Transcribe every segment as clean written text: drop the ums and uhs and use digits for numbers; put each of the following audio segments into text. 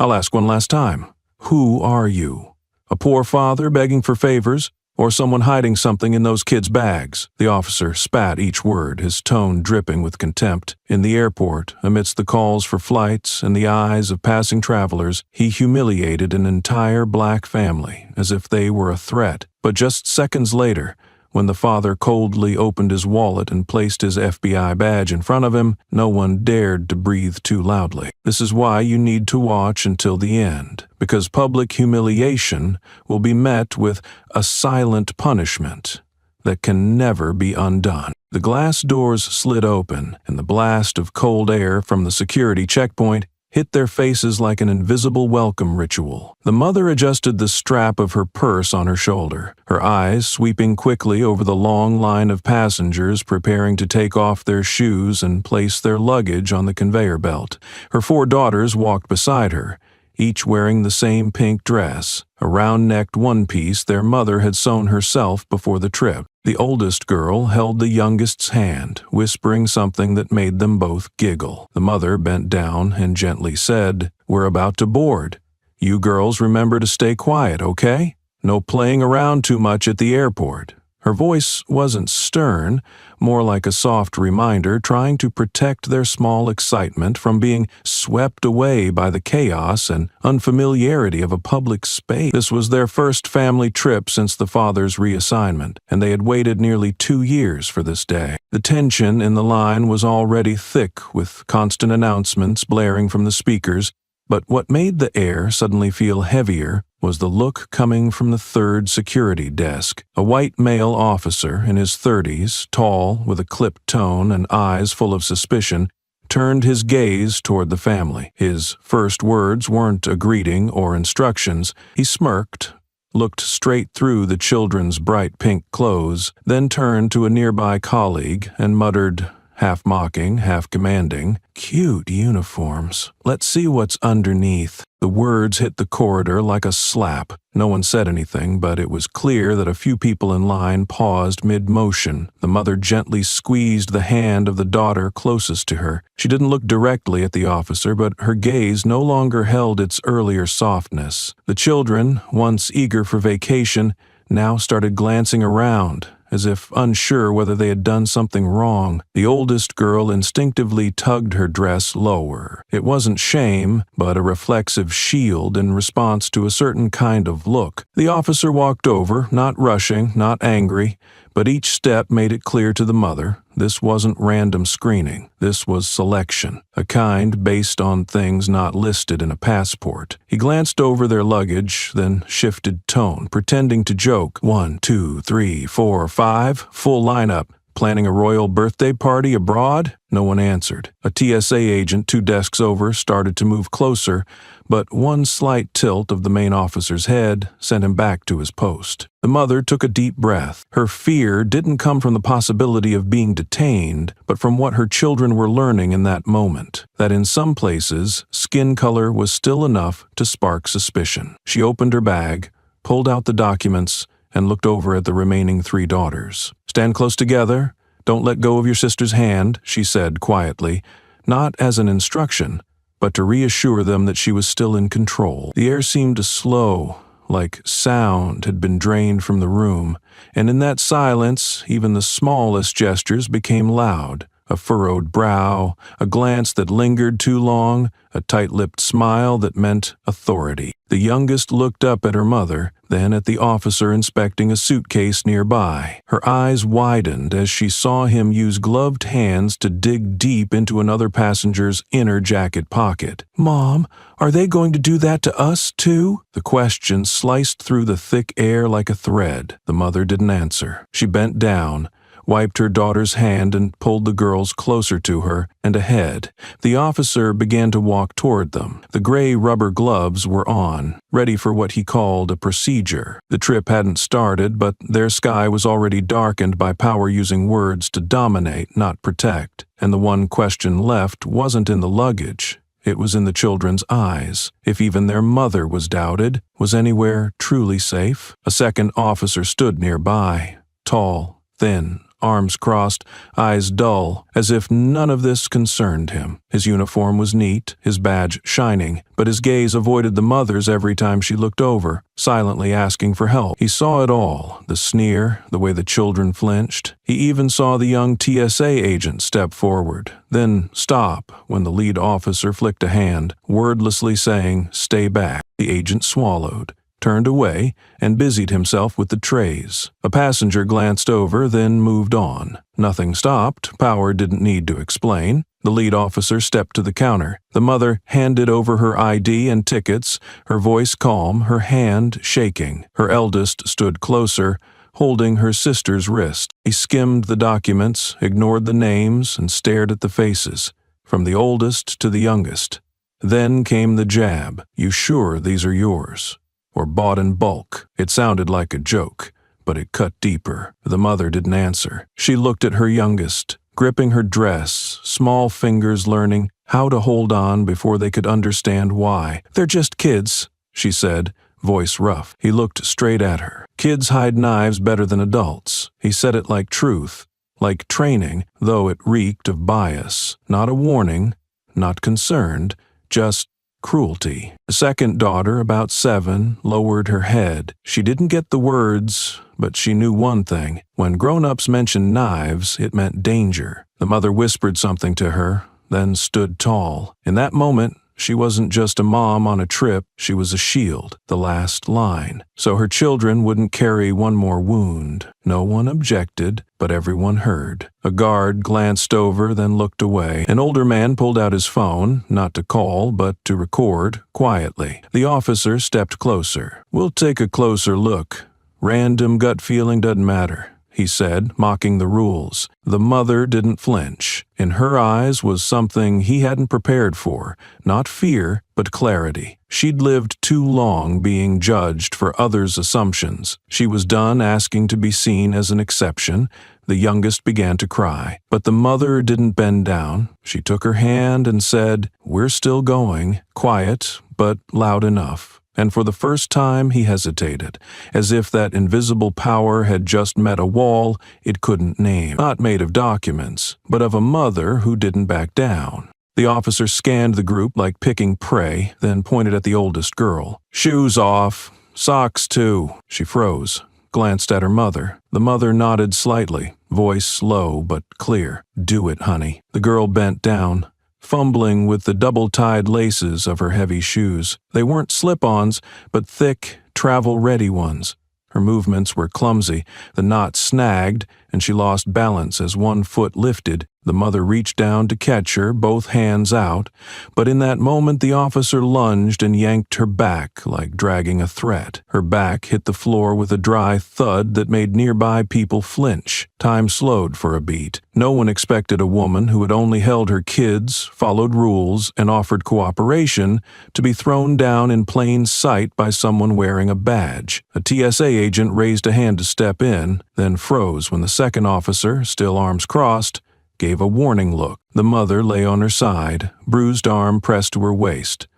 I'll ask one last time. Who are you? A poor father begging for favors, or someone hiding something in those kids' bags? The officer spat each word, his tone dripping with contempt. In the airport, amidst the calls for flights and the eyes of passing travelers, he humiliated an entire black family as if they were a threat. But just seconds later, when the father coldly opened his wallet and placed his FBI badge in front of him, no one dared to breathe too loudly. This is why you need to watch until the end, because public humiliation will be met with a silent punishment that can never be undone. The glass doors slid open, and the blast of cold air from the security checkpoint hit their faces like an invisible welcome ritual. The mother adjusted the strap of her purse on her shoulder, her eyes sweeping quickly over the long line of passengers preparing to take off their shoes and place their luggage on the conveyor belt. Her 4 daughters walked beside her, each wearing the same pink dress, a round-necked one-piece their mother had sewn herself before the trip. The oldest girl held the youngest's hand, whispering something that made them both giggle. The mother bent down and gently said, "We're about to board. You girls remember to stay quiet, okay? No playing around too much at the airport." Her voice wasn't stern, more like a soft reminder trying to protect their small excitement from being swept away by the chaos and unfamiliarity of a public space. This was their first family trip since the father's reassignment, and they had waited nearly 2 years for this day. The tension in the line was already thick, with constant announcements blaring from the speakers, but what made the air suddenly feel heavier was the look coming from the 3rd security desk. A white male officer in his 30s, tall, with a clipped tone and eyes full of suspicion, turned his gaze toward the family. His first words weren't a greeting or instructions. He smirked, looked straight through the children's bright pink clothes, then turned to a nearby colleague and muttered, half mocking, half commanding, "Cute uniforms. Let's see what's underneath." The words hit the corridor like a slap. No one said anything, but it was clear that a few people in line paused mid-motion. The mother gently squeezed the hand of the daughter closest to her. She didn't look directly at the officer, but her gaze no longer held its earlier softness. The children, once eager for vacation, now started glancing around, as if unsure whether they had done something wrong. The oldest girl instinctively tugged her dress lower. It wasn't shame, but a reflexive shield in response to a certain kind of look. The officer walked over, not rushing, not angry, but each step made it clear to the mother, this wasn't random screening. This was selection, a kind based on things not listed in a passport. He glanced over their luggage, then shifted tone, pretending to joke. 1, 2, 3, 4, 5, full lineup. Planning a royal birthday party abroad? No one answered. A TSA agent 2 desks over started to move closer, but one slight tilt of the main officer's head sent him back to his post. The mother took a deep breath. Her fear didn't come from the possibility of being detained, but from what her children were learning in that moment, that in some places, skin color was still enough to spark suspicion. She opened her bag, pulled out the documents, and looked over at the remaining 3 daughters. "Stand close together. Don't let go of your sister's hand," she said quietly, not as an instruction, but to reassure them that she was still in control. The air seemed slow, like sound had been drained from the room, and in that silence, even the smallest gestures became loud. A furrowed brow, a glance that lingered too long, a tight-lipped smile that meant authority. The youngest looked up at her mother, then at the officer inspecting a suitcase nearby. Her eyes widened as she saw him use gloved hands to dig deep into another passenger's inner jacket pocket. "Mom, are they going to do that to us, too?" The question sliced through the thick air like a thread. The mother didn't answer. She bent down, wiped her daughter's hand and pulled the girls closer to her and ahead. The officer began to walk toward them. The gray rubber gloves were on, ready for what he called a procedure. The trip hadn't started, but their sky was already darkened by power using words to dominate, not protect. And the one question left wasn't in the luggage. It was in the children's eyes. If even their mother was doubted, was anywhere truly safe? A second officer stood nearby, tall, thin, arms crossed, eyes dull, as if none of this concerned him. His uniform was neat, his badge shining, but his gaze avoided the mother's every time she looked over, silently asking for help. He saw it all, the sneer, the way the children flinched. He even saw the young TSA agent step forward, then stop when the lead officer flicked a hand, wordlessly saying, "Stay back." The agent swallowed, turned away, and busied himself with the trays. A passenger glanced over, then moved on. Nothing stopped. Power didn't need to explain. The lead officer stepped to the counter. The mother handed over her ID and tickets, her voice calm, her hand shaking. Her eldest stood closer, holding her sister's wrist. He skimmed the documents, ignored the names, and stared at the faces, from the oldest to the youngest. Then came the jab. "You sure these are yours? Or bought in bulk?" It sounded like a joke, but it cut deeper. The mother didn't answer. She looked at her youngest, gripping her dress, small fingers learning how to hold on before they could understand why. "They're just kids," she said, voice rough. He looked straight at her. Kids hide knives better than adults. He said it like truth, like training, though it reeked of bias. Not a warning, not concerned, just cruelty. The second daughter, about 7, lowered her head. She didn't get the words, but she knew one thing. When grown-ups mentioned knives, it meant danger. The mother whispered something to her, then stood tall. In that moment, she wasn't just a mom on a trip, she was a shield, the last line. So her children wouldn't carry one more wound. No one objected, but everyone heard. A guard glanced over, then looked away. An older man pulled out his phone, not to call, but to record, quietly. The officer stepped closer. "We'll take a closer look. Random gut feeling doesn't matter," he said, mocking the rules. The mother didn't flinch. In her eyes was something he hadn't prepared for, not fear, but clarity. She'd lived too long being judged for others' assumptions. She was done asking to be seen as an exception. The youngest began to cry, but the mother didn't bend down. She took her hand and said, "We're still going," quiet, but loud enough. And for the first time he hesitated, as if that invisible power had just met a wall it couldn't name. Not made of documents, but of a mother who didn't back down. The officer scanned the group like picking prey, then pointed at the oldest girl. "Shoes off. Socks too." She froze, glanced at her mother. The mother nodded slightly, voice low but clear. "Do it, honey." The girl bent down, fumbling with the double-tied laces of her heavy shoes. They weren't slip-ons, but thick, travel-ready ones. Her movements were clumsy, the knot snagged, and she lost balance as one foot lifted. The mother reached down to catch her, both hands out, but in that moment the officer lunged and yanked her back like dragging a threat. Her back hit the floor with a dry thud that made nearby people flinch. Time slowed for a beat. No one expected a woman who had only held her kids, followed rules, and offered cooperation to be thrown down in plain sight by someone wearing a badge. A TSA agent raised a hand to step in, then froze when the second officer, still arms crossed, gave a warning look. The mother lay on her side, bruised arm pressed to her waist.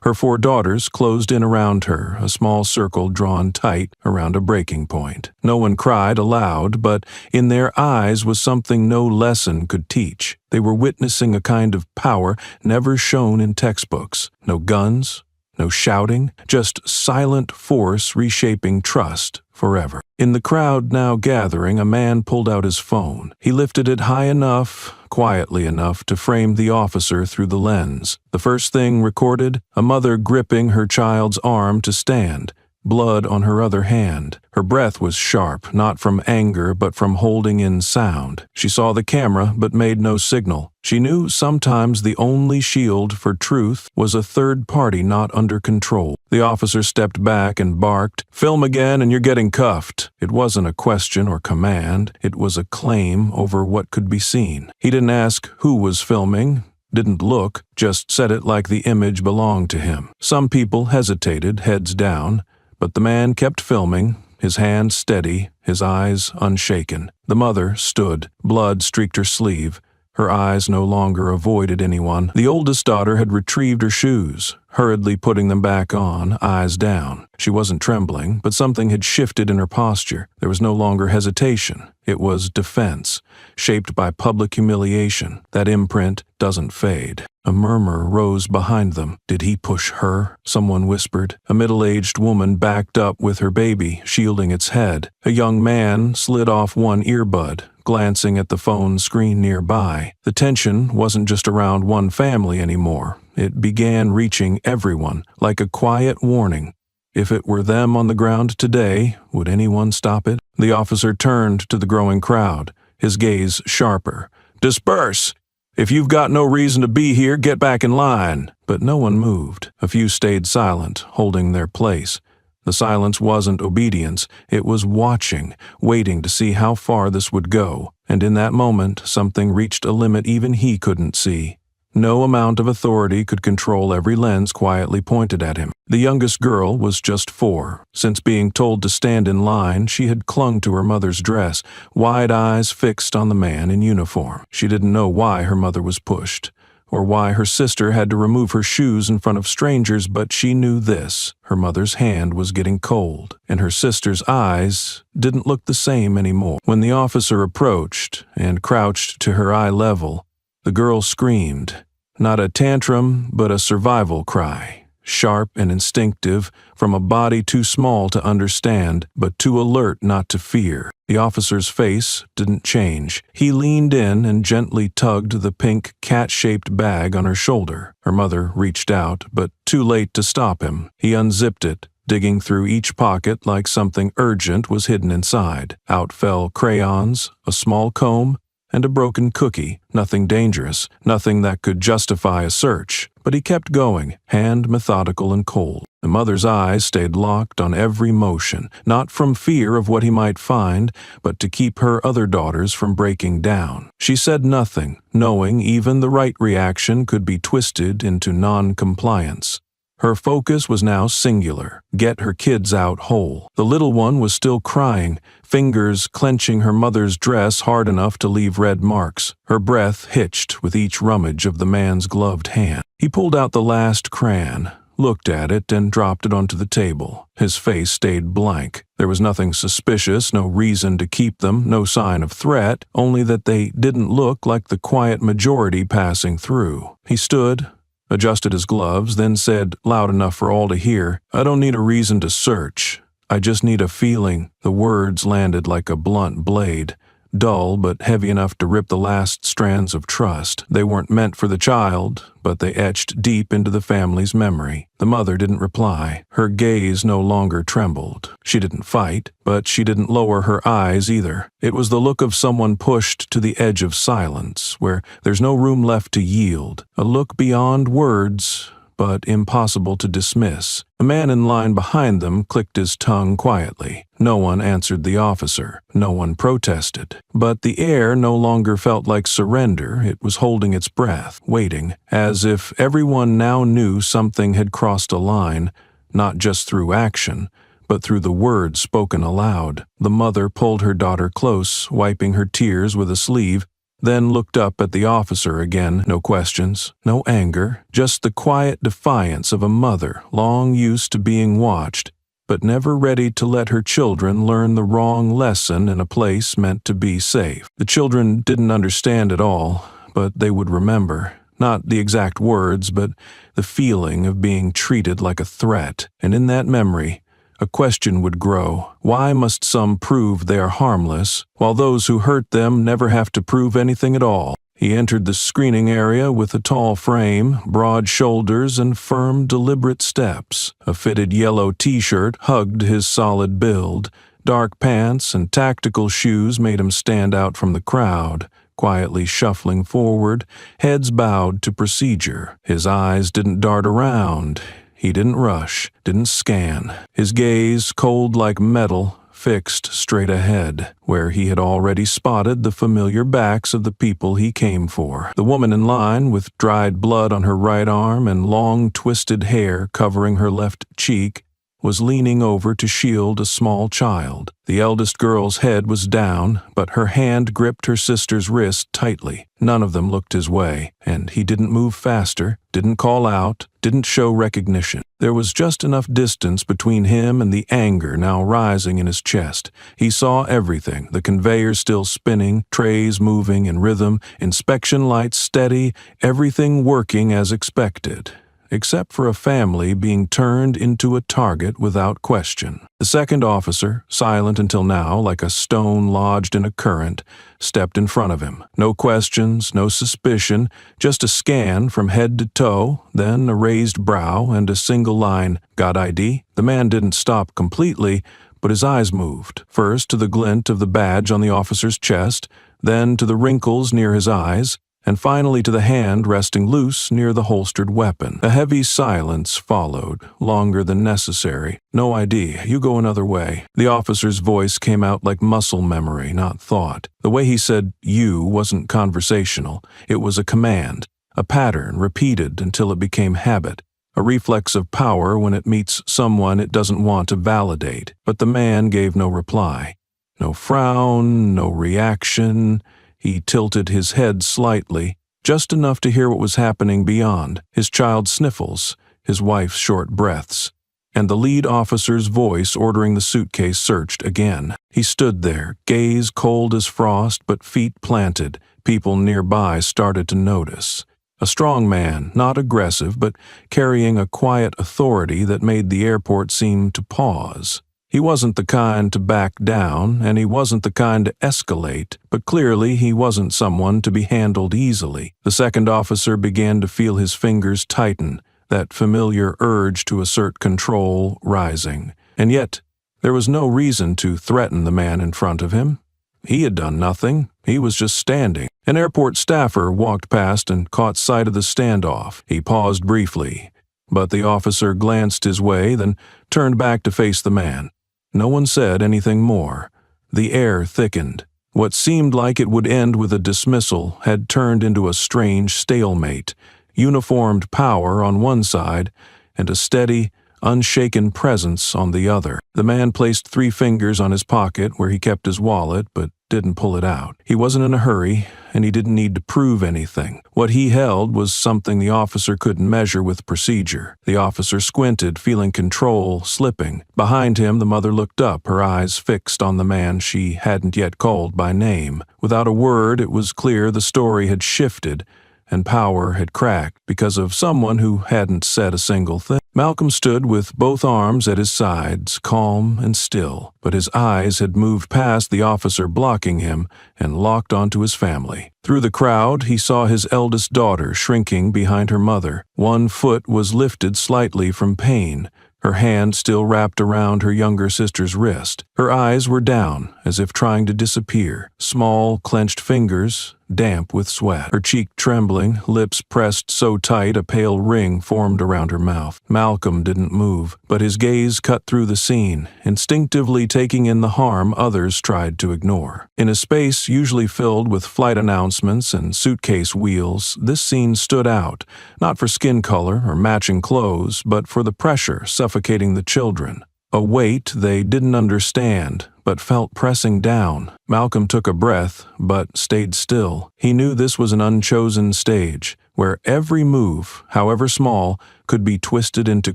Her 4 daughters closed in around her, a small circle drawn tight around a breaking point. No one cried aloud, but in their eyes was something no lesson could teach. They were witnessing a kind of power never shown in textbooks. No guns, no shouting, just silent force reshaping trust forever. In the crowd now gathering, a man pulled out his phone. He lifted it high enough, quietly enough, to frame the officer through the lens. The first thing recorded, a mother gripping her child's arm to stand, blood on her other hand. Her breath was sharp, not from anger but from holding in sound. She saw the camera but made no signal. She knew sometimes the only shield for truth was a third party not under control. The officer stepped back and barked, "Film again and you're getting cuffed." It wasn't a question or command. It was a claim over what could be seen. He didn't ask who was filming, didn't look, just said it like the image belonged to him. Some people hesitated, heads down, but the man kept filming, his hand steady, his eyes unshaken. The mother stood, blood streaked her sleeve, Her eyes no longer avoided anyone. The oldest daughter had retrieved her shoes, hurriedly putting them back on, eyes down. She wasn't trembling, but something had shifted in her posture. There was no longer hesitation. It was defense, shaped by public humiliation. That imprint doesn't fade. A murmur rose behind them. Did he push her? Someone whispered. A middle-aged woman backed up with her baby, shielding its head. A young man slid off one earbud, glancing at the phone screen nearby. The tension wasn't just around one family anymore. It began reaching everyone, like a quiet warning. If it were them on the ground today, would anyone stop it? The officer turned to the growing crowd, his gaze sharper. "Disperse! If you've got no reason to be here, get back in line." But no one moved. A few stayed silent, holding their place. The silence wasn't obedience, it was watching, waiting to see how far this would go. And in that moment, something reached a limit even he couldn't see. No amount of authority could control every lens quietly pointed at him. The youngest girl was just 4. Since being told to stand in line, she had clung to her mother's dress, wide eyes fixed on the man in uniform. She didn't know why her mother was pushed, or why her sister had to remove her shoes in front of strangers, but she knew this. Her mother's hand was getting cold, and her sister's eyes didn't look the same anymore. When the officer approached and crouched to her eye level, the girl screamed. Not a tantrum, but a survival cry. Sharp and instinctive, from a body too small to understand, but too alert not to fear. The officer's face didn't change. He leaned in and gently tugged the pink cat-shaped bag on her shoulder. Her mother reached out, but too late to stop him. He unzipped it, digging through each pocket like something urgent was hidden inside. Out fell crayons, a small comb, and a broken cookie. Nothing dangerous, nothing that could justify a search. But he kept going, hand methodical and cold. The mother's eyes stayed locked on every motion, not from fear of what he might find, but to keep her other daughters from breaking down. She said nothing, knowing even the right reaction could be twisted into non-compliance. Her focus was now singular, get her kids out whole. The little one was still crying, fingers clenching her mother's dress hard enough to leave red marks. Her breath hitched with each rummage of the man's gloved hand. He pulled out the last crayon, looked at it, and dropped it onto the table. His face stayed blank. There was nothing suspicious, no reason to keep them, no sign of threat, only that they didn't look like the quiet majority passing through. He stood, adjusted his gloves, then said, loud enough for all to hear, "I don't need a reason to search. I just need a feeling." The words landed like a blunt blade, dull but heavy enough to rip the last strands of trust. They weren't meant for the child, but they etched deep into the family's memory. The mother didn't reply. Her gaze no longer trembled. She didn't fight, but she didn't lower her eyes either. It was the look of someone pushed to the edge of silence, where there's no room left to yield. A look beyond words, but impossible to dismiss. A man in line behind them clicked his tongue quietly. No one answered the officer. No one protested. But the air no longer felt like surrender. It was holding its breath, waiting, as if everyone now knew something had crossed a line, not just through action, but through the words spoken aloud. The mother pulled her daughter close, wiping her tears with a sleeve, then looked up at the officer again. No questions, no anger, just the quiet defiance of a mother long used to being watched, but never ready to let her children learn the wrong lesson in a place meant to be safe. The children didn't understand it all, but they would remember. Not the exact words, but the feeling of being treated like a threat. And in that memory, a question would grow. Why must some prove they are harmless, while those who hurt them never have to prove anything at all? He entered the screening area with a tall frame, broad shoulders, and firm, deliberate steps. A fitted yellow t-shirt hugged his solid build. Dark pants and tactical shoes made him stand out from the crowd, quietly shuffling forward, heads bowed to procedure. His eyes didn't dart around. He didn't rush, didn't scan. His gaze, cold like metal, fixed straight ahead, where he had already spotted the familiar backs of the people he came for. The woman in line, with dried blood on her right arm and long, twisted hair covering her left cheek, was leaning over to shield a small child. The eldest girl's head was down, but her hand gripped her sister's wrist tightly. None of them looked his way, and he didn't move faster, didn't call out, didn't show recognition. There was just enough distance between him and the anger now rising in his chest. He saw everything, the conveyors still spinning, trays moving in rhythm, inspection lights steady, everything working as expected, except for a family being turned into a target without question. The second officer, silent until now like a stone lodged in a current, stepped in front of him. No questions, no suspicion, just a scan from head to toe, then a raised brow and a single line, "Got ID?" The man didn't stop completely, but his eyes moved, first to the glint of the badge on the officer's chest, then to the wrinkles near his eyes, and finally to the hand resting loose near the holstered weapon. A heavy silence followed, longer than necessary. "No ID. You go another way." The officer's voice came out like muscle memory, not thought. The way he said "you" wasn't conversational. It was a command, a pattern repeated until it became habit, a reflex of power when it meets someone it doesn't want to validate. But the man gave no reply. No frown, no reaction. He tilted his head slightly, just enough to hear what was happening beyond, his child's sniffles, his wife's short breaths, and the lead officer's voice ordering the suitcase searched again. He stood there, gaze cold as frost but feet planted. People nearby started to notice. A strong man, not aggressive, but carrying a quiet authority that made the airport seem to pause. He wasn't the kind to back down, and he wasn't the kind to escalate, but clearly he wasn't someone to be handled easily. The second officer began to feel his fingers tighten, that familiar urge to assert control rising. And yet, there was no reason to threaten the man in front of him. He had done nothing. He was just standing. An airport staffer walked past and caught sight of the standoff. He paused briefly, but the officer glanced his way, then turned back to face the man. No one said anything more. The air thickened. What seemed like it would end with a dismissal had turned into a strange stalemate, uniformed power on one side and a steady, unshaken presence on the other. The man placed 3 fingers on his pocket where he kept his wallet, but didn't pull it out. He wasn't in a hurry, and he didn't need to prove anything. What he held was something the officer couldn't measure with procedure. The officer squinted, feeling control slipping. Behind him, the mother looked up, her eyes fixed on the man she hadn't yet called by name. Without a word, it was clear the story had shifted, and power had cracked because of someone who hadn't said a single thing. Malcolm stood with both arms at his sides, calm and still, but his eyes had moved past the officer blocking him and locked onto his family. Through the crowd, he saw his eldest daughter shrinking behind her mother. One foot was lifted slightly from pain, her hand still wrapped around her younger sister's wrist. Her eyes were down, as if trying to disappear. Small, clenched fingers, damp with sweat. Her cheek trembling, lips pressed so tight a pale ring formed around her mouth. Malcolm didn't move, but his gaze cut through the scene, instinctively taking in the harm others tried to ignore. In a space usually filled with flight announcements and suitcase wheels, this scene stood out, not for skin color or matching clothes, but for the pressure suffocating the children. A weight they didn't understand, but felt pressing down. Malcolm took a breath, but stayed still. He knew this was an unchosen stage, where every move, however small, could be twisted into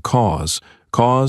cause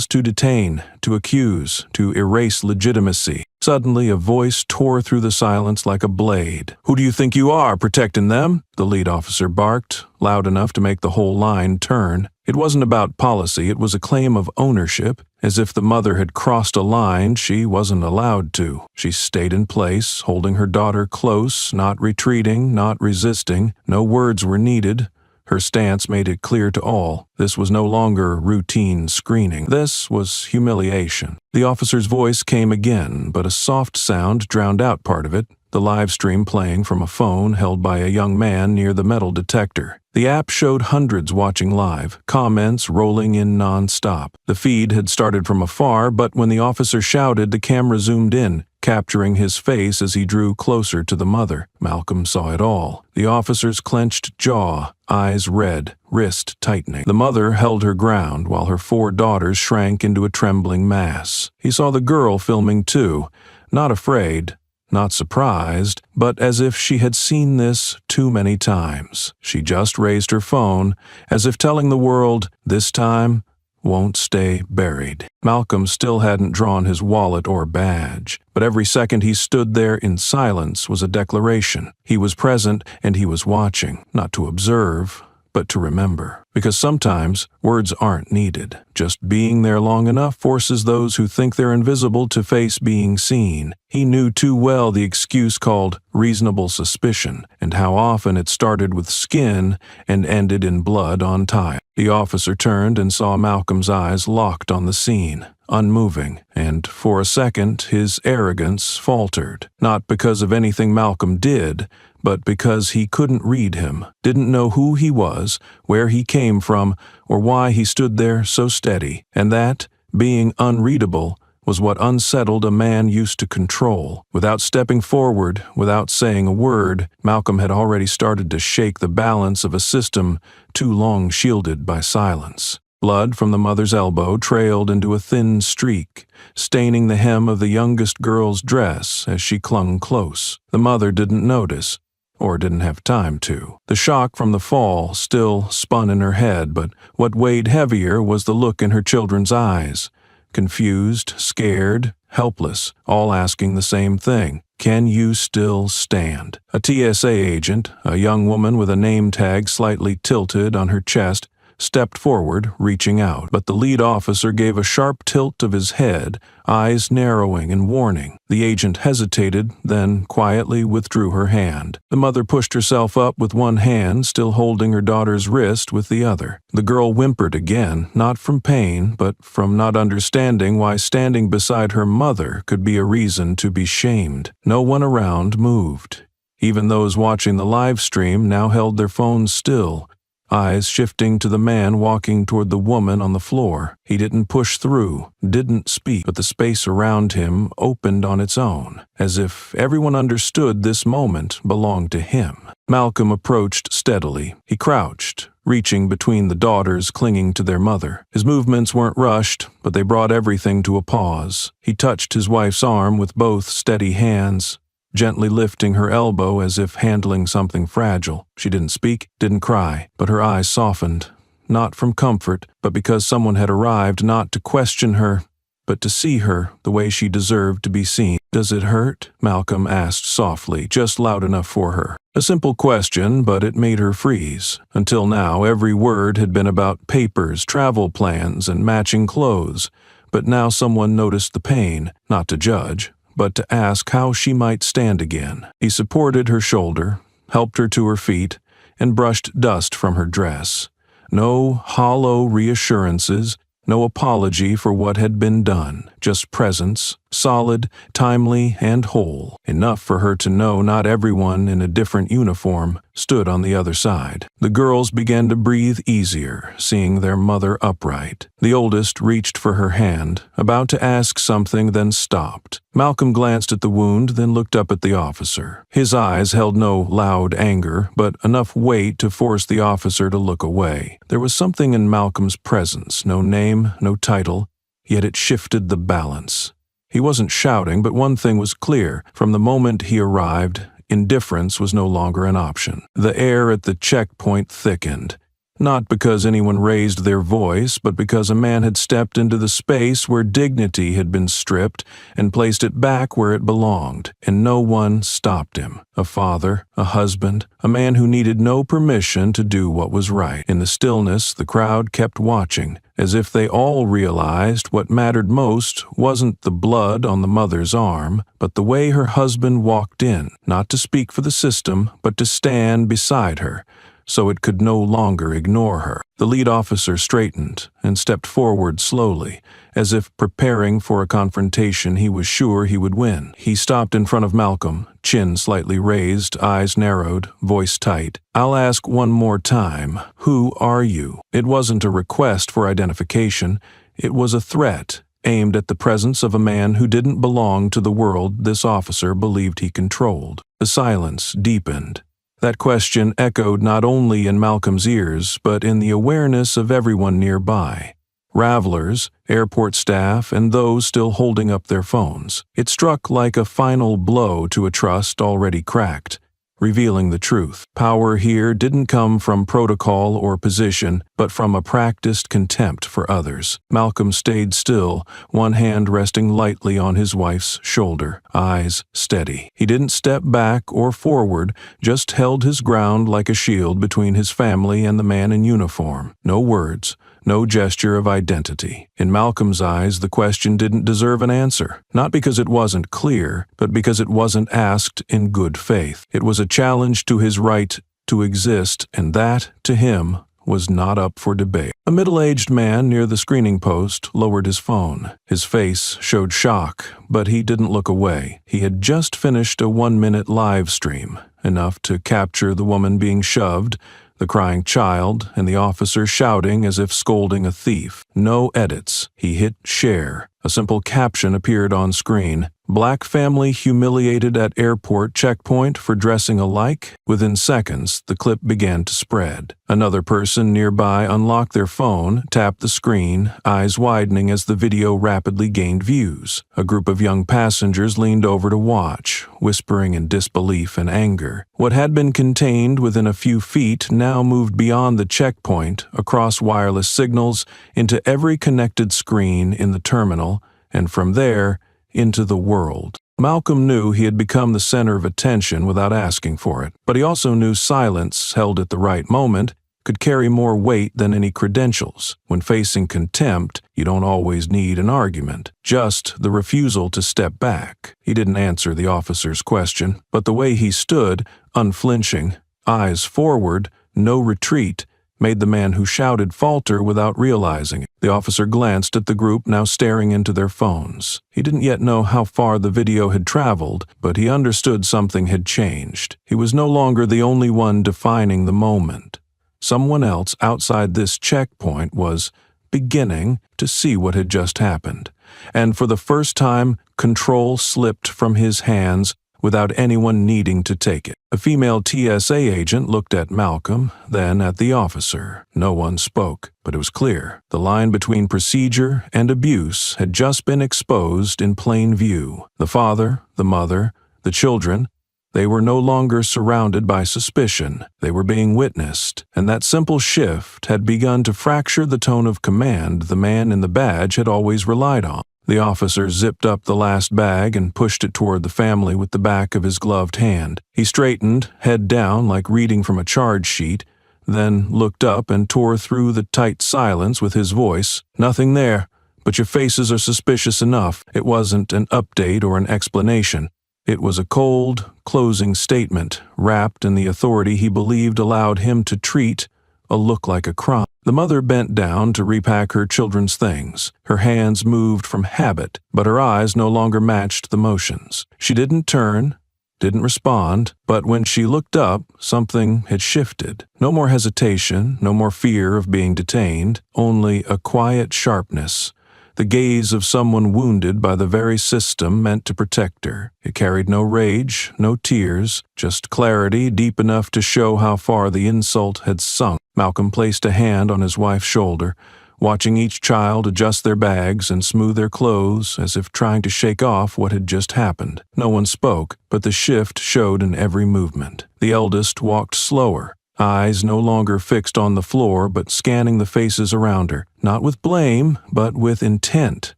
to detain, to accuse, to erase legitimacy. Suddenly, a voice tore through the silence like a blade. "Who do you think you are, protecting them?" the lead officer barked, loud enough to make the whole line turn. It wasn't about policy, it was a claim of ownership, as if the mother had crossed a line she wasn't allowed to. She stayed in place, holding her daughter close, not retreating, not resisting. No words were needed. Her stance made it clear to all. This was no longer routine screening. This was humiliation. The officer's voice came again, but a soft sound drowned out part of it. the live stream playing from a phone held by a young man near the metal detector. The app showed hundreds watching live, comments rolling in non-stop. The feed had started from afar, but when the officer shouted, the camera zoomed in, capturing his face as he drew closer to the mother. Malcolm saw it all. The officer's clenched jaw, eyes red, wrist tightening. The mother held her ground while her 4 daughters shrank into a trembling mass. He saw the girl filming too, not afraid, not surprised, but as if she had seen this too many times. She just raised her phone, as if telling the world, this time won't stay buried. Malcolm still hadn't drawn his wallet or badge, but every second he stood there in silence was a declaration. He was present and he was watching, not to observe, but to remember. Because sometimes words aren't needed. Just being there long enough forces those who think they're invisible to face being seen. He knew too well the excuse called reasonable suspicion, and how often it started with skin and ended in blood on tile. The officer turned and saw Malcolm's eyes locked on the scene, unmoving, and for a second his arrogance faltered. Not because of anything Malcolm did, but because he couldn't read him, didn't know who he was, where he came from, or why he stood there so steady. And that, being unreadable, was what unsettled a man used to control. Without stepping forward, without saying a word, Malcolm had already started to shake the balance of a system too long shielded by silence. Blood from the mother's elbow trailed into a thin streak, staining the hem of the youngest girl's dress as she clung close. The mother didn't notice, or didn't have time to. The shock from the fall still spun in her head, but what weighed heavier was the look in her children's eyes. Confused, scared, helpless, all asking the same thing. Can you still stand? A TSA agent, a young woman with a name tag slightly tilted on her chest, stepped forward, reaching out, but the lead officer gave a sharp tilt of his head, eyes narrowing in warning. The agent hesitated, then quietly withdrew her hand. The mother pushed herself up with one hand, still holding her daughter's wrist with the other. The girl whimpered again, not from pain, but from not understanding why standing beside her mother could be a reason to be shamed. No one around moved. Even those watching the live stream now held their phones still, eyes shifting to the man walking toward the woman on the floor. He didn't push through, didn't speak, but the space around him opened on its own, as if everyone understood this moment belonged to him. Malcolm approached steadily. He crouched, reaching between the daughters clinging to their mother. His movements weren't rushed, but they brought everything to a pause. He touched his wife's arm with both steady hands, gently lifting her elbow as if handling something fragile. She didn't speak, didn't cry, but her eyes softened, not from comfort, but because someone had arrived not to question her, but to see her the way she deserved to be seen. "Does it hurt?" Malcolm asked softly, just loud enough for her. A simple question, but it made her freeze. Until now, every word had been about papers, travel plans, and matching clothes, but now someone noticed the pain, not to judge, but to ask how she might stand again. He supported her shoulder, helped her to her feet, and brushed dust from her dress. No hollow reassurances, no apology for what had been done, just presence, solid, timely, and whole, enough for her to know not everyone in a different uniform stood on the other side. The girls began to breathe easier, seeing their mother upright. The oldest reached for her hand, about to ask something, then stopped. Malcolm glanced at the wound, then looked up at the officer. His eyes held no loud anger, but enough weight to force the officer to look away. There was something in Malcolm's presence, no name, no title, yet it shifted the balance. He wasn't shouting, but one thing was clear. From the moment he arrived, indifference was no longer an option. The air at the checkpoint thickened, not because anyone raised their voice, but because a man had stepped into the space where dignity had been stripped and placed it back where it belonged, and no one stopped him. A father, a husband, a man who needed no permission to do what was right. In the stillness, the crowd kept watching, as if they all realized what mattered most wasn't the blood on the mother's arm, but the way her husband walked in, not to speak for the system, but to stand beside her, so it could no longer ignore her. The lead officer straightened and stepped forward slowly, as if preparing for a confrontation he was sure he would win. He stopped in front of Malcolm, chin slightly raised, eyes narrowed, voice tight. "I'll ask one more time. Who are you?" It wasn't a request for identification. It was a threat, aimed at the presence of a man who didn't belong to the world this officer believed he controlled. The silence deepened. That question echoed not only in Malcolm's ears, but in the awareness of everyone nearby. Ravelers, airport staff, and those still holding up their phones. It struck like a final blow to a trust already cracked, revealing the truth. Power here didn't come from protocol or position, but from a practiced contempt for others. Malcolm stayed still, one hand resting lightly on his wife's shoulder, eyes steady. He didn't step back or forward, just held his ground like a shield between his family and the man in uniform. No words. No gesture of identity. In Malcolm's eyes, the question didn't deserve an answer, not because it wasn't clear, but because it wasn't asked in good faith. It was a challenge to his right to exist, and that, to him, was not up for debate. A middle-aged man near the screening post lowered his phone. His face showed shock, but he didn't look away. He had just finished a 1-minute live stream, enough to capture the woman being shoved, the crying child, and the officer shouting as if scolding a thief. No edits. He hit share. A simple caption appeared on screen. "Black family humiliated at airport checkpoint for dressing alike." Within seconds, the clip began to spread. Another person nearby unlocked their phone, tapped the screen, eyes widening as the video rapidly gained views. A group of young passengers leaned over to watch, whispering in disbelief and anger. What had been contained within a few feet now moved beyond the checkpoint, across wireless signals, into every connected screen in the terminal, and from there, into the world. Malcolm knew he had become the center of attention without asking for it, but he also knew silence, held at the right moment, could carry more weight than any credentials. When facing contempt, you don't always need an argument, just the refusal to step back. He didn't answer the officer's question, but the way he stood, unflinching, eyes forward, no retreat, made the man who shouted falter without realizing it. The officer glanced at the group now staring into their phones. He didn't yet know how far the video had traveled, but he understood something had changed. He was no longer the only one defining the moment. Someone else outside this checkpoint was beginning to see what had just happened. And for the first time, control slipped from his hands without anyone needing to take it. A female TSA agent looked at Malcolm, then at the officer. No one spoke, but it was clear. The line between procedure and abuse had just been exposed in plain view. The father, the mother, the children, they were no longer surrounded by suspicion. They were being witnessed, and that simple shift had begun to fracture the tone of command the man in the badge had always relied on. The officer zipped up the last bag and pushed it toward the family with the back of his gloved hand. He straightened, head down like reading from a charge sheet, then looked up and tore through the tight silence with his voice. "Nothing there, but your faces are suspicious enough." It wasn't an update or an explanation. It was a cold, closing statement, wrapped in the authority he believed allowed him to treat a look like a crime. The mother bent down to repack her children's things. Her hands moved from habit, but her eyes no longer matched the motions. She didn't turn, didn't respond, but when she looked up, something had shifted. No more hesitation, no more fear of being detained, only a quiet sharpness. The gaze of someone wounded by the very system meant to protect her. It carried no rage, no tears, just clarity deep enough to show how far the insult had sunk. Malcolm placed a hand on his wife's shoulder, watching each child adjust their bags and smooth their clothes as if trying to shake off what had just happened. No one spoke, but the shift showed in every movement. The eldest walked slower, eyes no longer fixed on the floor but scanning the faces around her, not with blame, but with intent,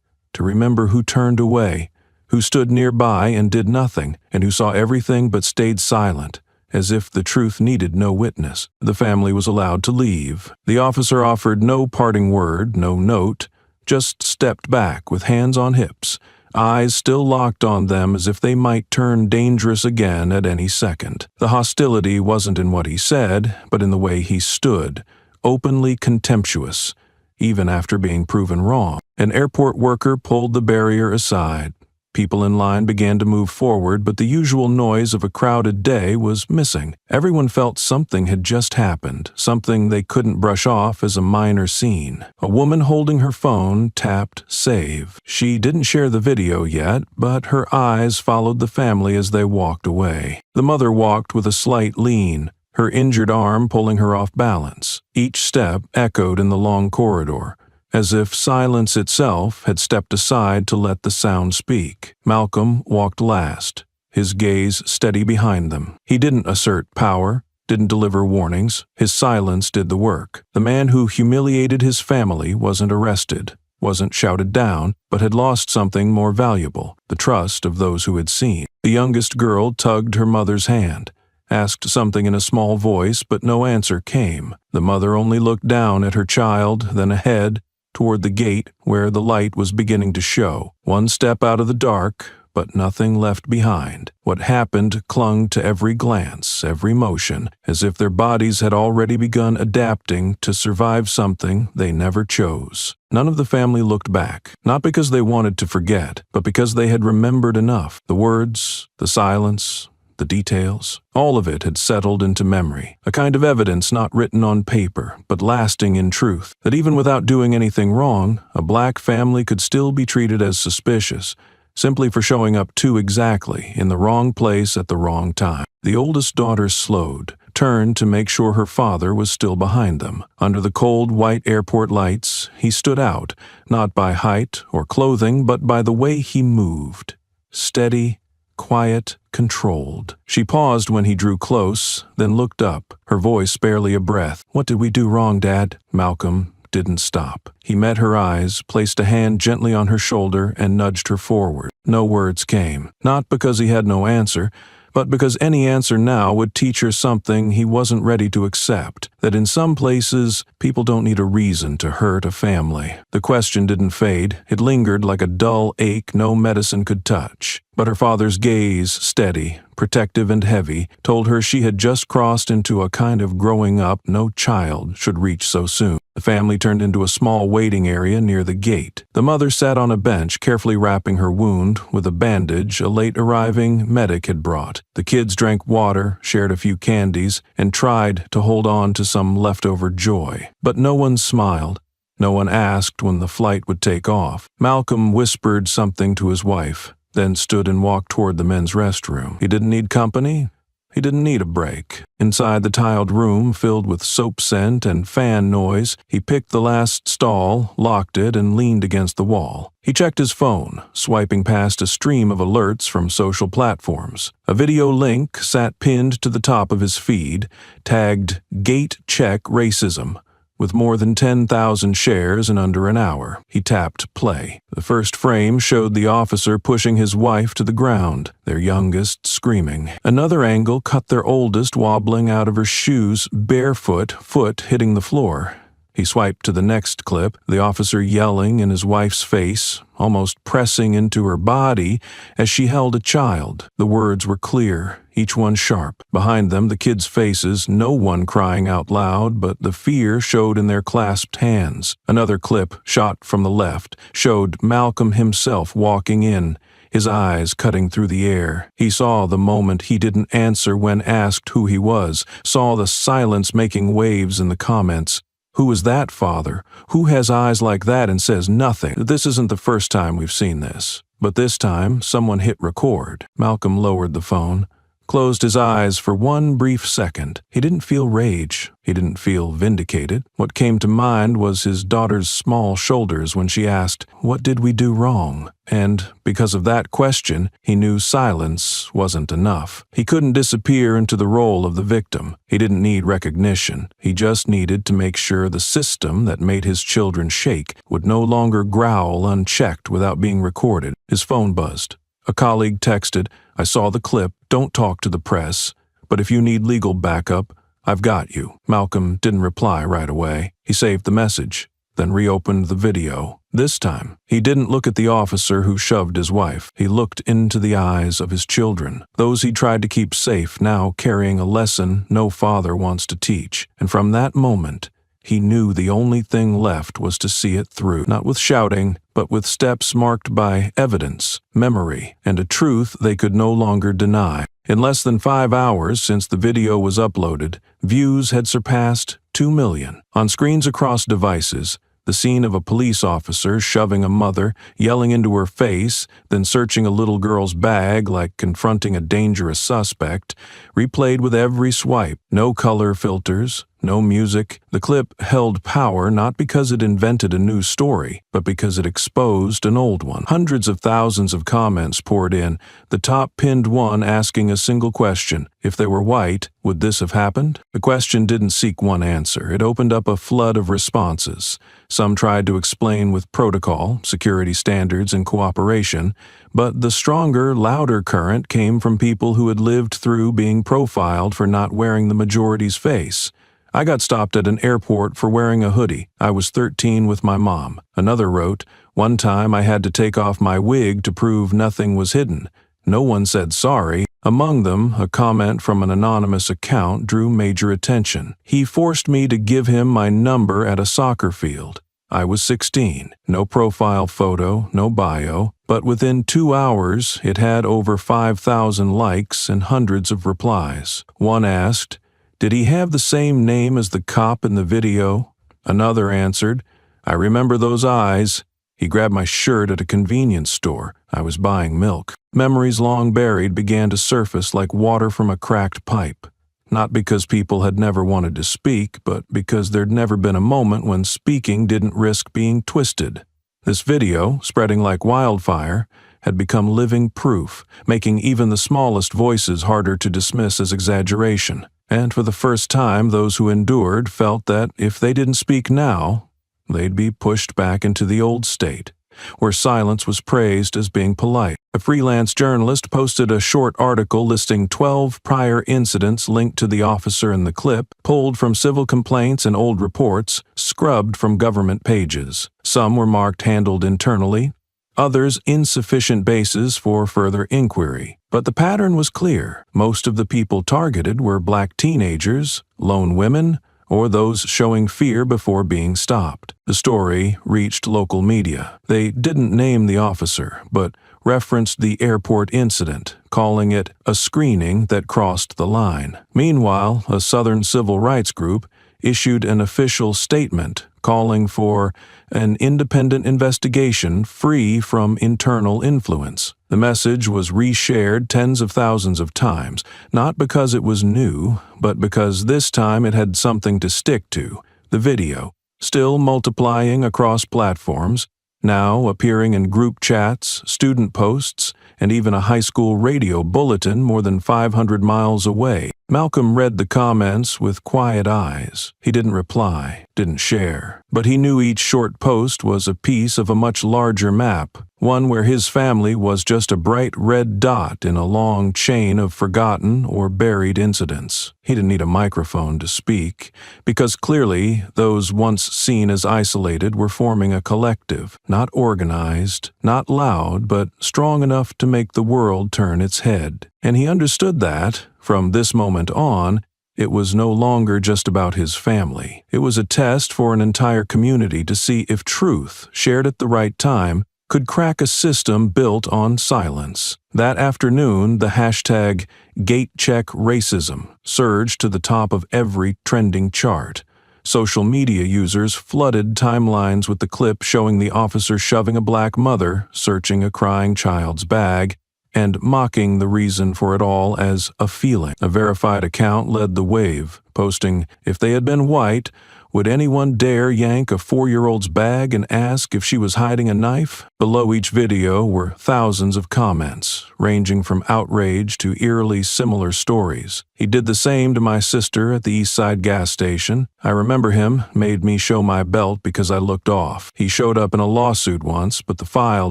to remember who turned away, who stood nearby and did nothing, and who saw everything but stayed silent, as if the truth needed no witness. The family was allowed to leave. The officer offered no parting word, no note, just stepped back with hands on hips, eyes still locked on them as if they might turn dangerous again at any second. The hostility wasn't in what he said, but in the way he stood, openly contemptuous, even after being proven wrong. An airport worker pulled the barrier aside. People in line began to move forward, but the usual noise of a crowded day was missing. Everyone felt something had just happened, something they couldn't brush off as a minor scene. A woman holding her phone tapped save. She didn't share the video yet, but her eyes followed the family as they walked away. The mother walked with a slight lean, her injured arm pulling her off balance. Each step echoed in the long corridor, as if silence itself had stepped aside to let the sound speak. Malcolm walked last, his gaze steady behind them. He didn't assert power, didn't deliver warnings. His silence did the work. The man who humiliated his family wasn't arrested, wasn't shouted down, but had lost something more valuable, the trust of those who had seen. The youngest girl tugged her mother's hand, asked something in a small voice, but no answer came. The mother only looked down at her child, then ahead, toward the gate where the light was beginning to show. One step out of the dark, but nothing left behind. What happened clung to every glance, every motion, as if their bodies had already begun adapting to survive something they never chose. None of the family looked back, not because they wanted to forget, but because they had remembered enough. The words, the silence, the details, all of it had settled into memory, a kind of evidence not written on paper, but lasting in truth, that even without doing anything wrong, a black family could still be treated as suspicious, simply for showing up too exactly in the wrong place at the wrong time. The oldest daughter slowed, turned to make sure her father was still behind them. Under the cold white airport lights, he stood out, not by height or clothing, but by the way he moved. Steady, quiet, controlled. She paused when he drew close, then looked up, her voice barely a breath. "What did we do wrong, Dad?" Malcolm didn't stop. He met her eyes, placed a hand gently on her shoulder, and nudged her forward. No words came, not because he had no answer, but because any answer now would teach her something he wasn't ready to accept, that in some places, people don't need a reason to hurt a family. The question didn't fade. It lingered like a dull ache no medicine could touch. But her father's gaze, steady, protective and heavy, told her she had just crossed into a kind of growing up no child should reach so soon. The family turned into a small waiting area near the gate. The mother sat on a bench, carefully wrapping her wound with a bandage a late-arriving medic had brought. The kids drank water, shared a few candies, and tried to hold on to some leftover joy. But no one smiled. No one asked when the flight would take off. Malcolm whispered something to his wife, then stood and walked toward the men's restroom. He didn't need company. He didn't need a break. Inside the tiled room filled with soap scent and fan noise, he picked the last stall, locked it, and leaned against the wall. He checked his phone, swiping past a stream of alerts from social platforms. A video link sat pinned to the top of his feed, tagged "Gate Check Racism," with more than 10,000 shares in under an hour. He tapped play. The first frame showed the officer pushing his wife to the ground, their youngest screaming. Another angle cut their oldest wobbling out of her shoes, barefoot, foot hitting the floor. He swiped to the next clip, the officer yelling in his wife's face, almost pressing into her body as she held a child. The words were clear, each one sharp. Behind them, the kids' faces, no one crying out loud, but the fear showed in their clasped hands. Another clip, shot from the left, showed Malcolm himself walking in, his eyes cutting through the air. He saw the moment he didn't answer when asked who he was, saw the silence making waves in the comments. Who is that, father? Who has eyes like that and says nothing? This isn't the first time we've seen this. But this time, someone hit record. Malcolm lowered the phone, closed his eyes for one brief second. He didn't feel rage. He didn't feel vindicated. What came to mind was his daughter's small shoulders when she asked, "What did we do wrong?" And because of that question, he knew silence wasn't enough. He couldn't disappear into the role of the victim. He didn't need recognition. He just needed to make sure the system that made his children shake would no longer growl unchecked without being recorded. His phone buzzed. A colleague texted, "I saw the clip. Don't talk to the press. But if you need legal backup, I've got you." Malcolm didn't reply right away. He saved the message. then reopened the video. This time, he didn't look at the officer who shoved his wife. He looked into the eyes of his children, those he tried to keep safe, now carrying a lesson no father wants to teach. And from that moment, he knew the only thing left was to see it through, not with shouting, but with steps marked by evidence, memory, and a truth they could no longer deny. In less than 5 hours since the video was uploaded, views had surpassed 2 million. On screens across devices, the scene of a police officer shoving a mother, yelling into her face, then searching a little girl's bag like confronting a dangerous suspect, replayed with every swipe. No color filters, no music. The clip held power not because it invented a new story, but because it exposed an old one. Hundreds of thousands of comments poured in, the top pinned one asking a single question: if they were white, would this have happened? The question didn't seek one answer. It opened up a flood of responses. Some tried to explain with protocol, security standards, and cooperation, but the stronger, louder current came from people who had lived through being profiled for not wearing the majority's face. I got stopped at an airport for wearing a hoodie. I was 13 with my mom. Another wrote, one time I had to take off my wig to prove nothing was hidden. No one said sorry. Among them, a comment from an anonymous account drew major attention. He forced me to give him my number at a soccer field. I was 16. No profile photo, no bio, but within 2 hours, it had over 5,000 likes and hundreds of replies. One asked, did he have the same name as the cop in the video? Another answered, I remember those eyes. He grabbed my shirt at a convenience store. I was buying milk. Memories long buried began to surface like water from a cracked pipe. Not because people had never wanted to speak, but because there'd never been a moment when speaking didn't risk being twisted. This video, spreading like wildfire, had become living proof, making even the smallest voices harder to dismiss as exaggeration. And for the first time, those who endured felt that if they didn't speak now, they'd be pushed back into the old state, where silence was praised as being polite. A freelance journalist posted a short article listing 12 prior incidents linked to the officer in the clip, pulled from civil complaints and old reports, scrubbed from government pages. Some were marked handled internally, others insufficient bases for further inquiry. But the pattern was clear. Most of the people targeted were black teenagers, lone women, or those showing fear before being stopped. The story reached local media. They didn't name the officer, but referenced the airport incident, calling it a screening that crossed the line. Meanwhile, a Southern civil rights group issued an official statement calling for an independent investigation free from internal influence. The message was reshared tens of thousands of times, not because it was new, but because this time it had something to stick to. The video, still multiplying across platforms, now appearing in group chats, student posts, and even a high school radio bulletin more than 500 miles away. Malcolm read the comments with quiet eyes. He didn't reply, didn't share, but he knew each short post was a piece of a much larger map, one where his family was just a bright red dot in a long chain of forgotten or buried incidents. He didn't need a microphone to speak, because clearly those once seen as isolated were forming a collective, not organized, not loud, but strong enough to make the world turn its head. And he understood that, from this moment on, it was no longer just about his family. It was a test for an entire community to see if truth, shared at the right time, could crack a system built on silence. That afternoon, the hashtag #GateCheckRacism surged to the top of every trending chart. Social media users flooded timelines with the clip showing the officer shoving a black mother, searching a crying child's bag, and mocking the reason for it all as a feeling. A verified account led the wave, posting, if they had been white, would anyone dare yank a 4-year-old's bag and ask if she was hiding a knife? Below each video were thousands of comments, ranging from outrage to eerily similar stories. He did the same to my sister at the East Side gas station. I remember him, made me show my belt because I looked off. He showed up in a lawsuit once, but the file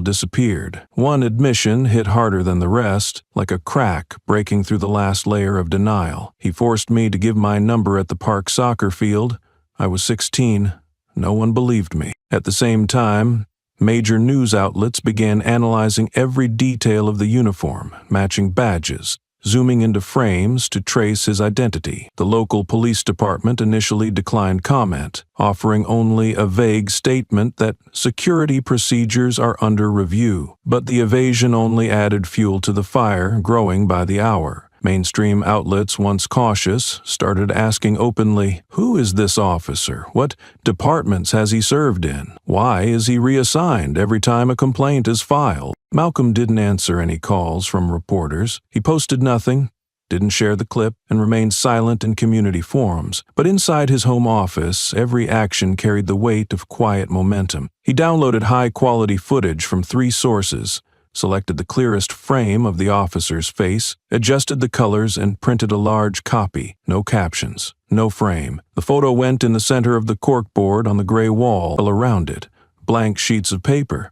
disappeared. One admission hit harder than the rest, like a crack breaking through the last layer of denial. He forced me to give my number at the park soccer field. I was 16. No one believed me. At the same time, major news outlets began analyzing every detail of the uniform, matching badges, zooming into frames to trace his identity. The local police department initially declined comment, offering only a vague statement that security procedures are under review. But the evasion only added fuel to the fire, growing by the hour. Mainstream outlets, once cautious, started asking openly, who is this officer? What departments has he served in? Why is he reassigned every time a complaint is filed? Malcolm didn't answer any calls from reporters. He posted nothing, didn't share the clip, and remained silent in community forums. But inside his home office, every action carried the weight of quiet momentum. He downloaded high-quality footage from 3 sources, selected the clearest frame of the officer's face, adjusted the colors, and printed a large copy. No captions, no frame. The photo went in the center of the corkboard on the gray wall around it, blank sheets of paper.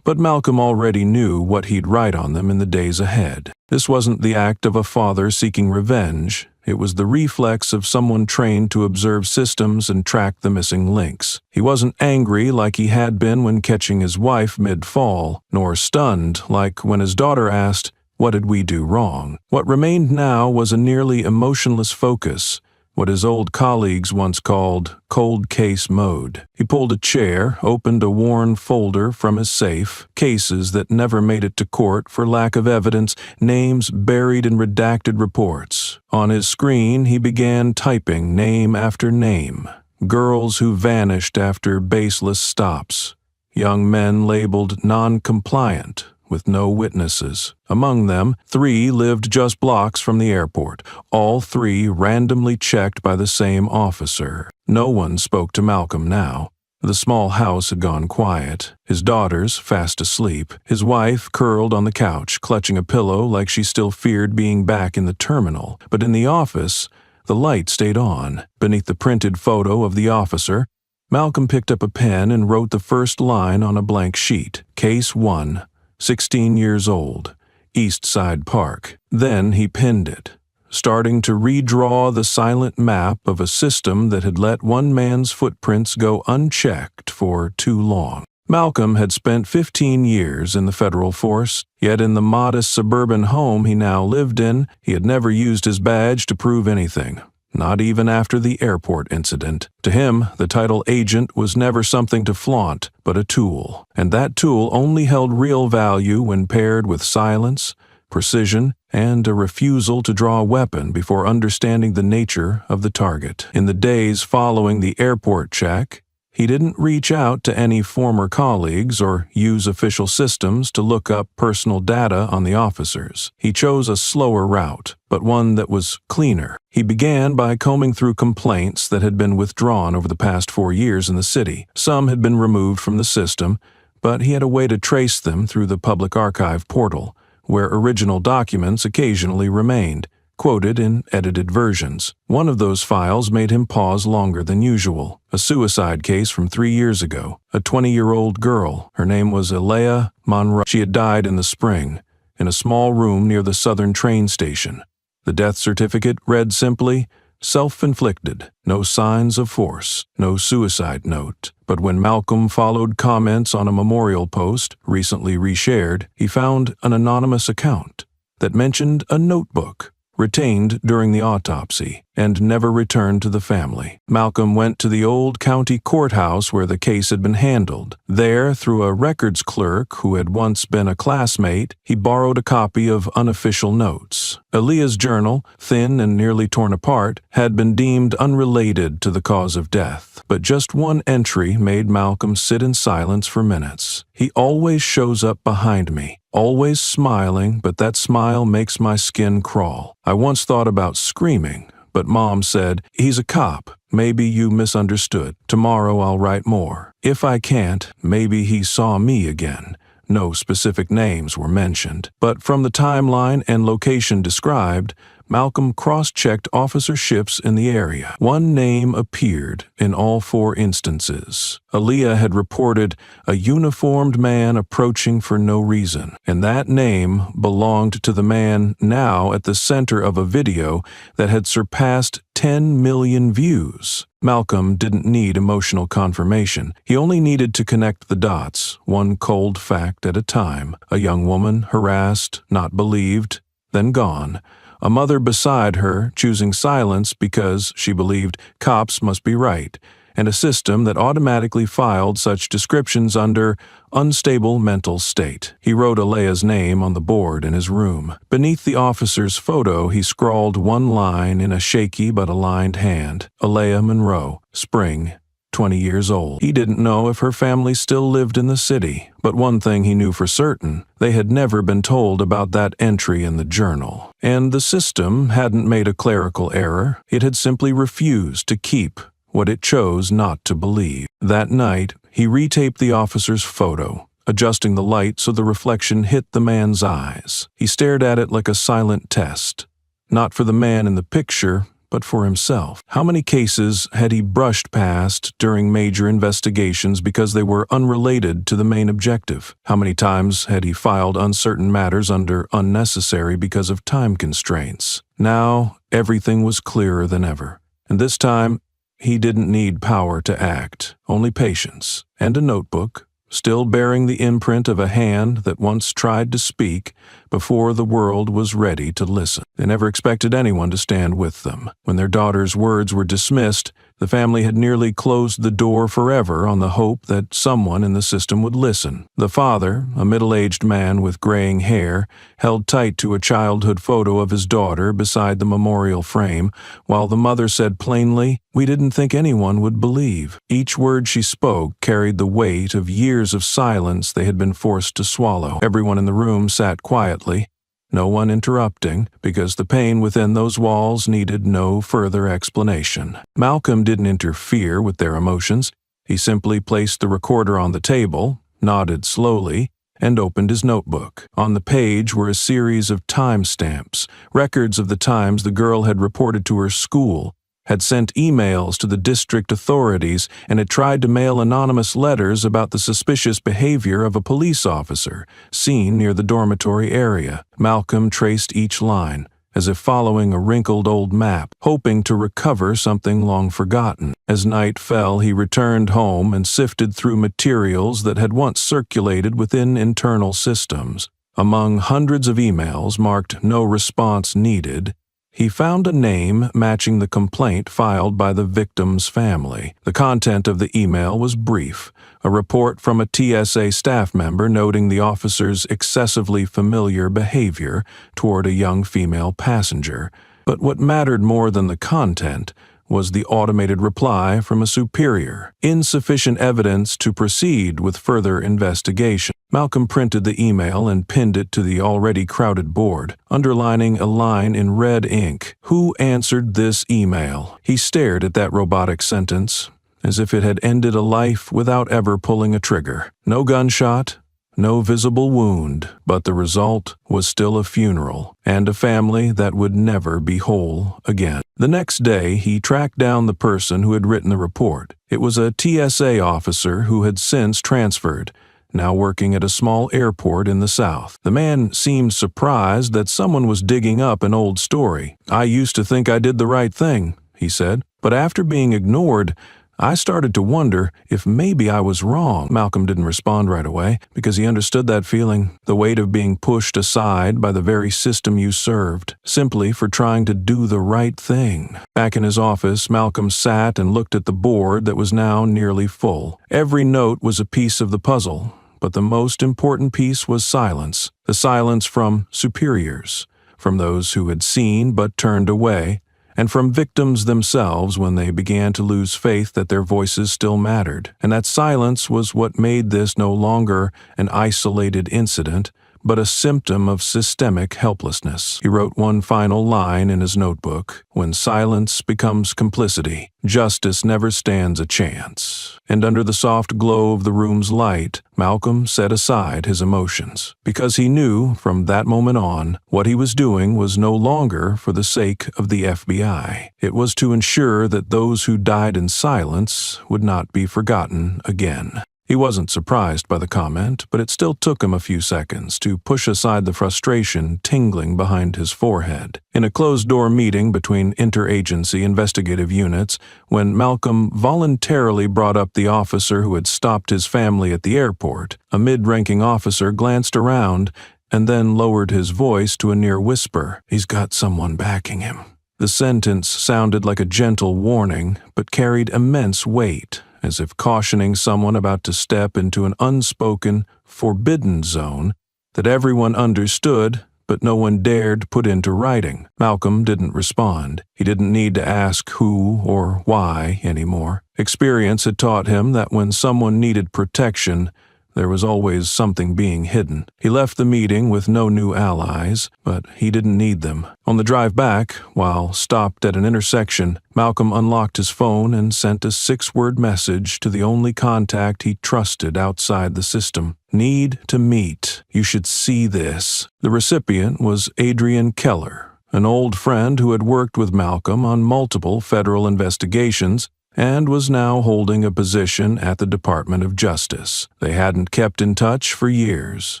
But Malcolm already knew what he'd write on them in the days ahead. This wasn't the act of a father seeking revenge. It was the reflex of someone trained to observe systems and track the missing links. He wasn't angry like he had been when catching his wife mid-fall, nor stunned like when his daughter asked, "What did we do wrong?" What remained now was a nearly emotionless focus, what his old colleagues once called cold case mode. He pulled a chair, opened a worn folder from his safe, cases that never made it to court for lack of evidence, names buried in redacted reports. On his screen, he began typing name after name. Girls who vanished after baseless stops. Young men labeled non-compliant, with no witnesses. Among them, 3 lived just blocks from the airport, all 3 randomly checked by the same officer. No one spoke to Malcolm now. The small house had gone quiet, his daughters fast asleep, his wife curled on the couch, clutching a pillow like she still feared being back in the terminal. But in the office, the light stayed on. Beneath the printed photo of the officer, Malcolm picked up a pen and wrote the first line on a blank sheet. Case 1. 16 years old, East Side Park. Then he pinned it, starting to redraw the silent map of a system that had let one man's footprints go unchecked for too long. Malcolm had spent 15 years in the federal force, yet in the modest suburban home he now lived in, he had never used his badge to prove anything. Not even after the airport incident. To him, the title agent was never something to flaunt, but a tool. And that tool only held real value when paired with silence, precision, and a refusal to draw a weapon before understanding the nature of the target. In the days following the airport check, he didn't reach out to any former colleagues or use official systems to look up personal data on the officers. He chose a slower route, but one that was cleaner. He began by combing through complaints that had been withdrawn over the past 4 years in the city. Some had been removed from the system, but he had a way to trace them through the public archive portal, where original documents occasionally remained, quoted in edited versions. One of those files made him pause longer than usual. A suicide case from 3 years ago. A 20-year-old girl. Her name was Alea Monroe. She had died in the spring, in a small room near the Southern train station. The death certificate read simply, self-inflicted, no signs of force, no suicide note. But when Malcolm followed comments on a memorial post, recently reshared, he found an anonymous account that mentioned a notebook retained during the autopsy, and never returned to the family. Malcolm went to the old county courthouse where the case had been handled. There, through a records clerk who had once been a classmate, he borrowed a copy of unofficial notes. Aaliyah's journal, thin and nearly torn apart, had been deemed unrelated to the cause of death. But just one entry made Malcolm sit in silence for minutes. He always shows up behind me. Always smiling, but that smile makes my skin crawl. I once thought about screaming, but Mom said, "He's a cop. Maybe you misunderstood. Tomorrow I'll write more. If I can't, maybe he saw me again." No specific names were mentioned, but from the timeline and location described, Malcolm cross-checked officer shifts in the area. One name appeared in all 4 instances. Aaliyah had reported a uniformed man approaching for no reason, and that name belonged to the man now at the center of a video that had surpassed 10 million views. Malcolm didn't need emotional confirmation. He only needed to connect the dots, one cold fact at a time. A young woman, harassed, not believed, then gone. A mother beside her, choosing silence because she believed cops must be right, and a system that automatically filed such descriptions under unstable mental state. He wrote Aaliyah's name on the board in his room. Beneath the officer's photo, he scrawled one line in a shaky but aligned hand. Aaliyah Monroe, spring, 20 years old. He didn't know if her family still lived in the city, but one thing he knew for certain: they had never been told about that entry in the journal. And the system hadn't made a clerical error. It had simply refused to keep what it chose not to believe. That night, he retaped the officer's photo, adjusting the light so the reflection hit the man's eyes. He stared at it like a silent test, not for the man in the picture, but for himself. How many cases had he brushed past during major investigations because they were unrelated to the main objective? How many times had he filed uncertain matters under unnecessary because of time constraints? Now, everything was clearer than ever, and this time, he didn't need power to act, only patience, and a notebook, still bearing the imprint of a hand that once tried to speak before the world was ready to listen. They never expected anyone to stand with them. When their daughter's words were dismissed, the family had nearly closed the door forever on the hope that someone in the system would listen. The father, a middle-aged man with graying hair, held tight to a childhood photo of his daughter beside the memorial frame, while the mother said plainly, "We didn't think anyone would believe." Each word she spoke carried the weight of years of silence they had been forced to swallow. Everyone in the room sat quietly, no one interrupting, because the pain within those walls needed no further explanation. Malcolm didn't interfere with their emotions. He simply placed the recorder on the table, nodded slowly, and opened his notebook. On the page were a series of timestamps, records of the times the girl had reported to her school, had sent emails to the district authorities, and had tried to mail anonymous letters about the suspicious behavior of a police officer seen near the dormitory area. Malcolm traced each line, as if following a wrinkled old map, hoping to recover something long forgotten. As night fell, he returned home and sifted through materials that had once circulated within internal systems. Among hundreds of emails marked "No response needed," he found a name matching the complaint filed by the victim's family. The content of the email was brief, a report from a TSA staff member noting the officer's excessively familiar behavior toward a young female passenger. But what mattered more than the content was the automated reply from a superior. Insufficient evidence to proceed with further investigation. Malcolm printed the email and pinned it to the already crowded board, underlining a line in red ink. Who answered this email? He stared at that robotic sentence, as if it had ended a life without ever pulling a trigger. No gunshot, no visible wound, but the result was still a funeral, and a family that would never be whole again. The next day, he tracked down the person who had written the report. It was a TSA officer who had since transferred, now working at a small airport in the South. The man seemed surprised that someone was digging up an old story. "I used to think I did the right thing," he said, "but after being ignored, I started to wonder if maybe I was wrong." Malcolm didn't respond right away, because he understood that feeling, the weight of being pushed aside by the very system you served, simply for trying to do the right thing. Back in his office, Malcolm sat and looked at the board that was now nearly full. Every note was a piece of the puzzle, but the most important piece was silence. The silence from superiors, from those who had seen but turned away, and from victims themselves when they began to lose faith that their voices still mattered. And that silence was what made this no longer an isolated incident, but a symptom of systemic helplessness. He wrote one final line in his notebook: "When silence becomes complicity, justice never stands a chance." And under the soft glow of the room's light, Malcolm set aside his emotions, because he knew from that moment on what he was doing was no longer for the sake of the FBI. It was to ensure that those who died in silence would not be forgotten again. He wasn't surprised by the comment, but it still took him a few seconds to push aside the frustration tingling behind his forehead. In a closed-door meeting between interagency investigative units, when Malcolm voluntarily brought up the officer who had stopped his family at the airport, a mid-ranking officer glanced around and then lowered his voice to a near whisper. "He's got someone backing him." The sentence sounded like a gentle warning, but carried immense weight, as if cautioning someone about to step into an unspoken, forbidden zone that everyone understood but no one dared put into writing. Malcolm didn't respond. He didn't need to ask who or why anymore. Experience had taught him that when someone needed protection, there was always something being hidden. He left the meeting with no new allies, but he didn't need them. On the drive back, while stopped at an intersection, Malcolm unlocked his phone and sent a 6-word message to the only contact he trusted outside the system. "Need to meet. You should see this." The recipient was Adrian Keller, an old friend who had worked with Malcolm on multiple federal investigations and was now holding a position at the Department of Justice. They hadn't kept in touch for years,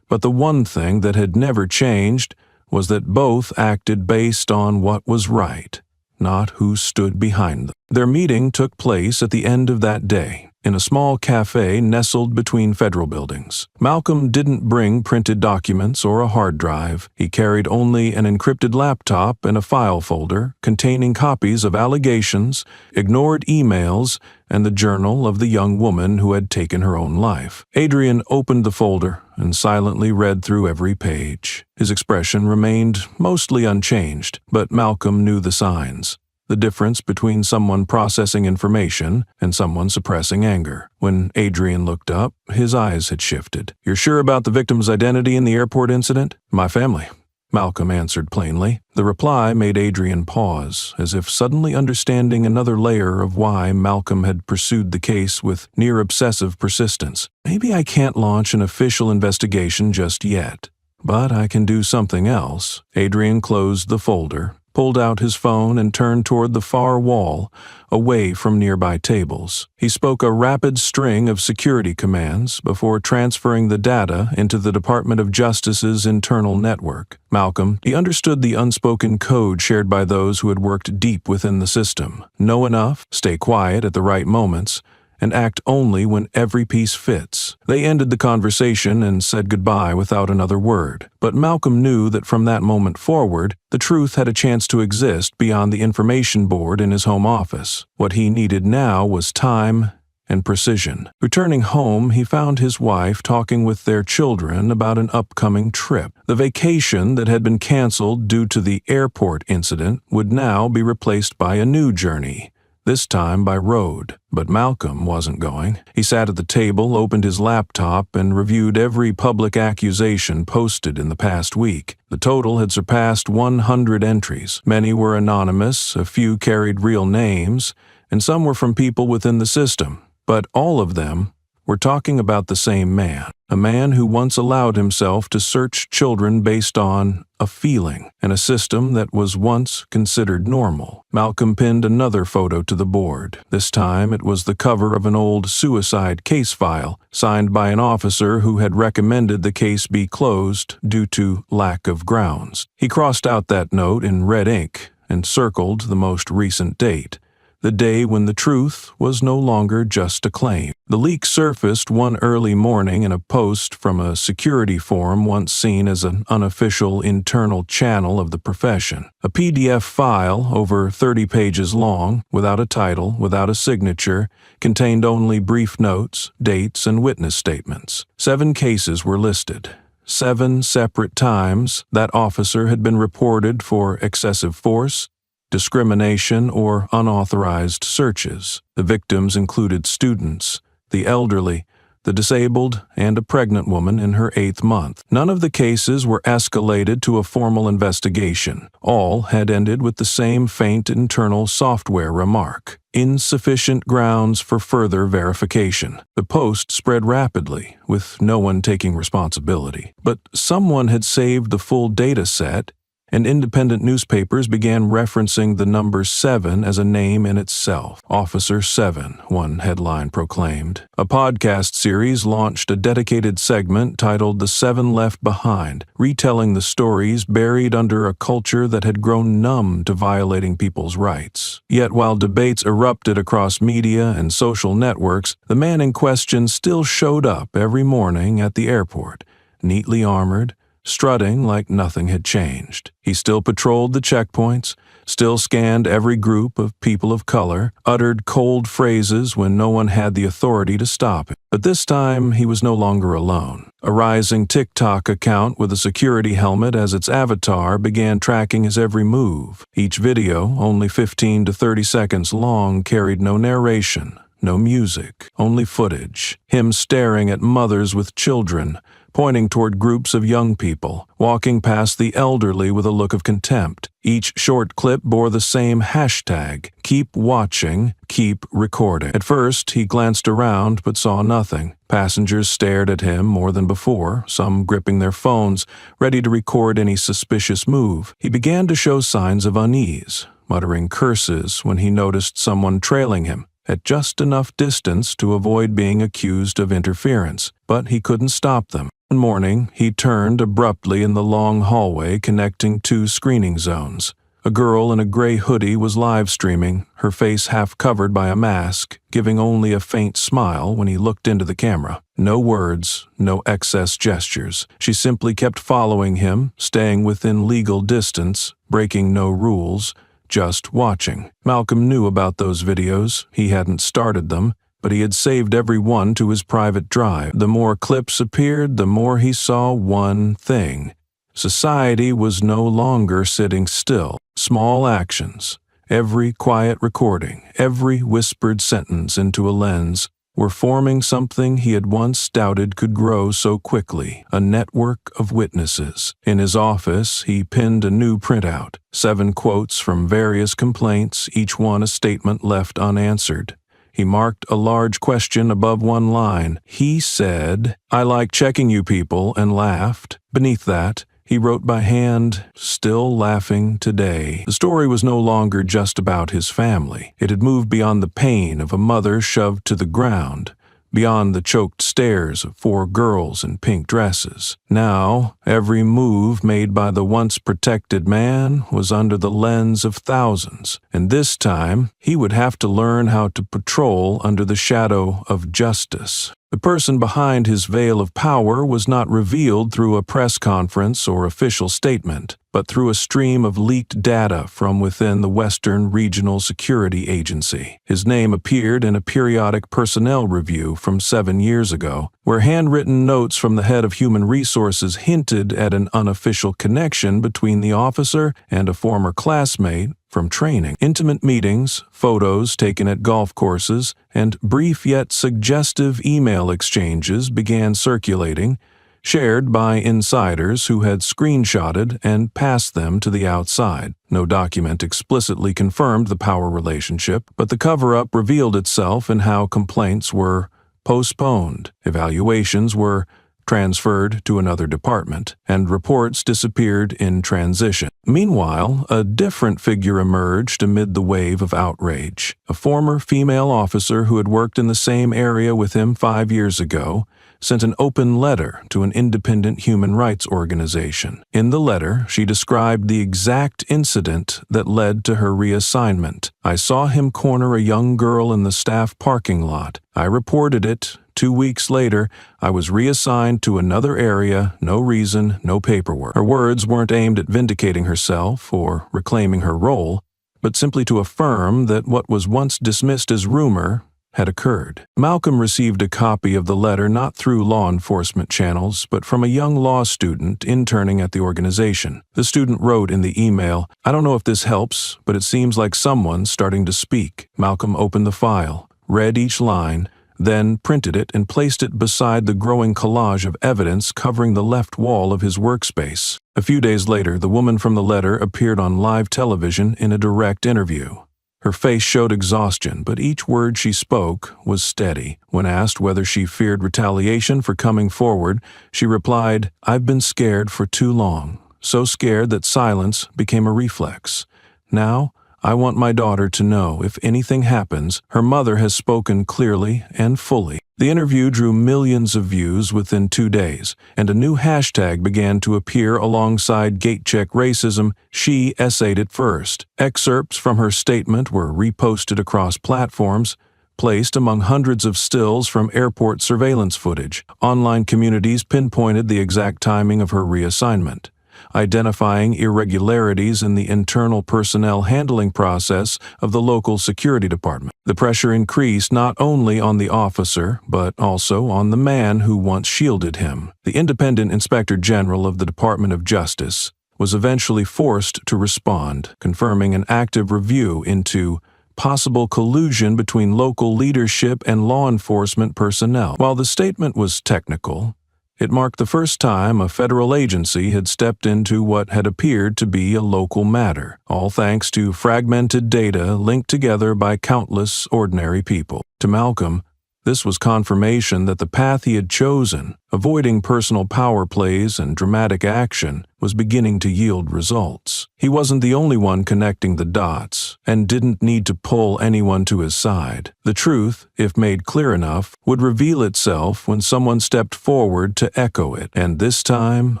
but the one thing that had never changed was that both acted based on what was right, not who stood behind them. Their meeting took place at the end of that day, in a small cafe nestled between federal buildings. Malcolm didn't bring printed documents or a hard drive. He carried only an encrypted laptop and a file folder containing copies of allegations, ignored emails, and the journal of the young woman who had taken her own life. Adrian opened the folder and silently read through every page. His expression remained mostly unchanged, but Malcolm knew the signs. The difference between someone processing information and someone suppressing anger. When Adrian looked up, his eyes had shifted. "You're sure about the victim's identity in the airport incident?" "My family," Malcolm answered plainly. The reply made Adrian pause, as if suddenly understanding another layer of why Malcolm had pursued the case with near-obsessive persistence. "Maybe I can't launch an official investigation just yet, but I can do something else." Adrian closed the folder, pulled out his phone, and turned toward the far wall, away from nearby tables. He spoke a rapid string of security commands before transferring the data into the Department of Justice's internal network. Malcolm, he understood the unspoken code shared by those who had worked deep within the system. Know enough, stay quiet at the right moments, and act only when every piece fits. They ended the conversation and said goodbye without another word. But Malcolm knew that from that moment forward, the truth had a chance to exist beyond the information board in his home office. What he needed now was time and precision. Returning home, he found his wife talking with their children about an upcoming trip. The vacation that had been canceled due to the airport incident would now be replaced by a new journey, this time by road. But Malcolm wasn't going. He sat at the table, opened his laptop, and reviewed every public accusation posted in the past week. The total had surpassed 100 entries. Many were anonymous, a few carried real names, and some were from people within the system. But all of them were talking about the same man, a man who once allowed himself to search children based on a feeling, and a system that was once considered normal. Malcolm pinned another photo to the board. This time it was the cover of an old suicide case file, signed by an officer who had recommended the case be closed due to lack of grounds. He crossed out that note in red ink and circled the most recent date, the day when the truth was no longer just a claim. The leak surfaced one early morning in a post from a security forum once seen as an unofficial internal channel of the profession. A PDF file, over 30 pages long, without a title, without a signature, contained only brief notes, dates, and witness statements. 7 cases were listed. 7 separate times that officer had been reported for excessive force, discrimination, or unauthorized searches. The victims included students, the elderly, the disabled, and a pregnant woman in her 8th month. None of the cases were escalated to a formal investigation. All had ended with the same faint internal software remark: insufficient grounds for further verification. The post spread rapidly, with no one taking responsibility. But someone had saved the full data set, and independent newspapers began referencing the number 7 as a name in itself. Officer 7, one headline proclaimed. A podcast series launched a dedicated segment titled The 7 Left Behind, retelling the stories buried under a culture that had grown numb to violating people's rights. Yet while debates erupted across media and social networks, the man in question still showed up every morning at the airport, neatly armored, strutting like nothing had changed. He still patrolled the checkpoints, still scanned every group of people of color, uttered cold phrases when no one had the authority to stop him. But this time, he was no longer alone. A rising TikTok account with a security helmet as its avatar began tracking his every move. Each video, only 15 to 30 seconds long, carried no narration, no music, only footage. Him staring at mothers with children, pointing toward groups of young people, walking past the elderly with a look of contempt. Each short clip bore the same hashtag: keep watching, keep recording. At first, he glanced around but saw nothing. Passengers stared at him more than before, some gripping their phones, ready to record any suspicious move. He began to show signs of unease, muttering curses when he noticed someone trailing him at just enough distance to avoid being accused of interference, but he couldn't stop them. One morning, he turned abruptly in the long hallway connecting 2 screening zones. A girl in a gray hoodie was live streaming, her face half covered by a mask, giving only a faint smile when he looked into the camera. No words, no excess gestures. She simply kept following him, staying within legal distance, breaking no rules, just watching. Malcolm knew about those videos. He hadn't started them, but he had saved every one to his private drive. The more clips appeared, the more he saw one thing. Society was no longer sitting still. Small actions, every quiet recording, every whispered sentence into a lens, were forming something he had once doubted could grow so quickly: a network of witnesses. In his office, he pinned a new printout, 7 quotes from various complaints, each one a statement left unanswered. He marked a large question above one line. He said, "I like checking you people," and laughed. Beneath that, he wrote by hand, "Still laughing today." The story was no longer just about his family. It had moved beyond the pain of a mother shoved to the ground, beyond the choked stares of 4 girls in pink dresses. Now, every move made by the once protected man was under the lens of thousands, and this time he would have to learn how to patrol under the shadow of justice. The person behind his veil of power was not revealed through a press conference or official statement, but through a stream of leaked data from within the Western Regional Security Agency. His name appeared in a periodic personnel review from 7 years ago, where handwritten notes from the head of human resources hinted at an unofficial connection between the officer and a former classmate from training. Intimate meetings, photos taken at golf courses, and brief yet suggestive email exchanges began circulating, shared by insiders who had screenshotted and passed them to the outside. No document explicitly confirmed the power relationship, but the cover-up revealed itself in how complaints were postponed, evaluations were transferred to another department, and reports disappeared in transition. Meanwhile, a different figure emerged amid the wave of outrage. A former female officer who had worked in the same area with him 5 years ago sent an open letter to an independent human rights organization. In the letter, she described the exact incident that led to her reassignment. "I saw him corner a young girl in the staff parking lot. I reported it. 2 weeks later, I was reassigned to another area, no reason, no paperwork." Her words weren't aimed at vindicating herself or reclaiming her role, but simply to affirm that what was once dismissed as rumor had occurred. Malcolm received a copy of the letter not through law enforcement channels, but from a young law student interning at the organization. The student wrote in the email, "I don't know if this helps, but it seems like someone's starting to speak." Malcolm opened the file, read each line, then printed it and placed it beside the growing collage of evidence covering the left wall of his workspace. A few days later, the woman from the letter appeared on live television in a direct interview. Her face showed exhaustion, but each word she spoke was steady. When asked whether she feared retaliation for coming forward, she replied, "I've been scared for too long, so scared that silence became a reflex. Now, I want my daughter to know if anything happens, her mother has spoken clearly and fully." The interview drew millions of views within 2 days, and a new hashtag began to appear alongside GateCheck Racism. She essayed it first. Excerpts from her statement were reposted across platforms, placed among hundreds of stills from airport surveillance footage. Online communities pinpointed the exact timing of her reassignment, identifying irregularities in the internal personnel handling process of the local security department. The pressure increased not only on the officer, but also on the man who once shielded him. The independent inspector general of the Department of Justice was eventually forced to respond, confirming an active review into possible collusion between local leadership and law enforcement personnel. While the statement was technical, it marked the first time a federal agency had stepped into what had appeared to be a local matter, all thanks to fragmented data linked together by countless ordinary people. To Malcolm, this was confirmation that the path he had chosen, avoiding personal power plays and dramatic action, was beginning to yield results. He wasn't the only one connecting the dots, and didn't need to pull anyone to his side. The truth, if made clear enough, would reveal itself when someone stepped forward to echo it. And this time,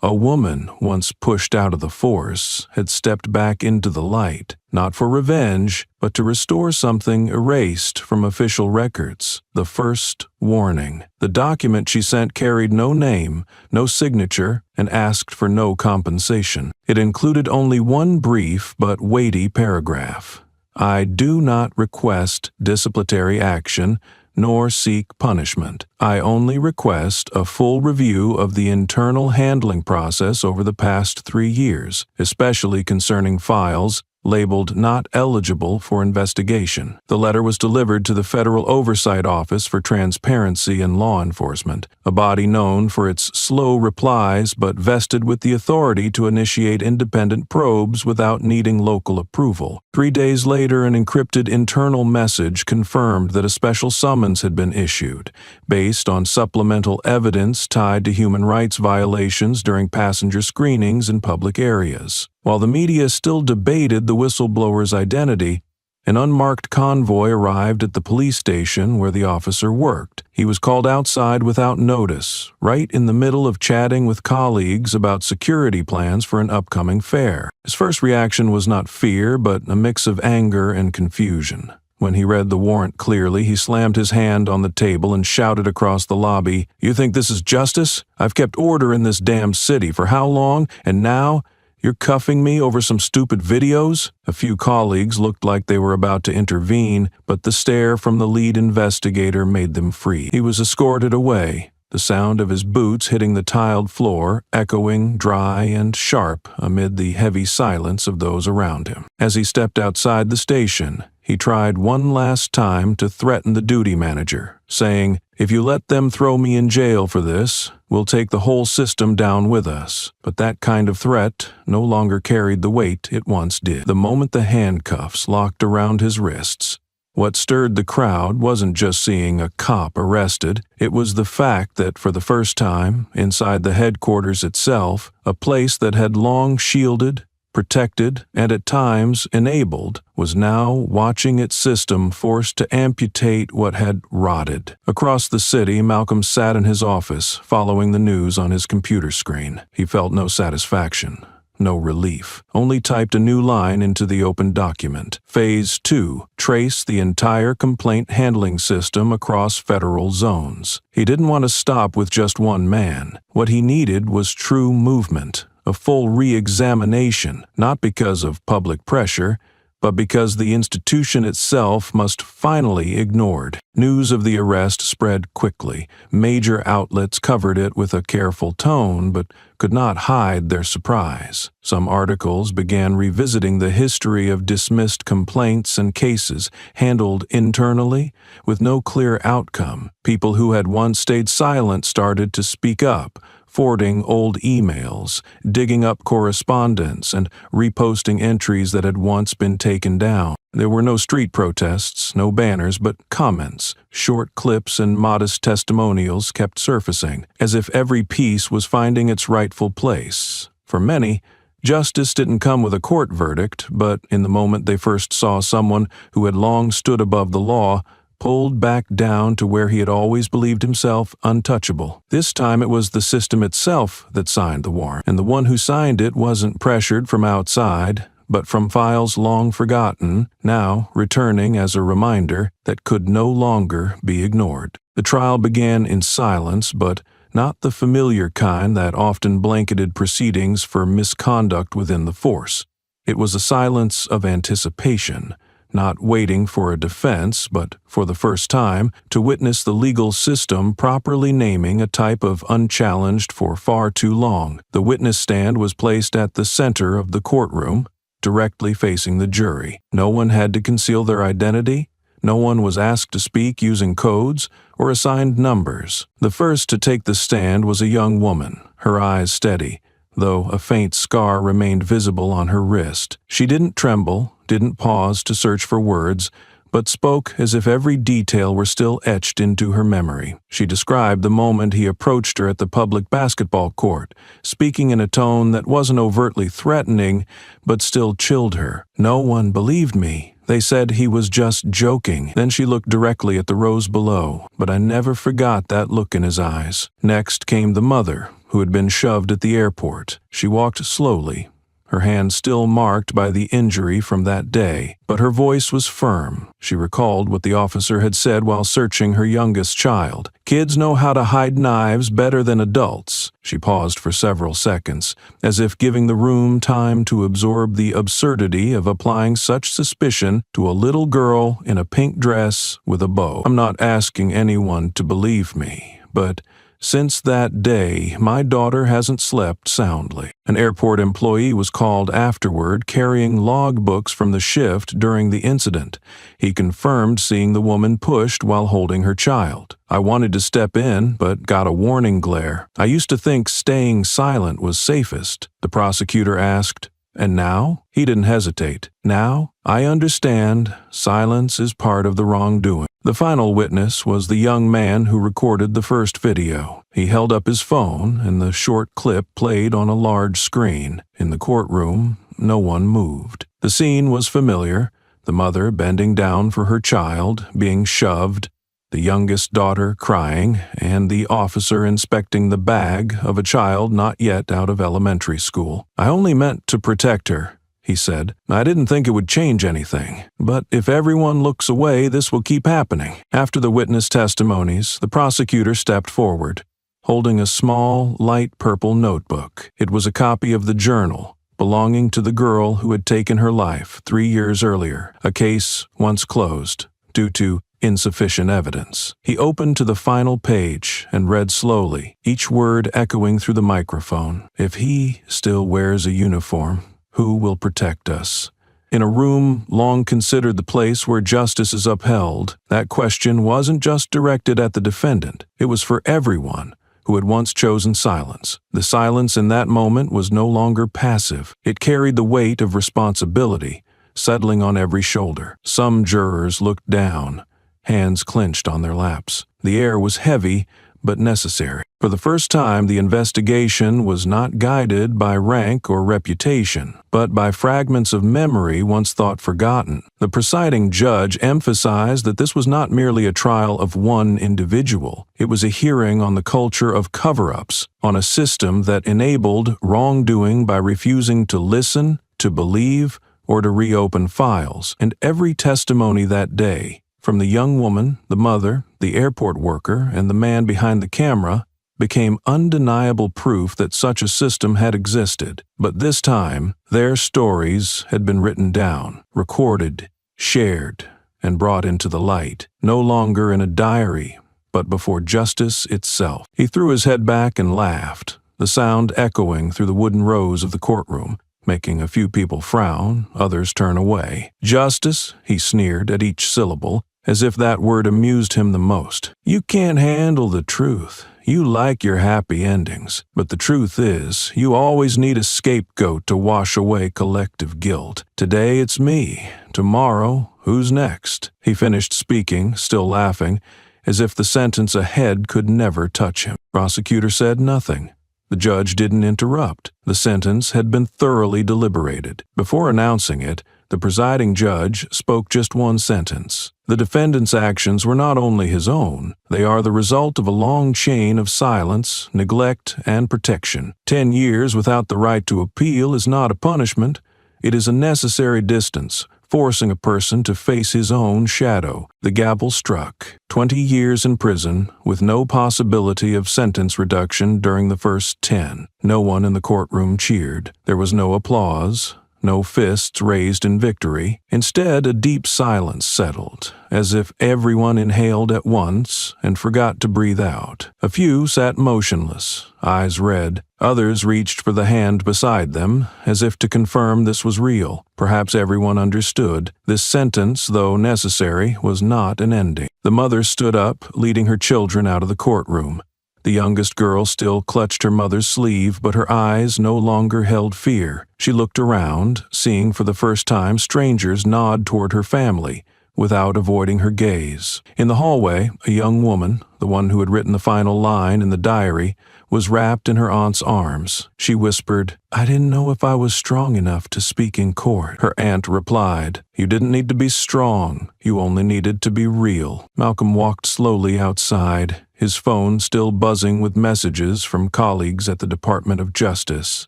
a woman, once pushed out of the force, had stepped back into the light, not for revenge, but to restore something erased from official records: the first warning. The document she sent carried no name, no signature, and asked for no compensation. It included only one brief but weighty paragraph: "I do not request disciplinary action, nor seek punishment. I only request a full review of the internal handling process over the past 3 years, especially concerning files labeled not eligible for investigation." The letter was delivered to the Federal Oversight Office for Transparency in Law Enforcement, a body known for its slow replies but vested with the authority to initiate independent probes without needing local approval. 3 days later, an encrypted internal message confirmed that a special summons had been issued, based on supplemental evidence tied to human rights violations during passenger screenings in public areas. While the media still debated the whistleblower's identity, an unmarked convoy arrived at the police station where the officer worked. He was called outside without notice, right in the middle of chatting with colleagues about security plans for an upcoming fair. His first reaction was not fear, but a mix of anger and confusion. When he read the warrant clearly, he slammed his hand on the table and shouted across the lobby, "You think this is justice? I've kept order in this damn city for how long, and now you're cuffing me over some stupid videos?" A few colleagues looked like they were about to intervene, but the stare from the lead investigator made them free. He was escorted away, the sound of his boots hitting the tiled floor echoing dry and sharp amid the heavy silence of those around him. As he stepped outside the station, he tried one last time to threaten the duty manager, saying, "If you let them throw me in jail for this, we'll take the whole system down with us." But that kind of threat no longer carried the weight it once did. The moment the handcuffs locked around his wrists, what stirred the crowd wasn't just seeing a cop arrested. It was the fact that for the first time, inside the headquarters itself, a place that had long shielded, protected, and at times enabled, was now watching its system forced to amputate what had rotted. Across the city, Malcolm sat in his office, following the news on his computer screen. He felt no satisfaction, no relief, only typed a new line into the open document. Phase 2, trace the entire complaint handling system across federal zones. He didn't want to stop with just one man. What he needed was true movement, a full re-examination, not because of public pressure, but because the institution itself must finally ignored. News of the arrest spread quickly. Major outlets covered it with a careful tone, but could not hide their surprise. Some articles began revisiting the history of dismissed complaints and cases handled internally with no clear outcome. People who had once stayed silent started to speak up, forwarding old emails, digging up correspondence, and reposting entries that had once been taken down. There were no street protests, no banners, but comments. Short clips and modest testimonials kept surfacing, as if every piece was finding its rightful place. For many, justice didn't come with a court verdict, but in the moment they first saw someone who had long stood above the law, pulled back down to where he had always believed himself untouchable. This time it was the system itself that signed the warrant, and the one who signed it wasn't pressured from outside, but from files long forgotten, now returning as a reminder that could no longer be ignored. The trial began in silence, but not the familiar kind that often blanketed proceedings for misconduct within the force. It was a silence of anticipation, not waiting for a defense, but for the first time to witness the legal system properly naming a type of unchallenged for far too long. The witness stand was placed at the center of the courtroom, directly facing the jury. No one had to conceal their identity. No one was asked to speak using codes or assigned numbers. The first to take the stand was a young woman, her eyes steady, though a faint scar remained visible on her wrist. She didn't tremble, didn't pause to search for words, but spoke as if every detail were still etched into her memory. She described the moment he approached her at the public basketball court, speaking in a tone that wasn't overtly threatening, but still chilled her. "No one believed me. They said he was just joking." Then she looked directly at the rows below, but I never forgot that look in his eyes. Next came the mother, who had been shoved at the airport. She walked slowly, her hand still marked by the injury from that day, but her voice was firm. She recalled what the officer had said while searching her youngest child. "Kids know how to hide knives better than adults." She paused for several seconds, as if giving the room time to absorb the absurdity of applying such suspicion to a little girl in a pink dress with a bow. "I'm not asking anyone to believe me, but since that day, my daughter hasn't slept soundly." An airport employee was called afterward, carrying logbooks from the shift during the incident. He confirmed seeing the woman pushed while holding her child. "I wanted to step in, but got a warning glare. I used to think staying silent was safest." The prosecutor asked, "And now?" He didn't hesitate. "Now, I understand silence is part of the wrongdoing." The final witness was the young man who recorded the first video. He held up his phone, and the short clip played on a large screen. In the courtroom, no one moved. The scene was familiar: the mother bending down for her child, being shoved, the youngest daughter crying, and the officer inspecting the bag of a child not yet out of elementary school. "I only meant to protect her," he said. "I didn't think it would change anything. But if everyone looks away, this will keep happening." After the witness testimonies, the prosecutor stepped forward, holding a small, light purple notebook. It was a copy of the journal belonging to the girl who had taken her life 3 years earlier, a case once closed due to insufficient evidence. He opened to the final page and read slowly, each word echoing through the microphone. "If he still wears a uniform, who will protect us?" In a room long considered the place where justice is upheld, that question wasn't just directed at the defendant. It was for everyone who had once chosen silence. The silence in that moment was no longer passive. It carried the weight of responsibility, settling on every shoulder. Some jurors looked down, hands clenched on their laps. The air was heavy, but necessary. For the first time, the investigation was not guided by rank or reputation, but by fragments of memory once thought forgotten. The presiding judge emphasized that this was not merely a trial of one individual. It was a hearing on the culture of cover-ups, on a system that enabled wrongdoing by refusing to listen, to believe, or to reopen files. And every testimony that day, from the young woman, the mother, the airport worker, and the man behind the camera, became undeniable proof that such a system had existed. But this time, their stories had been written down, recorded, shared, and brought into the light, no longer in a diary, but before justice itself. He threw his head back and laughed, the sound echoing through the wooden rows of the courtroom, making a few people frown, others turn away. Justice, he sneered at each syllable, as if that word amused him the most. You can't handle the truth. You like your happy endings. But the truth is, you always need a scapegoat to wash away collective guilt. Today it's me. Tomorrow, who's next? He finished speaking, still laughing, as if the sentence ahead could never touch him. Prosecutor said nothing. The judge didn't interrupt. The sentence had been thoroughly deliberated. Before announcing it, the presiding judge spoke just one sentence. The defendant's actions were not only his own, they are the result of a long chain of silence, neglect, and protection. 10 years without the right to appeal is not a punishment. It is a necessary distance, forcing a person to face his own shadow. The gavel struck. 20 years in prison, with no possibility of sentence reduction during the first 10. No one in the courtroom cheered. There was no applause, no fists raised in victory. Instead, a deep silence settled, as if everyone inhaled at once and forgot to breathe out. A few sat motionless, eyes red. Others reached for the hand beside them, as if to confirm this was real. Perhaps everyone understood. This sentence, though necessary, was not an ending. The mother stood up, leading her children out of the courtroom. The youngest girl still clutched her mother's sleeve, but her eyes no longer held fear. She looked around, seeing for the first time strangers nod toward her family, without avoiding her gaze. In the hallway, a young woman, the one who had written the final line in the diary, was wrapped in her aunt's arms. She whispered, "I didn't know if I was strong enough to speak in court." Her aunt replied, "You didn't need to be strong. You only needed to be real." Malcolm walked slowly outside, his phone still buzzing with messages from colleagues at the Department of Justice.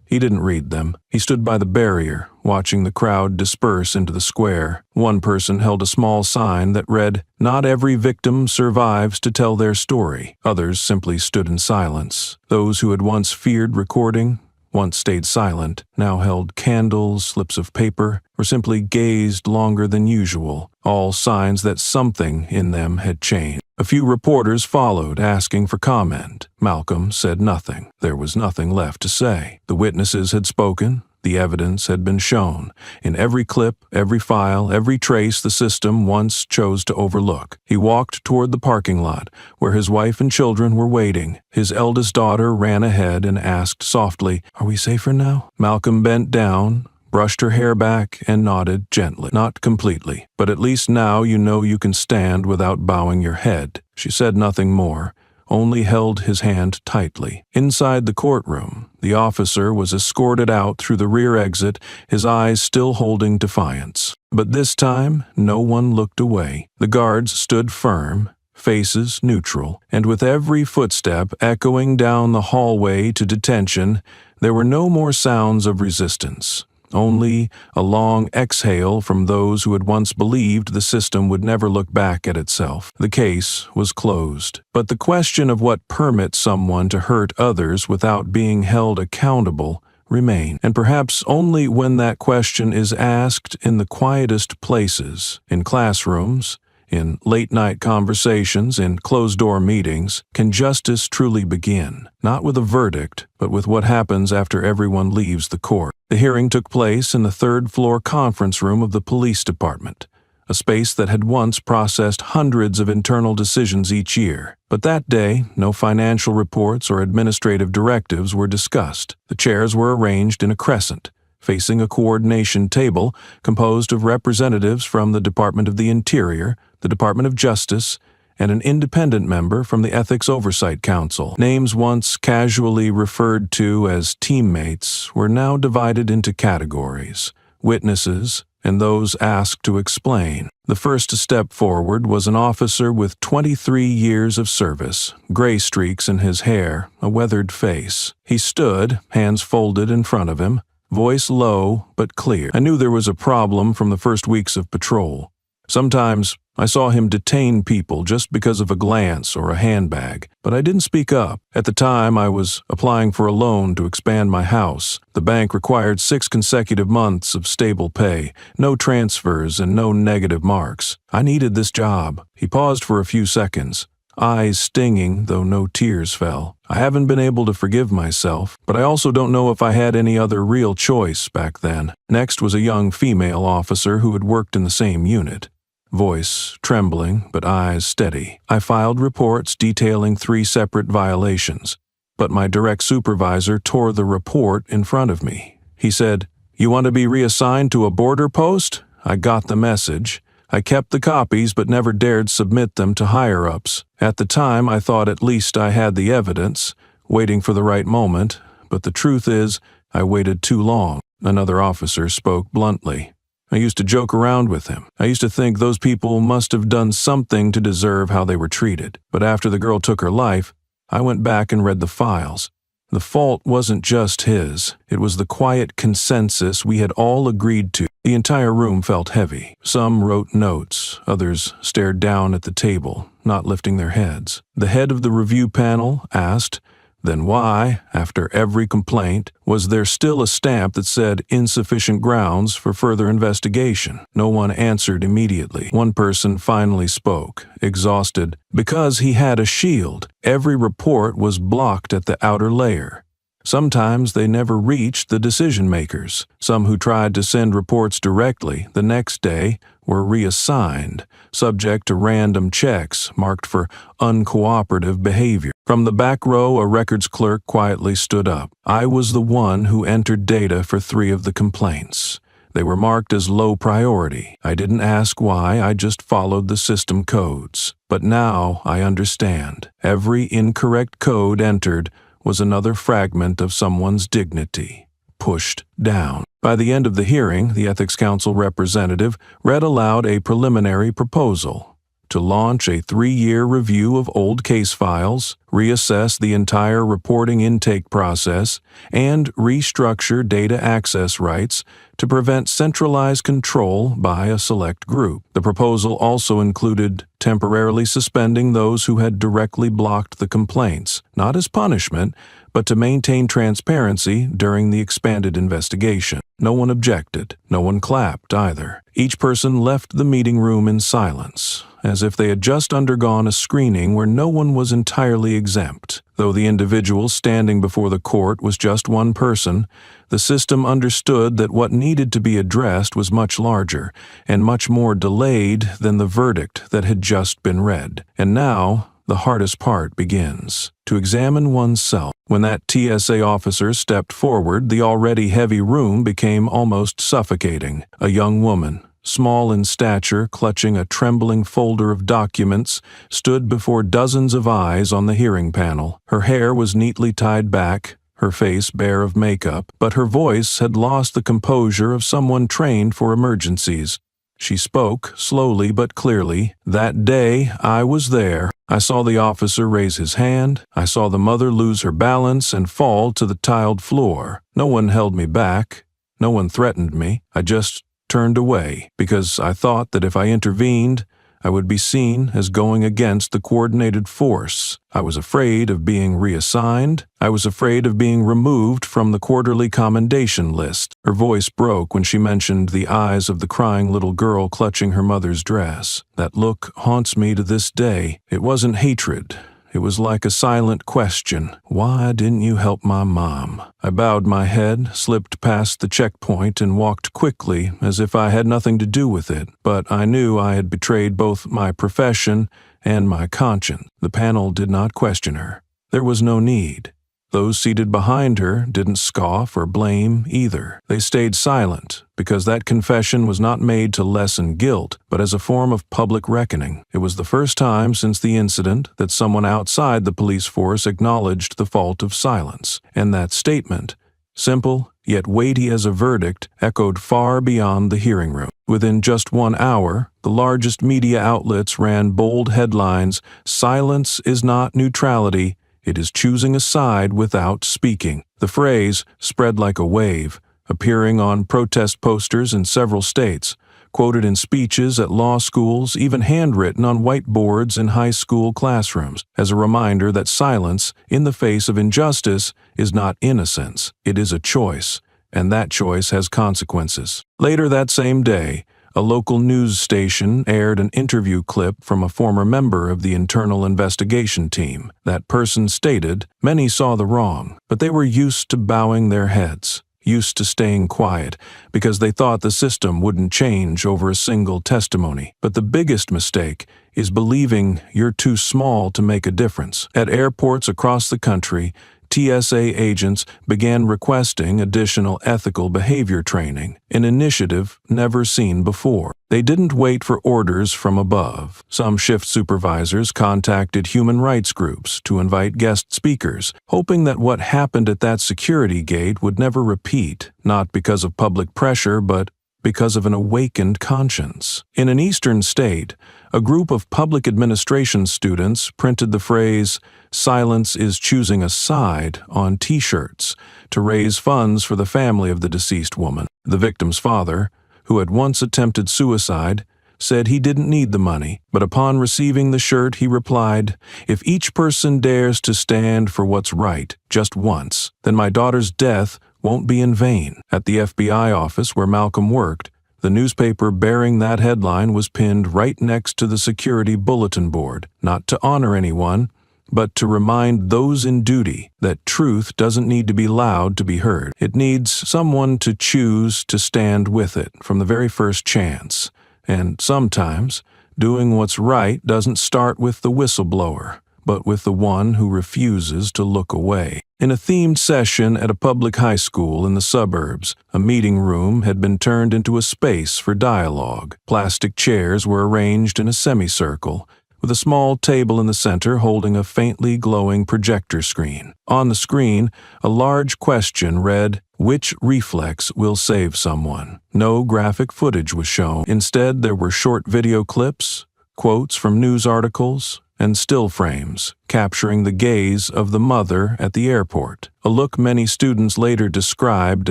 He didn't read them. He stood by the barrier, watching the crowd disperse into the square. One person held a small sign that read, "Not every victim survives to tell their story." Others simply stood in silence. Those who had once feared recording, once stayed silent, now held candles, slips of paper, or simply gazed longer than usual, all signs that something in them had changed. A few reporters followed, asking for comment. Malcolm said nothing. There was nothing left to say. The witnesses had spoken. The evidence had been shown. In every clip, every file, every trace the system once chose to overlook. He walked toward the parking lot, where his wife and children were waiting. His eldest daughter ran ahead and asked softly, "Are we safer now?" Malcolm bent down, brushed her hair back, and nodded gently. "Not completely, but at least now you know you can stand without bowing your head." She said nothing more, only held his hand tightly. Inside the courtroom, the officer was escorted out through the rear exit, his eyes still holding defiance. But this time, no one looked away. The guards stood firm, faces neutral, and with every footstep echoing down the hallway to detention, there were no more sounds of resistance. Only a long exhale from those who had once believed the system would never look back at itself. The case was closed. But the question of what permits someone to hurt others without being held accountable remains. And perhaps only when that question is asked in the quietest places, in classrooms, in late-night conversations, in closed-door meetings, can justice truly begin, not with a verdict, but with what happens after everyone leaves the court. The hearing took place in the third-floor conference room of the police department, a space that had once processed hundreds of internal decisions each year. But that day, no financial reports or administrative directives were discussed. The chairs were arranged in a crescent, facing a coordination table composed of representatives from the Department of the Interior, the Department of Justice, and an independent member from the Ethics Oversight Council. Names once casually referred to as teammates were now divided into categories: witnesses and those asked to explain. The first to step forward was an officer with 23 years of service, gray streaks in his hair, a weathered face. He stood, hands folded in front of him, voice low but clear. "I knew there was a problem from the first weeks of patrol. Sometimes I saw him detain people just because of a glance or a handbag, but I didn't speak up. At the time, I was applying for a loan to expand my house. The bank required 6 consecutive months of stable pay, no transfers, and no negative marks. I needed this job. He paused for a few seconds, eyes stinging, though no tears fell. I haven't been able to forgive myself, but I also don't know if I had any other real choice back then. Next was a young female officer who had worked in the same unit. Voice trembling, but eyes steady. I filed reports detailing 3 separate violations, but my direct supervisor tore the report in front of me. He said, "You want to be reassigned to a border post?" I got the message. I kept the copies but never dared submit them to higher-ups. At the time, I thought at least I had the evidence, waiting for the right moment, but the truth is, I waited too long. Another officer spoke bluntly. I used to joke around with him. I used to think those people must have done something to deserve how they were treated. But after the girl took her life, I went back and read the files. The fault wasn't just his. It was the quiet consensus we had all agreed to. The entire room felt heavy. Some wrote notes. Others stared down at the table, not lifting their heads. The head of the review panel asked, "Then why, after every complaint, was there still a stamp that said insufficient grounds for further investigation?" No one answered immediately. One person finally spoke, exhausted. Because he had a shield, every report was blocked at the outer layer. Sometimes they never reached the decision-makers. Some who tried to send reports directly the next day were reassigned, subject to random checks marked for uncooperative behavior. From the back row, a records clerk quietly stood up. I was the one who entered data for 3 of the complaints. They were marked as low priority. I didn't ask why, I just followed the system codes. But now I understand. Every incorrect code entered was another fragment of someone's dignity, pushed down. By the end of the hearing, the Ethics Council representative read aloud a preliminary proposal to launch a 3-year review of old case files, reassess the entire reporting intake process, and restructure data access rights to prevent centralized control by a select group. The proposal also included temporarily suspending those who had directly blocked the complaints, not as punishment, but to maintain transparency during the expanded investigation. No one objected. No one clapped either. Each person left the meeting room in silence, as if they had just undergone a screening where no one was entirely exempt. Though the individual standing before the court was just one person, the system understood that what needed to be addressed was much larger and much more delayed than the verdict that had just been read. And now, the hardest part begins: to examine oneself. When that TSA officer stepped forward, the already heavy room became almost suffocating. A young woman, small in stature, clutching a trembling folder of documents, stood before dozens of eyes on the hearing panel. Her hair was neatly tied back, her face bare of makeup, but her voice had lost the composure of someone trained for emergencies. She spoke, slowly but clearly. "That day, I was there. I saw the officer raise his hand. I saw the mother lose her balance and fall to the tiled floor. No one held me back. No one threatened me. I just turned away, because I thought that if I intervened, I would be seen as going against the coordinated force. I was afraid of being reassigned. I was afraid of being removed from the quarterly commendation list." Her voice broke when she mentioned the eyes of the crying little girl clutching her mother's dress. That look haunts me to this day. It wasn't hatred. It was like a silent question. "Why didn't you help my mom?" I bowed my head, slipped past the checkpoint, and walked quickly as if I had nothing to do with it. But I knew I had betrayed both my profession and my conscience. The panel did not question her. There was no need. Those seated behind her didn't scoff or blame either. They stayed silent, because that confession was not made to lessen guilt, but as a form of public reckoning. It was the first time since the incident that someone outside the police force acknowledged the fault of silence, and that statement, simple yet weighty as a verdict, echoed far beyond the hearing room. Within just 1 hour, the largest media outlets ran bold headlines: "Silence is not neutrality. It is choosing a side without speaking." The phrase spread like a wave, appearing on protest posters in several states, quoted in speeches at law schools, even handwritten on whiteboards in high school classrooms, as a reminder that silence in the face of injustice is not innocence, it is a choice, and that choice has consequences. Later that same day, a local news station aired an interview clip from a former member of the internal investigation team. That person stated, "Many saw the wrong, but they were used to bowing their heads, used to staying quiet, because they thought the system wouldn't change over a single testimony. But the biggest mistake is believing you're too small to make a difference." At airports across the country, TSA agents began requesting additional ethical behavior training, an initiative never seen before. They didn't wait for orders from above. Some shift supervisors contacted human rights groups to invite guest speakers, hoping that what happened at that security gate would never repeat, not because of public pressure, but because of an awakened conscience. In an eastern state, a group of public administration students printed the phrase, "Silence is choosing a side," on T-shirts to raise funds for the family of the deceased woman. The victim's father, who had once attempted suicide, said he didn't need the money, but upon receiving the shirt he replied, "If each person dares to stand for what's right just once, then my daughter's death won't be in vain." At the FBI office where Malcolm worked, the newspaper bearing that headline was pinned right next to the security bulletin board, not to honor anyone, but to remind those in duty that truth doesn't need to be loud to be heard. It needs someone to choose to stand with it from the very first chance. And sometimes, doing what's right doesn't start with the whistleblower, but with the one who refuses to look away. In a themed session at a public high school in the suburbs, a meeting room had been turned into a space for dialogue. Plastic chairs were arranged in a semicircle, with a small table in the center holding a faintly glowing projector screen. On the screen, a large question read, "Which reflex will save someone?" No graphic footage was shown. Instead, there were short video clips, quotes from news articles, and still frames, capturing the gaze of the mother at the airport, a look many students later described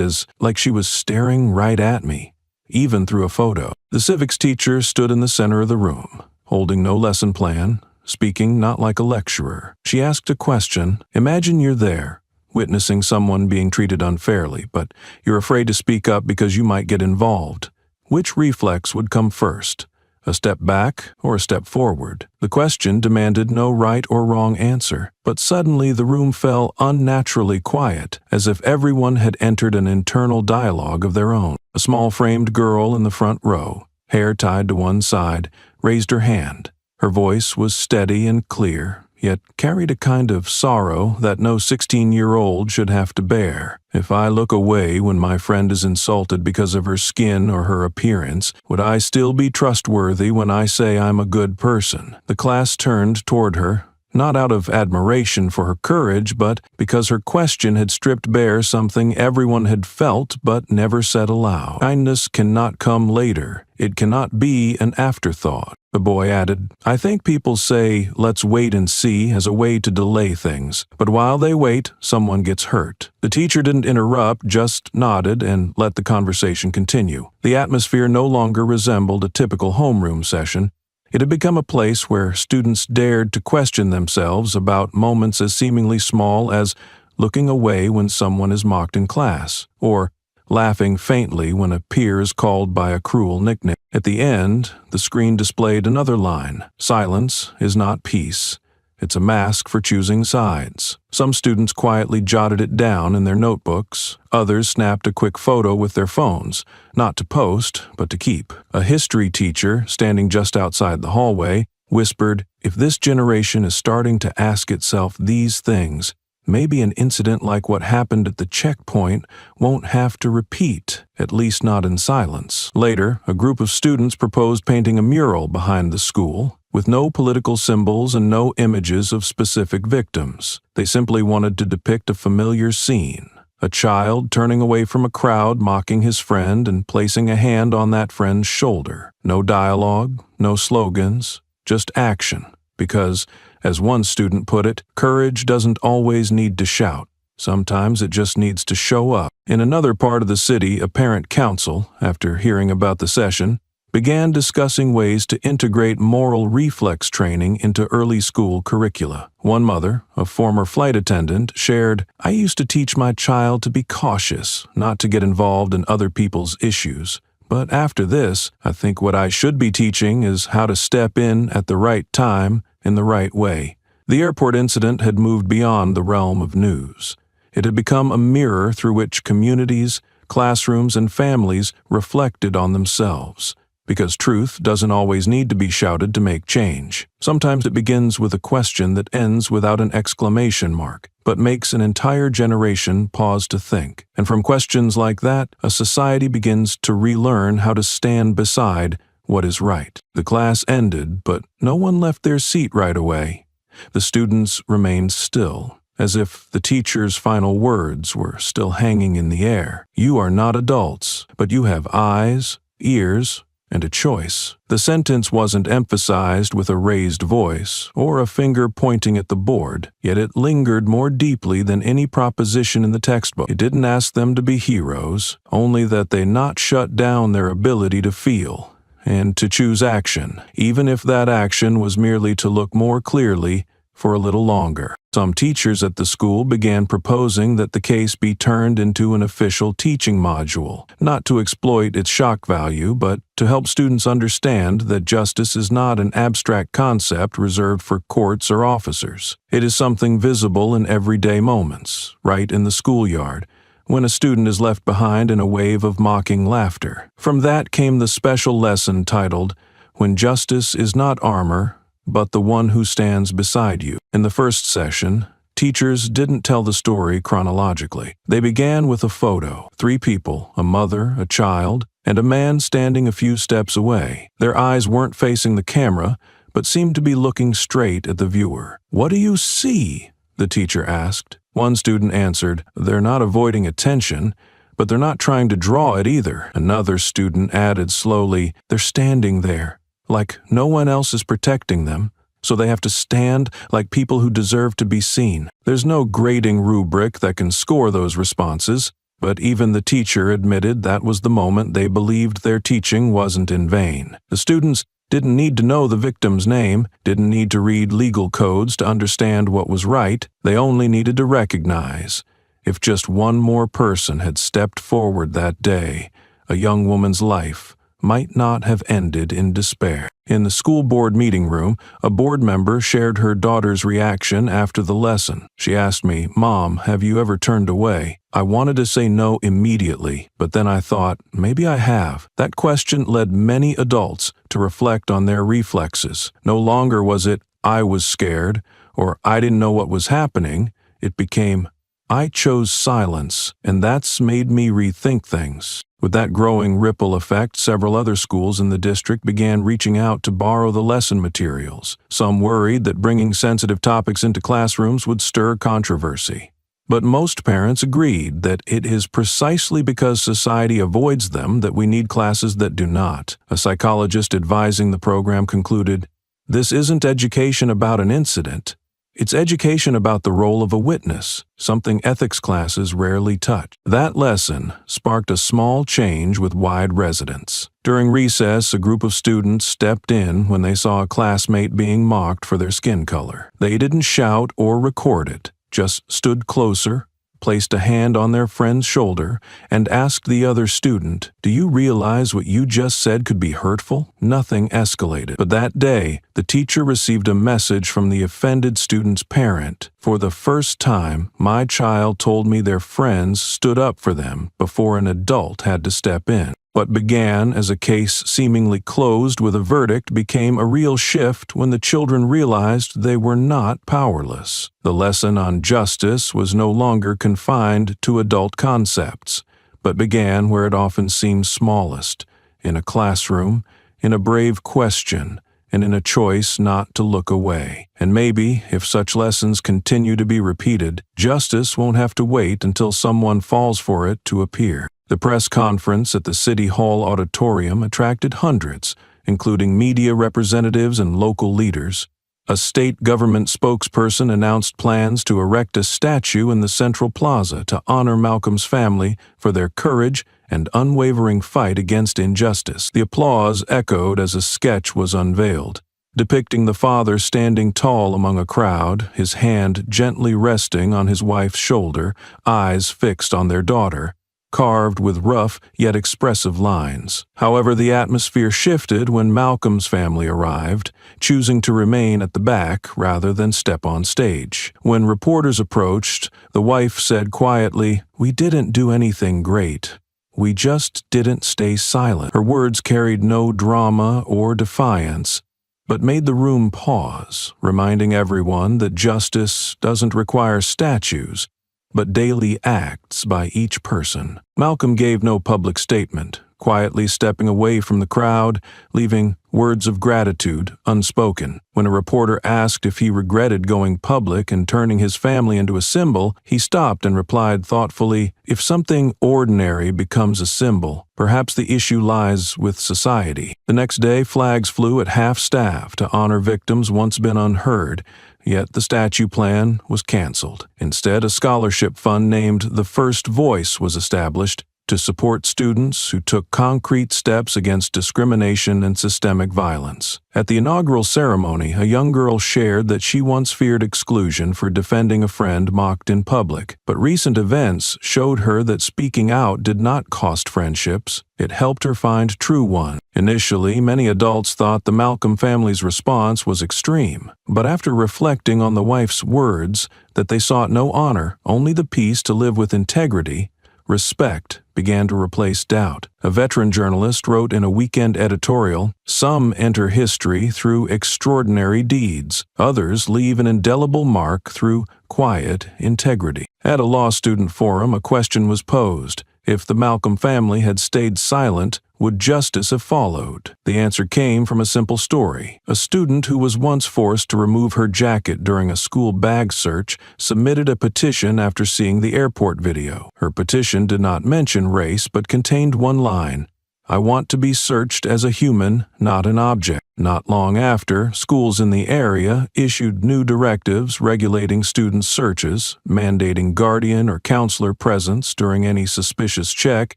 as like she was staring right at me, even through a photo. The civics teacher stood in the center of the room, holding no lesson plan, speaking not like a lecturer. She asked a question. Imagine you're there, witnessing someone being treated unfairly, but you're afraid to speak up because you might get involved. Which reflex would come first? A step back or a step forward? The question demanded no right or wrong answer, but suddenly the room fell unnaturally quiet, as if everyone had entered an internal dialogue of their own. A small framed girl in the front row, hair tied to one side, raised her hand. Her voice was steady and clear, yet carried a kind of sorrow that no 16-year-old should have to bear. If I look away when my friend is insulted because of her skin or her appearance, would I still be trustworthy when I say I'm a good person? The class turned toward her, not out of admiration for her courage, but because her question had stripped bare something everyone had felt but never said aloud. Kindness cannot come later. It cannot be an afterthought. The boy added, "I think people say, 'Let's wait and see,' as a way to delay things. But while they wait, someone gets hurt." The teacher didn't interrupt, just nodded and let the conversation continue. The atmosphere no longer resembled a typical homeroom session. It had become a place where students dared to question themselves about moments as seemingly small as looking away when someone is mocked in class, or laughing faintly when a peer is called by a cruel nickname. At the end, the screen displayed another line, "Silence is not peace. It's a mask for choosing sides." Some students quietly jotted it down in their notebooks. Others snapped a quick photo with their phones, not to post, but to keep. A history teacher, standing just outside the hallway, whispered, "If this generation is starting to ask itself these things, maybe an incident like what happened at the checkpoint won't have to repeat, at least not in silence." Later, a group of students proposed painting a mural behind the school, with no political symbols and no images of specific victims. They simply wanted to depict a familiar scene, a child turning away from a crowd mocking his friend and placing a hand on that friend's shoulder. No dialogue, no slogans, just action. Because, as one student put it, courage doesn't always need to shout. Sometimes it just needs to show up. In another part of the city, a parent council, after hearing about the session, began discussing ways to integrate moral reflex training into early school curricula. One mother, a former flight attendant, shared, "I used to teach my child to be cautious, not to get involved in other people's issues. But after this, I think what I should be teaching is how to step in at the right time in the right way." The airport incident had moved beyond the realm of news. It had become a mirror through which communities, classrooms, and families reflected on themselves. Because truth doesn't always need to be shouted to make change. Sometimes it begins with a question that ends without an exclamation mark, but makes an entire generation pause to think. And from questions like that, a society begins to relearn how to stand beside what is right. The class ended, but no one left their seat right away. The students remained still, as if the teacher's final words were still hanging in the air. "You are not adults, but you have eyes, ears, and a choice." The sentence wasn't emphasized with a raised voice or a finger pointing at the board, yet it lingered more deeply than any proposition in the textbook. It didn't ask them to be heroes, only that they not shut down their ability to feel and to choose action, even if that action was merely to look more clearly for a little longer. Some teachers at the school began proposing that the case be turned into an official teaching module, not to exploit its shock value, but to help students understand that justice is not an abstract concept reserved for courts or officers. It is something visible in everyday moments, right in the schoolyard, when a student is left behind in a wave of mocking laughter. From that came the special lesson titled, "When Justice is Not Armor, but the One Who Stands Beside You." In the first session, teachers didn't tell the story chronologically. They began with a photo, 3 people, a mother, a child, and a man standing a few steps away. Their eyes weren't facing the camera, but seemed to be looking straight at the viewer. "What do you see?" the teacher asked. One student answered, "They're not avoiding attention, but they're not trying to draw it either." Another student added slowly, "They're standing there, like no one else is protecting them, so they have to stand like people who deserve to be seen." There's no grading rubric that can score those responses, but even the teacher admitted that was the moment they believed their teaching wasn't in vain. The students didn't need to know the victim's name, didn't need to read legal codes to understand what was right. They only needed to recognize, if just one more person had stepped forward that day, a young woman's life might not have ended in despair. In the school board meeting room, a board member shared her daughter's reaction after the lesson. She asked me, "Mom, have you ever turned away?" I wanted to say no immediately, but then I thought, maybe I have. That question led many adults to reflect on their reflexes. No longer was it, "I was scared," or "I didn't know what was happening." It became, "I chose silence, and that's made me rethink things." With that growing ripple effect, several other schools in the district began reaching out to borrow the lesson materials. Some worried that bringing sensitive topics into classrooms would stir controversy. But most parents agreed that it is precisely because society avoids them that we need classes that do not. A psychologist advising the program concluded, "This isn't education about an incident. It's education about the role of a witness, something ethics classes rarely touch." That lesson sparked a small change with wide resonance. During recess, a group of students stepped in when they saw a classmate being mocked for their skin color. They didn't shout or record it, just stood closer, placed a hand on their friend's shoulder, and asked the other student, "Do you realize what you just said could be hurtful?" Nothing escalated. But that day, the teacher received a message from the offended student's parent. "For the first time, my child told me their friends stood up for them before an adult had to step in." What began as a case seemingly closed with a verdict became a real shift when the children realized they were not powerless. The lesson on justice was no longer confined to adult concepts, but began where it often seems smallest, in a classroom, in a brave question, and in a choice not to look away. And maybe, if such lessons continue to be repeated, justice won't have to wait until someone falls for it to appear. The press conference at the City Hall auditorium attracted hundreds, including media representatives and local leaders. A state government spokesperson announced plans to erect a statue in the Central Plaza to honor Malcolm's family for their courage and unwavering fight against injustice. The applause echoed as a sketch was unveiled, depicting the father standing tall among a crowd, his hand gently resting on his wife's shoulder, eyes fixed on their daughter, carved with rough yet expressive lines. However, the atmosphere shifted when Malcolm's family arrived, choosing to remain at the back rather than step on stage. When reporters approached, the wife said quietly, "We didn't do anything great. We just didn't stay silent." Her words carried no drama or defiance, but made the room pause, reminding everyone that justice doesn't require statues, but daily acts by each person. Malcolm gave no public statement, quietly stepping away from the crowd, leaving words of gratitude unspoken. When a reporter asked if he regretted going public and turning his family into a symbol, he stopped and replied thoughtfully, "If something ordinary becomes a symbol, perhaps the issue lies with society." The next day, flags flew at half-staff to honor victims once been unheard, yet the statue plan was canceled. Instead, a scholarship fund named The First Voice was established to support students who took concrete steps against discrimination and systemic violence. At the inaugural ceremony, a young girl shared that she once feared exclusion for defending a friend mocked in public, but recent events showed her that speaking out did not cost friendships. It helped her find true ones. Initially, many adults thought the Malcolm family's response was extreme, but after reflecting on the wife's words that they sought no honor, only the peace to live with integrity, respect began to replace doubt. A veteran journalist wrote in a weekend editorial, "Some enter history through extraordinary deeds. Others leave an indelible mark through quiet integrity." At a law student forum, a question was posed. If the Malcolm family had stayed silent, would justice have followed? The answer came from a simple story. A student who was once forced to remove her jacket during a school bag search submitted a petition after seeing the airport video. Her petition did not mention race but contained one line, "I want to be searched as a human, not an object." Not long after, schools in the area issued new directives regulating student searches, mandating guardian or counselor presence during any suspicious check,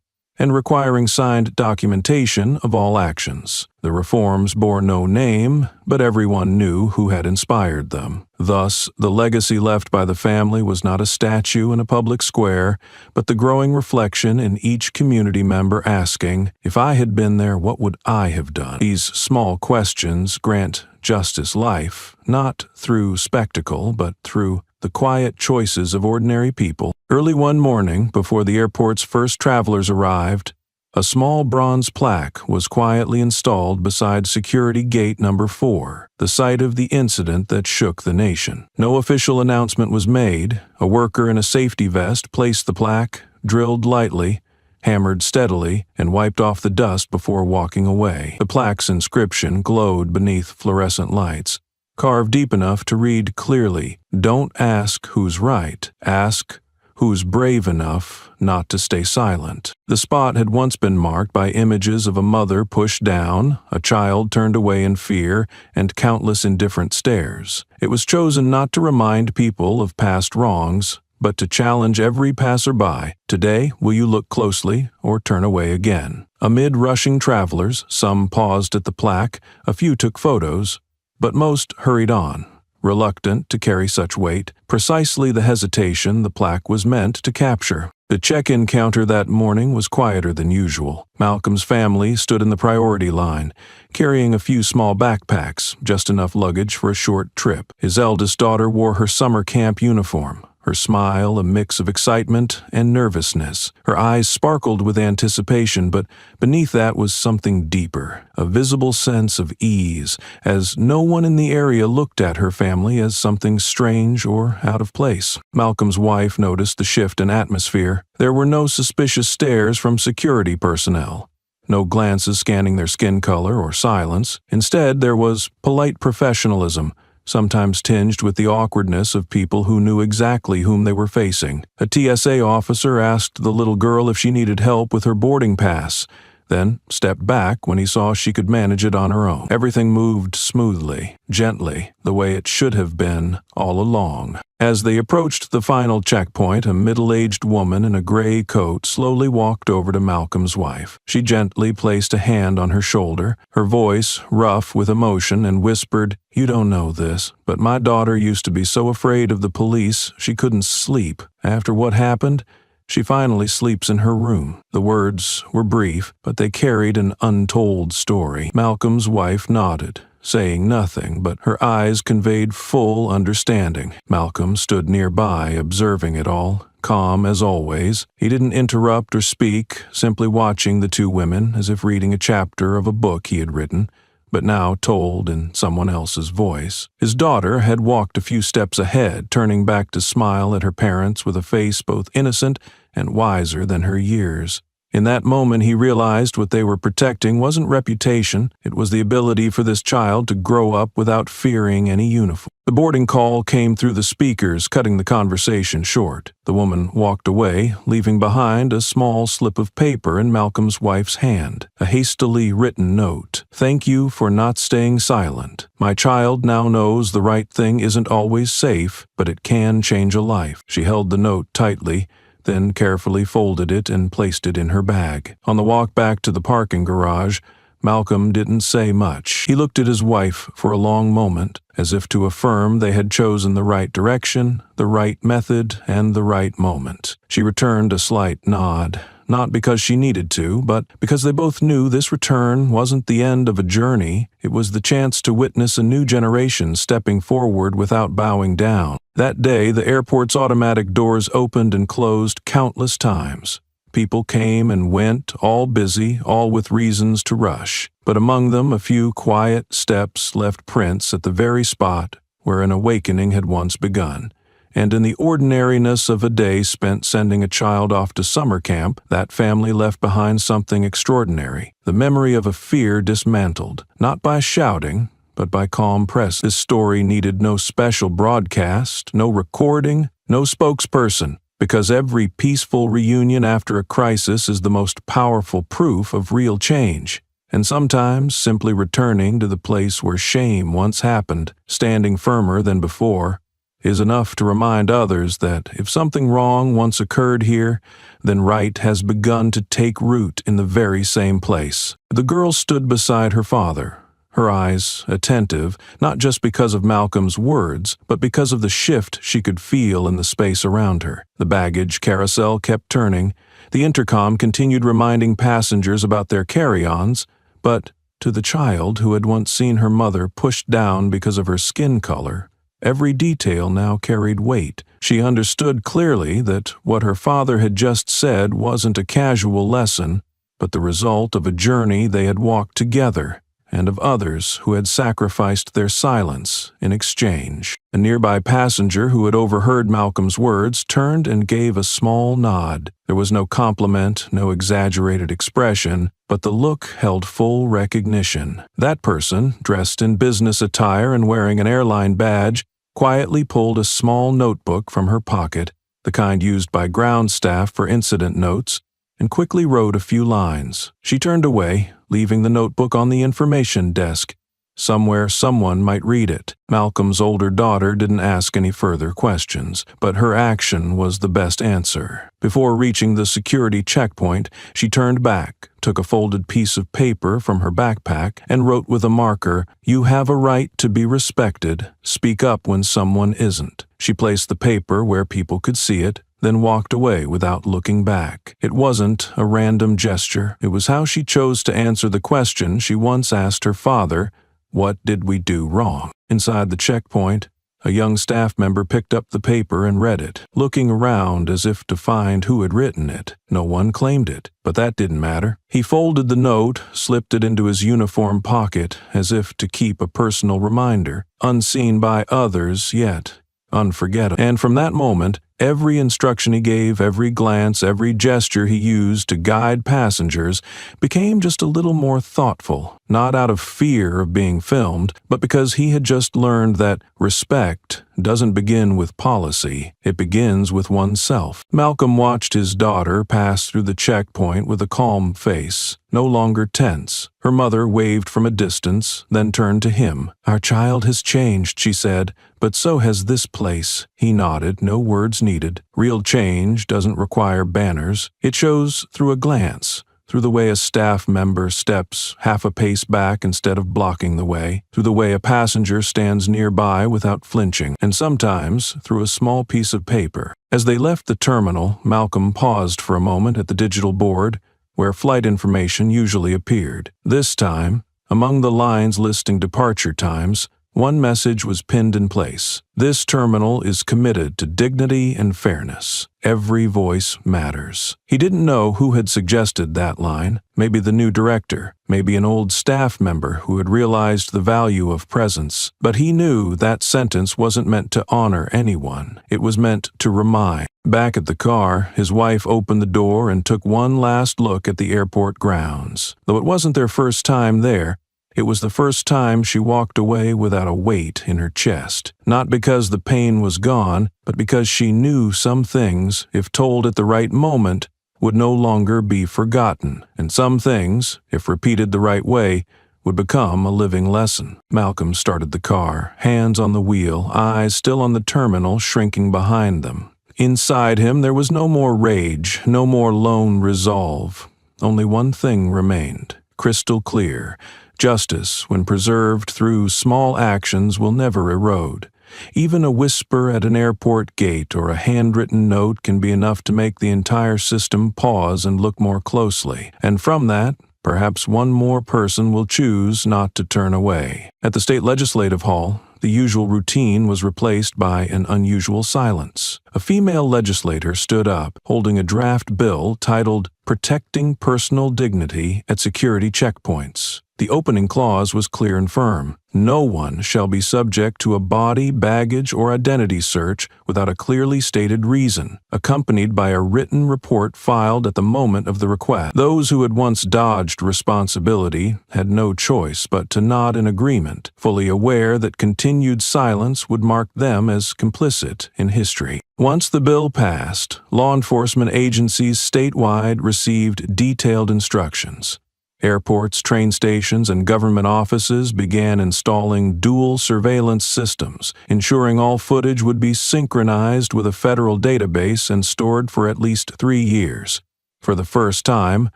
and requiring signed documentation of all actions. The reforms bore no name, but everyone knew who had inspired them. Thus, the legacy left by the family was not a statue in a public square, but the growing reflection in each community member asking, "If I had been there, what would I have done?" These small questions grant justice life, not through spectacle, but through the quiet choices of ordinary people. Early one morning, before the airport's first travelers arrived, a small bronze plaque was quietly installed beside security gate number 4, the site of the incident that shook the nation. No official announcement was made. A worker in a safety vest placed the plaque, drilled lightly, hammered steadily, and wiped off the dust before walking away. The plaque's inscription glowed beneath fluorescent lights, carved deep enough to read clearly, "Don't ask who's right, ask who's brave enough not to stay silent." The spot had once been marked by images of a mother pushed down, a child turned away in fear, and countless indifferent stares. It was chosen not to remind people of past wrongs, but to challenge every passerby. Today, will you look closely or turn away again? Amid rushing travelers, some paused at the plaque, a few took photos, but most hurried on, reluctant to carry such weight, precisely the hesitation the plaque was meant to capture. The check-in counter that morning was quieter than usual. Malcolm's family stood in the priority line, carrying a few small backpacks, just enough luggage for a short trip. His eldest daughter wore her summer camp uniform, her smile a mix of excitement and nervousness. Her eyes sparkled with anticipation, but beneath that was something deeper, a visible sense of ease, as no one in the area looked at her family as something strange or out of place. Malcolm's wife noticed the shift in atmosphere. There were no suspicious stares from security personnel, no glances scanning their skin color or silence. Instead, there was polite professionalism, sometimes tinged with the awkwardness of people who knew exactly whom they were facing. A TSA officer asked the little girl if she needed help with her boarding pass, then stepped back when he saw she could manage it on her own. Everything moved smoothly, gently, the way it should have been all along. As they approached the final checkpoint, a middle-aged woman in a gray coat slowly walked over to Malcolm's wife. She gently placed a hand on her shoulder, her voice rough with emotion, and whispered, "You don't know this, but my daughter used to be so afraid of the police she couldn't sleep. After what happened, she finally sleeps in her room." The words were brief, but they carried an untold story. Malcolm's wife nodded, saying nothing, but her eyes conveyed full understanding. Malcolm stood nearby, observing it all, calm as always. He didn't interrupt or speak, simply watching the two women as if reading a chapter of a book he had written, but now told in someone else's voice. His daughter had walked a few steps ahead, turning back to smile at her parents with a face both innocent and wiser than her years. In that moment, he realized what they were protecting wasn't reputation, it was the ability for this child to grow up without fearing any uniform. The boarding call came through the speakers, cutting the conversation short. The woman walked away, leaving behind a small slip of paper in Malcolm's wife's hand, a hastily written note. "Thank you for not staying silent. My child now knows the right thing isn't always safe, but it can change a life." She held the note tightly, then carefully folded it and placed it in her bag. On the walk back to the parking garage, Malcolm didn't say much. He looked at his wife for a long moment, as if to affirm they had chosen the right direction, the right method, and the right moment. She returned a slight nod, not because she needed to, but because they both knew this return wasn't the end of a journey. It was the chance to witness a new generation stepping forward without bowing down. That day, the airport's automatic doors opened and closed countless times. People came and went, all busy, all with reasons to rush. But among them, a few quiet steps left prints at the very spot where an awakening had once begun. And in the ordinariness of a day spent sending a child off to summer camp, that family left behind something extraordinary, the memory of a fear dismantled, not by shouting, but by calm press. This story needed no special broadcast, no recording, no spokesperson, because every peaceful reunion after a crisis is the most powerful proof of real change. And sometimes simply returning to the place where shame once happened, standing firmer than before, is enough to remind others that if something wrong once occurred here, then right has begun to take root in the very same place. The girl stood beside her father, her eyes attentive, not just because of Malcolm's words, but because of the shift she could feel in the space around her. The baggage carousel kept turning. The intercom continued reminding passengers about their carry-ons, but to the child who had once seen her mother pushed down because of her skin color, every detail now carried weight. She understood clearly that what her father had just said wasn't a casual lesson, but the result of a journey they had walked together, and of others who had sacrificed their silence in exchange. A nearby passenger who had overheard Malcolm's words turned and gave a small nod. There was no compliment, no exaggerated expression, but the look held full recognition. That person, dressed in business attire and wearing an airline badge, quietly pulled a small notebook from her pocket, the kind used by ground staff for incident notes, and quickly wrote a few lines. She turned away, leaving the notebook on the information desk. Somewhere someone might read it. Malcolm's older daughter didn't ask any further questions, but her action was the best answer. Before reaching the security checkpoint, she turned back, took a folded piece of paper from her backpack, and wrote with a marker, "You have a right to be respected. Speak up when someone isn't." She placed the paper where people could see it, then walked away without looking back. It wasn't a random gesture. It was how she chose to answer the question she once asked her father, "What did we do wrong?" Inside the checkpoint, a young staff member picked up the paper and read it, looking around as if to find who had written it. No one claimed it, but that didn't matter. He folded the note, slipped it into his uniform pocket, as if to keep a personal reminder, unseen by others yet unforgettable. And from that moment, every instruction he gave, every glance, every gesture he used to guide passengers became just a little more thoughtful, not out of fear of being filmed, but because he had just learned that respect doesn't begin with policy, it begins with oneself. Malcolm watched his daughter pass through the checkpoint with a calm face, no longer tense. Her mother waved from a distance, then turned to him. "Our child has changed," she said, "but so has this place." He nodded, no words needed. Real change doesn't require banners. It shows through a glance, through the way a staff member steps half a pace back instead of blocking the way, through the way a passenger stands nearby without flinching, and sometimes through a small piece of paper. As they left the terminal, Malcolm paused for a moment at the digital board where flight information usually appeared. This time, among the lines listing departure times, one message was pinned in place. This terminal is committed to dignity and fairness. Every voice matters. He didn't know who had suggested that line. Maybe the new director, maybe an old staff member who had realized the value of presence. But he knew that sentence wasn't meant to honor anyone. It was meant to remind. Back at the car, his wife opened the door and took one last look at the airport grounds. Though it wasn't their first time there, it was the first time she walked away without a weight in her chest. Not because the pain was gone, but because she knew some things, if told at the right moment, would no longer be forgotten. And some things, if repeated the right way, would become a living lesson. Malcolm started the car, hands on the wheel, eyes still on the terminal shrinking behind them. Inside him there was no more rage, no more lone resolve. Only one thing remained, crystal clear. Justice, when preserved through small actions, will never erode. Even a whisper at an airport gate or a handwritten note can be enough to make the entire system pause and look more closely. And from that, perhaps one more person will choose not to turn away. At the state legislative hall, the usual routine was replaced by an unusual silence. A female legislator stood up, holding a draft bill titled Protecting Personal Dignity at Security Checkpoints. The opening clause was clear and firm. No one shall be subject to a body, baggage, or identity search without a clearly stated reason, accompanied by a written report filed at the moment of the request. Those who had once dodged responsibility had no choice but to nod in agreement, fully aware that continued silence would mark them as complicit in history. Once the bill passed, law enforcement agencies statewide received detailed instructions. Airports, train stations, and government offices began installing dual surveillance systems, ensuring all footage would be synchronized with a federal database and stored for at least 3 years. For the first time,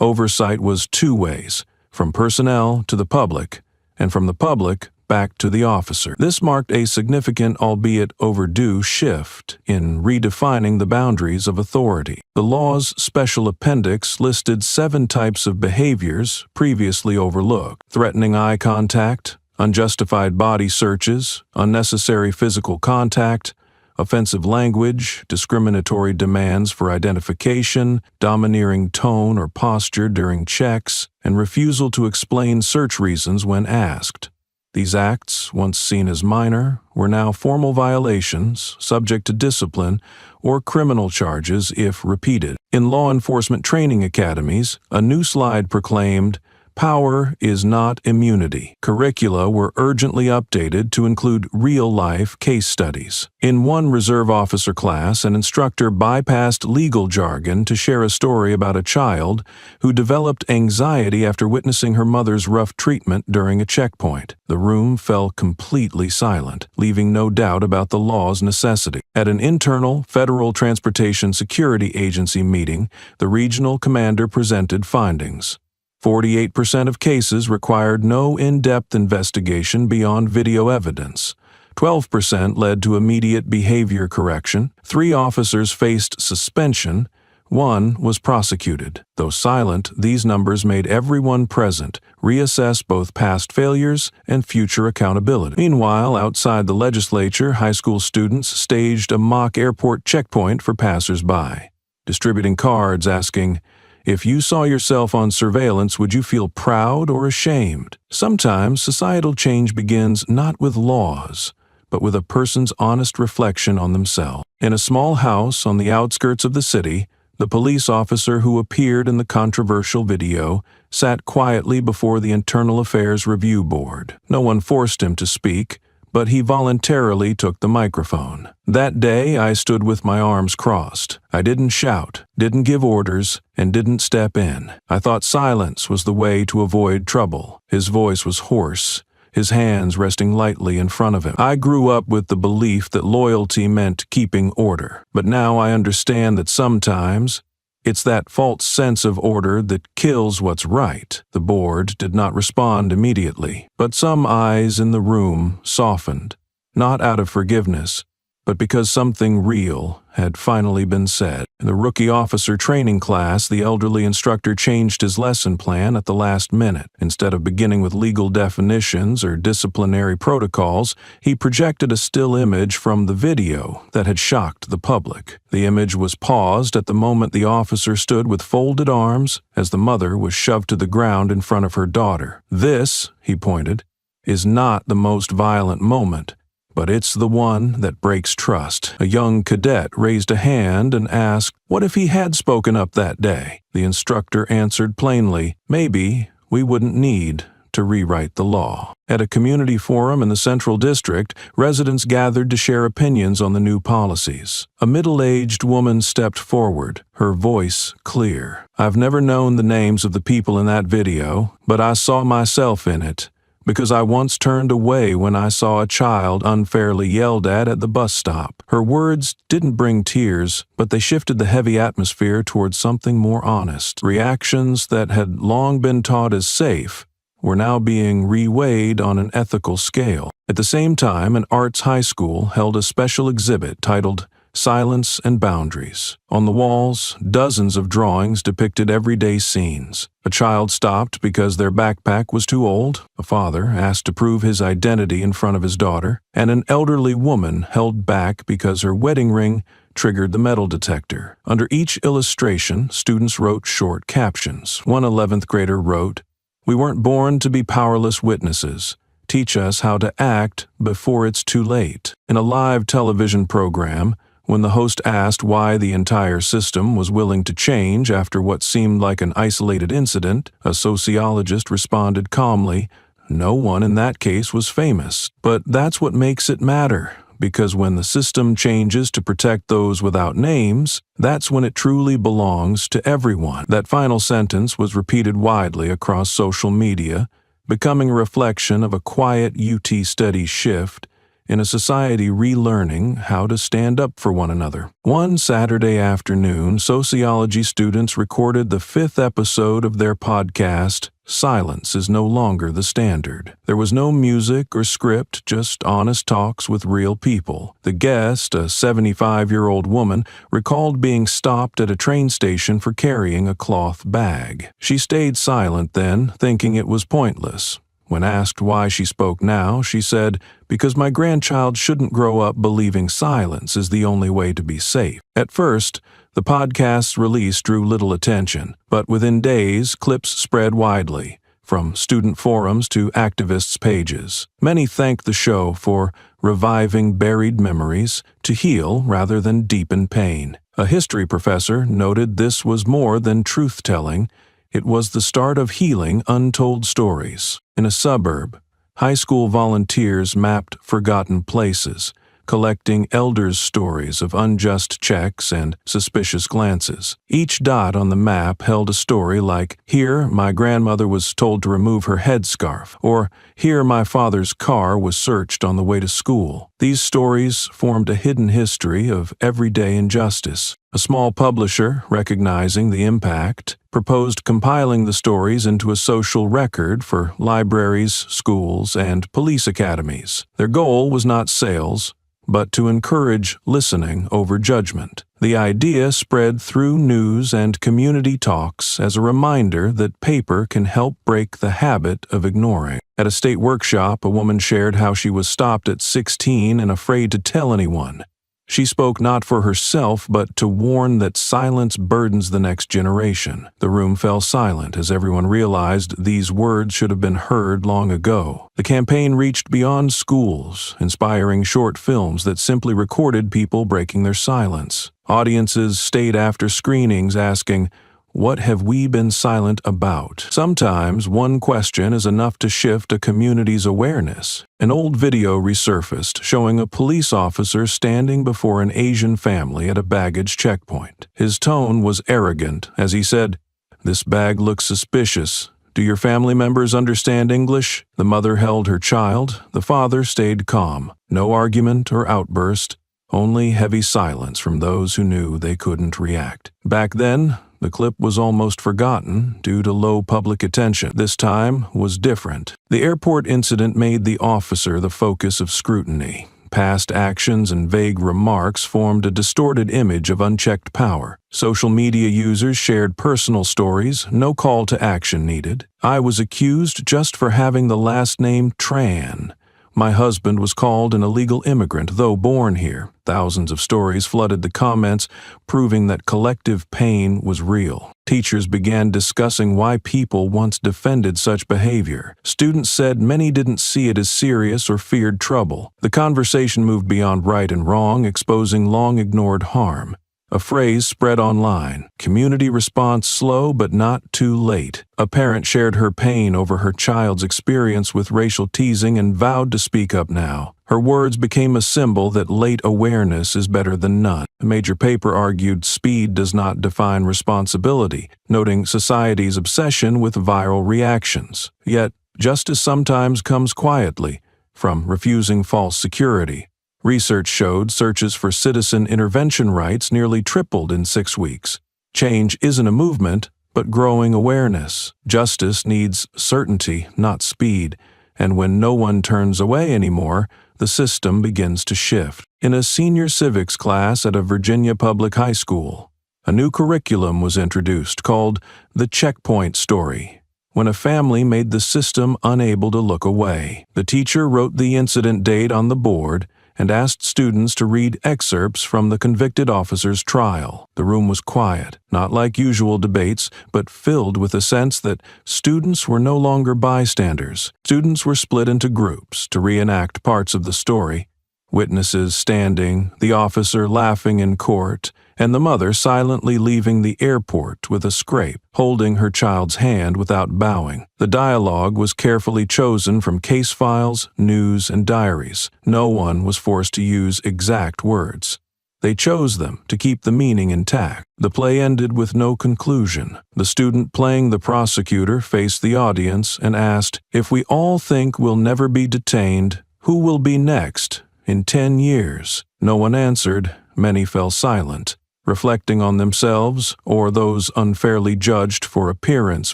oversight was two ways, from personnel to the public, and from the public back to the officer. This marked a significant, albeit overdue, shift in redefining the boundaries of authority. The law's special appendix listed 7 types of behaviors previously overlooked: threatening eye contact, unjustified body searches, unnecessary physical contact, offensive language, discriminatory demands for identification, domineering tone or posture during checks, and refusal to explain search reasons when asked. These acts, once seen as minor, were now formal violations, subject to discipline or criminal charges if repeated. In law enforcement training academies, a new slide proclaimed, "Power is not immunity." Curricula were urgently updated to include real-life case studies. In one reserve officer class, an instructor bypassed legal jargon to share a story about a child who developed anxiety after witnessing her mother's rough treatment during a checkpoint. The room fell completely silent, leaving no doubt about the law's necessity. At an internal Federal Transportation Security Agency meeting, the regional commander presented findings. 48% of cases required no in-depth investigation beyond video evidence. 12% led to immediate behavior correction. 3 officers faced suspension. 1 was prosecuted. Though silent, these numbers made everyone present reassess both past failures and future accountability. Meanwhile, outside the legislature, high school students staged a mock airport checkpoint for passers-by, distributing cards asking, "If you saw yourself on surveillance, would you feel proud or ashamed?" Sometimes societal change begins not with laws, but with a person's honest reflection on themselves. In a small house on the outskirts of the city, the police officer who appeared in the controversial video sat quietly before the Internal Affairs Review Board. No one forced him to speak, but he voluntarily took the microphone. That day, I stood with my arms crossed. I didn't shout, didn't give orders, and didn't step in. I thought silence was the way to avoid trouble. His voice was hoarse, his hands resting lightly in front of him. I grew up with the belief that loyalty meant keeping order, but now I understand that sometimes it's that false sense of order that kills what's right. The board did not respond immediately, but some eyes in the room softened, not out of forgiveness, but because something real had finally been said. In the rookie officer training class, the elderly instructor changed his lesson plan at the last minute. Instead of beginning with legal definitions or disciplinary protocols, he projected a still image from the video that had shocked the public. The image was paused at the moment the officer stood with folded arms as the mother was shoved to the ground in front of her daughter. This, he pointed, is not the most violent moment, but it's the one that breaks trust. A young cadet raised a hand and asked, what if he had spoken up that day? The instructor answered plainly, maybe we wouldn't need to rewrite the law. At a community forum in the Central District, residents gathered to share opinions on the new policies. A middle-aged woman stepped forward, her voice clear. I've never known the names of the people in that video, but I saw myself in it, because I once turned away when I saw a child unfairly yelled at the bus stop. Her words didn't bring tears, but they shifted the heavy atmosphere towards something more honest. Reactions that had long been taught as safe were now being reweighed on an ethical scale. At the same time, an arts high school held a special exhibit titled Silence and Boundaries. On the walls, dozens of drawings depicted everyday scenes. A child stopped because their backpack was too old, a father asked to prove his identity in front of his daughter, and an elderly woman held back because her wedding ring triggered the metal detector. Under each illustration, students wrote short captions. One 11th grader wrote, "We weren't born to be powerless witnesses. Teach us how to act before it's too late." In a live television program, when the host asked why the entire system was willing to change after what seemed like an isolated incident, a sociologist responded calmly, "No one in that case was famous. But that's what makes it matter, because when the system changes to protect those without names, that's when it truly belongs to everyone." That final sentence was repeated widely across social media, becoming a reflection of a quiet UT steady shift in a society relearning how to stand up for one another. One Saturday afternoon, sociology students recorded the 5th episode of their podcast, Silence is No Longer the Standard. There was no music or script, just honest talks with real people. The guest, a 75-year-old woman, recalled being stopped at a train station for carrying a cloth bag. She stayed silent then, thinking it was pointless. When asked why she spoke now, she said, "Because my grandchild shouldn't grow up believing silence is the only way to be safe." At first, the podcast's release drew little attention, but within days, clips spread widely, from student forums to activists' pages. Many thanked the show for reviving buried memories to heal rather than deepen pain. A history professor noted this was more than truth-telling. It was the start of healing untold stories. In a suburb, high school volunteers mapped forgotten places, collecting elders' stories of unjust checks and suspicious glances. Each dot on the map held a story like, "Here, my grandmother was told to remove her headscarf," or "Here, my father's car was searched on the way to school." These stories formed a hidden history of everyday injustice. A small publisher, recognizing the impact, proposed compiling the stories into a social record for libraries, schools, and police academies. Their goal was not sales, but to encourage listening over judgment. The idea spread through news and community talks as a reminder that paper can help break the habit of ignoring. At a state workshop, a woman shared how she was stopped at 16 and afraid to tell anyone. She spoke not for herself, but to warn that silence burdens the next generation. The room fell silent as everyone realized these words should have been heard long ago. The campaign reached beyond schools, inspiring short films that simply recorded people breaking their silence. Audiences stayed after screenings asking, What have we been silent about? Sometimes one question is enough to shift a community's awareness. An old video resurfaced showing a police officer standing before an Asian family at a baggage checkpoint. His tone was arrogant as he said, "This bag looks suspicious. Do your family members understand English?" The mother held her child. The father stayed calm. No argument or outburst, only heavy silence from those who knew they couldn't react. Back then, the clip was almost forgotten due to low public attention. This time was different. The airport incident made the officer the focus of scrutiny. Past actions and vague remarks formed a distorted image of unchecked power. Social media users shared personal stories, no call to action needed. "I was accused just for having the last name Tran. My husband was called an illegal immigrant, though born here." Thousands of stories flooded the comments, proving that collective pain was real. Teachers began discussing why people once defended such behavior. Students said many didn't see it as serious or feared trouble. The conversation moved beyond right and wrong, exposing long-ignored harm. A phrase spread online. Community response slow but not too late. A parent shared her pain over her child's experience with racial teasing and vowed to speak up now. Her words became a symbol that late awareness is better than none. A major paper argued speed does not define responsibility, noting society's obsession with viral reactions. Yet, justice sometimes comes quietly, from refusing false security. Research showed searches for citizen intervention rights nearly tripled in 6 weeks. Change isn't a movement, but growing awareness. Justice needs certainty, not speed, and when no one turns away anymore, the system begins to shift. In a senior civics class at a Virginia public high school, a new curriculum was introduced called The Checkpoint Story. When a family made the system unable to look away, the teacher wrote the incident date on the board and asked students to read excerpts from the convicted officer's trial. The room was quiet, not like usual debates, but filled with a sense that students were no longer bystanders. Students were split into groups to reenact parts of the story. Witnesses standing, the officer laughing in court, and the mother silently leaving the airport with a scrape, holding her child's hand without bowing. The dialogue was carefully chosen from case files, news, and diaries. No one was forced to use exact words. They chose them to keep the meaning intact. The play ended with no conclusion. The student playing the prosecutor faced the audience and asked, "If we all think we'll never be detained, who will be next in 10 years?" No one answered. Many fell silent, reflecting on themselves or those unfairly judged for appearance,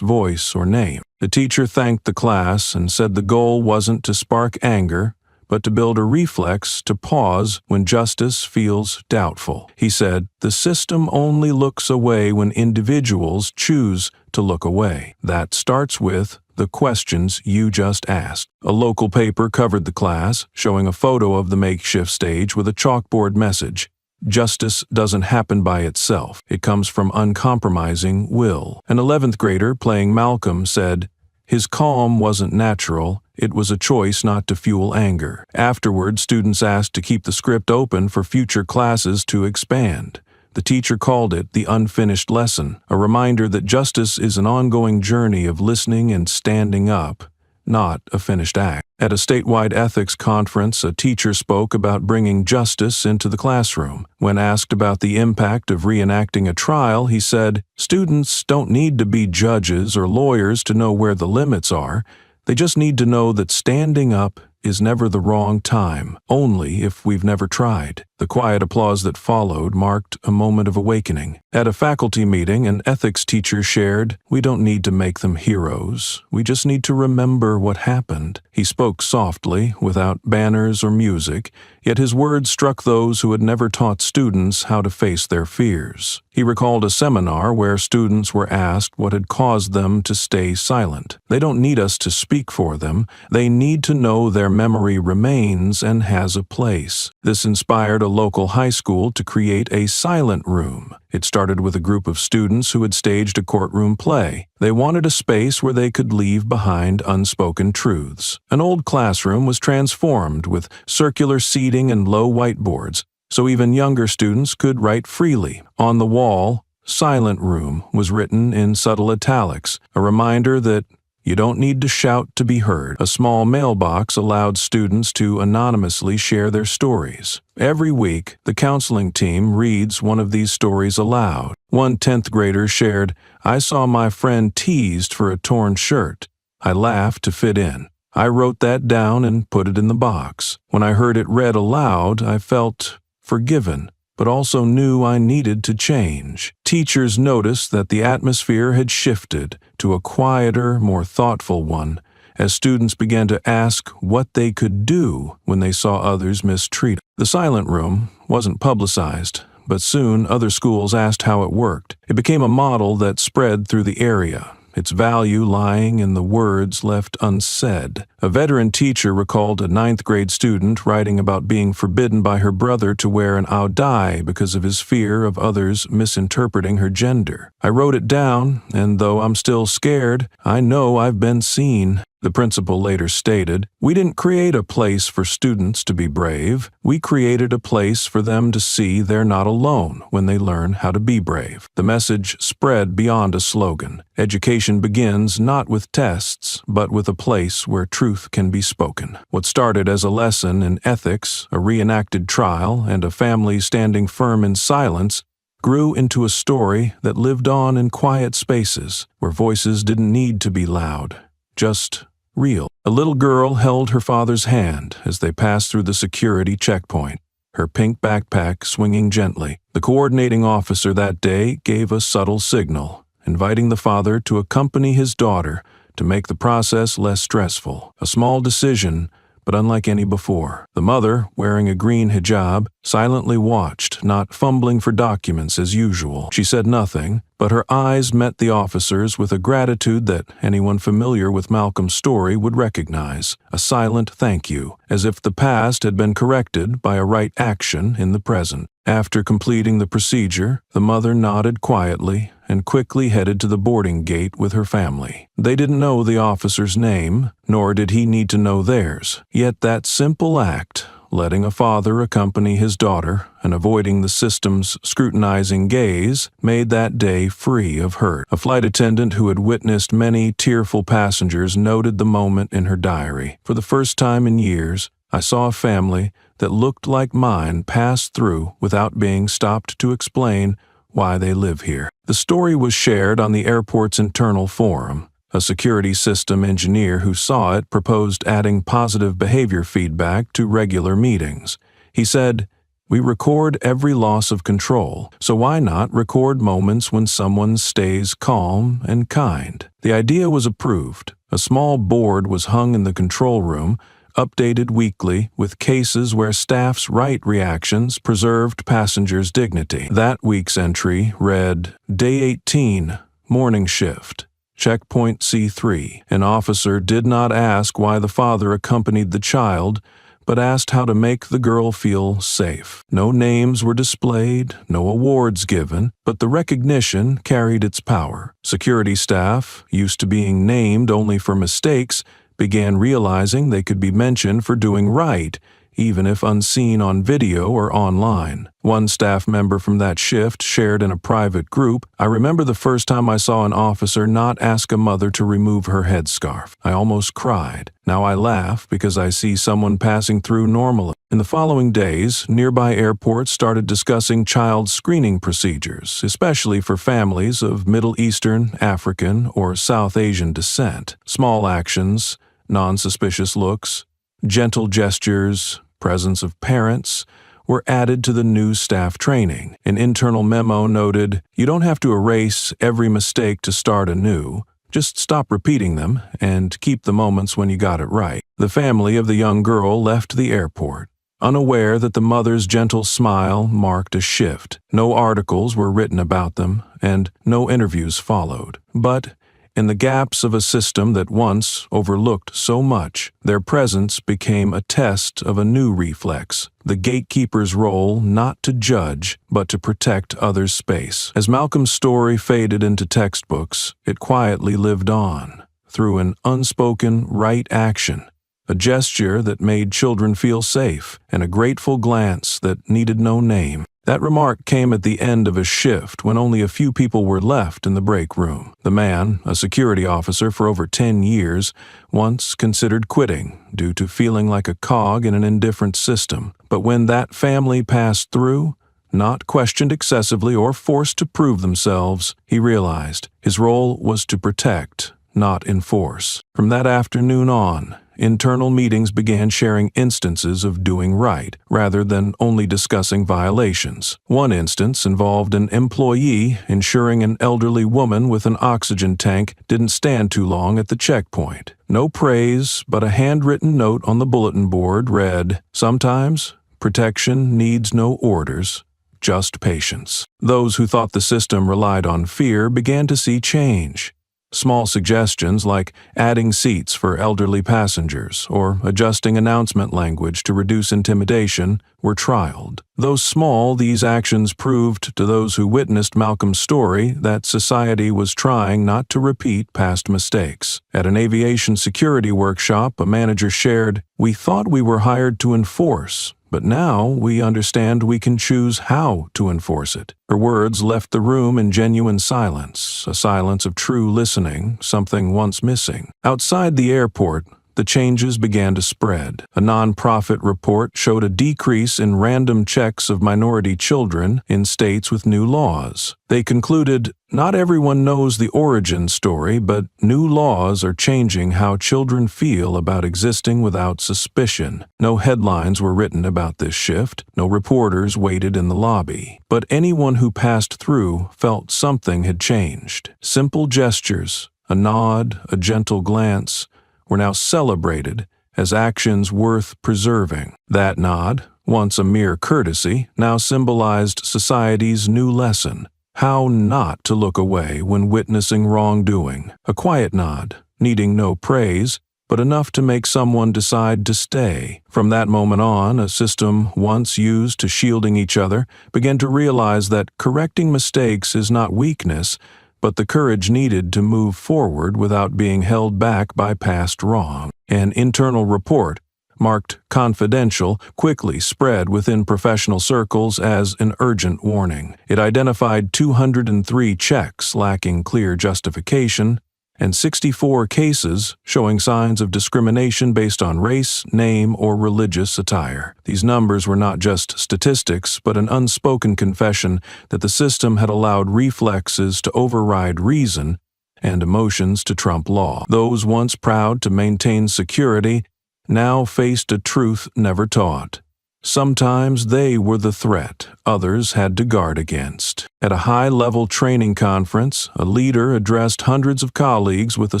voice, or name. The teacher thanked the class and said the goal wasn't to spark anger, but to build a reflex to pause when justice feels doubtful. He said, "The system only looks away when individuals choose to look away. That starts with the questions you just asked." A local paper covered the class, showing a photo of the makeshift stage with a chalkboard message. Justice doesn't happen by itself. It comes from uncompromising will. An 11th grader playing Malcolm said, "His calm wasn't natural. It was a choice not to fuel anger." Afterward, students asked to keep the script open for future classes to expand. The teacher called it the unfinished lesson, a reminder that justice is an ongoing journey of listening and standing up, not a finished act. At a statewide ethics conference, a teacher spoke about bringing justice into the classroom. When asked about the impact of reenacting a trial, he said, "Students don't need to be judges or lawyers to know where the limits are. They just need to know that standing up is never the wrong time, only if we've never tried." The quiet applause that followed marked a moment of awakening. At a faculty meeting, an ethics teacher shared, "We don't need to make them heroes. We just need to remember what happened." He spoke softly, without banners or music, yet his words struck those who had never taught students how to face their fears. He recalled a seminar where students were asked what had caused them to stay silent. They don't need us to speak for them. They need to know their memory remains and has a place. This inspired a local high school to create a silent room. It started with a group of students who had staged a courtroom play. They wanted a space where they could leave behind unspoken truths. An old classroom was transformed with circular seating and low whiteboards, so even younger students could write freely. On the wall, "Silent Room" was written in subtle italics, a reminder that you don't need to shout to be heard. A small mailbox allowed students to anonymously share their stories. Every week, the counseling team reads one of these stories aloud. One 10th grader shared, "I saw my friend teased for a torn shirt. I laughed to fit in. I wrote that down and put it in the box. When I heard it read aloud, I felt forgiven, but also knew I needed to change." Teachers noticed that the atmosphere had shifted to a quieter, more thoughtful one as students began to ask what they could do when they saw others mistreated. The Silent Room wasn't publicized, but soon other schools asked how it worked. It became a model that spread through the area, its value lying in the words left unsaid. A veteran teacher recalled a 9th grade student writing about being forbidden by her brother to wear an audai because of his fear of others misinterpreting her gender. "I wrote it down, and though I'm still scared, I know I've been seen." The principal later stated, "We didn't create a place for students to be brave. We created a place for them to see they're not alone when they learn how to be brave." The message spread beyond a slogan. Education begins not with tests, but with a place where truth can be spoken. What started as a lesson in ethics, a reenacted trial, and a family standing firm in silence grew into a story that lived on in quiet spaces where voices didn't need to be loud, just real. A little girl held her father's hand as they passed through the security checkpoint, her pink backpack swinging gently. The coordinating officer that day gave a subtle signal, inviting the father to accompany his daughter to make the process less stressful. A small decision, but unlike any before. The mother, wearing a green hijab, silently watched, not fumbling for documents as usual. She said nothing, but her eyes met the officers with a gratitude that anyone familiar with Malcolm's story would recognize. A silent thank you, as if the past had been corrected by a right action in the present. After completing the procedure, the mother nodded quietly and quickly headed to the boarding gate with her family. They didn't know the officer's name, nor did he need to know theirs. Yet that simple act, letting a father accompany his daughter and avoiding the system's scrutinizing gaze, made that day free of hurt. A flight attendant who had witnessed many tearful passengers noted the moment in her diary. "For the first time in years, I saw a family that looked like mine pass through without being stopped to explain why they live here." The story was shared on the airport's internal forum. A security system engineer who saw it proposed adding positive behavior feedback to regular meetings. He said, "We record every loss of control, so why not record moments when someone stays calm and kind?" The idea was approved. A small board was hung in the control room, updated weekly with cases where staff's right reactions preserved passengers' dignity. That week's entry read, "Day 18, morning shift. Checkpoint C3. An officer did not ask why the father accompanied the child, but asked how to make the girl feel safe. No names were displayed, no awards given, but the recognition carried its power. Security staff, used to being named only for mistakes, began realizing they could be mentioned for doing right, even if unseen on video or online. One staff member from that shift shared in a private group, "I remember the first time I saw an officer not ask a mother to remove her headscarf. I almost cried. Now I laugh because I see someone passing through normally." In the following days, nearby airports started discussing child screening procedures, especially for families of Middle Eastern, African, or South Asian descent. Small actions, non-suspicious looks, gentle gestures, presence of parents were added to the new staff training. An internal memo noted, "You don't have to erase every mistake to start anew. Just stop repeating them and keep the moments when you got it right." The family of the young girl left the airport, unaware that the mother's gentle smile marked a shift. No articles were written about them, and no interviews followed. But in the gaps of a system that once overlooked so much, their presence became a test of a new reflex, the gatekeeper's role not to judge, but to protect others' space. As Malcolm's story faded into textbooks, it quietly lived on, through an unspoken right action, a gesture that made children feel safe, and a grateful glance that needed no name. That remark came at the end of a shift when only a few people were left in the break room. The man, a security officer for over 10 years, once considered quitting due to feeling like a cog in an indifferent system. But when that family passed through, not questioned excessively or forced to prove themselves, he realized his role was to protect, not enforce. From that afternoon on, internal meetings began sharing instances of doing right, rather than only discussing violations. One instance involved an employee ensuring an elderly woman with an oxygen tank didn't stand too long at the checkpoint. No praise, but a handwritten note on the bulletin board read, "Sometimes protection needs no orders, just patience." Those who thought the system relied on fear began to see change. Small suggestions like adding seats for elderly passengers or adjusting announcement language to reduce intimidation were trialed. Though small, these actions proved to those who witnessed Malcolm's story that society was trying not to repeat past mistakes. At an aviation security workshop, a manager shared, "We thought we were hired to enforce, but now we understand we can choose how to enforce it." Her words left the room in genuine silence, a silence of true listening, something once missing. Outside the airport, the changes began to spread. A non-profit report showed a decrease in random checks of minority children in states with new laws. They concluded, not everyone knows the origin story, but new laws are changing how children feel about existing without suspicion. No headlines were written about this shift, no reporters waited in the lobby. But anyone who passed through felt something had changed. Simple gestures, a nod, a gentle glance, were now celebrated as actions worth preserving. That nod, once a mere courtesy, now symbolized society's new lesson: how not to look away when witnessing wrongdoing. A quiet nod, needing no praise, but enough to make someone decide to stay. From that moment on, a system once used to shielding each other began to realize that correcting mistakes is not weakness, but the courage needed to move forward without being held back by past wrong. An internal report, marked confidential, quickly spread within professional circles as an urgent warning. It identified 203 checks lacking clear justification, and 64 cases showing signs of discrimination based on race, name, or religious attire. These numbers were not just statistics, but an unspoken confession that the system had allowed reflexes to override reason and emotions to trump law. Those once proud to maintain security now faced a truth never taught. Sometimes they were the threat others had to guard against. At a high-level training conference, a leader addressed hundreds of colleagues with a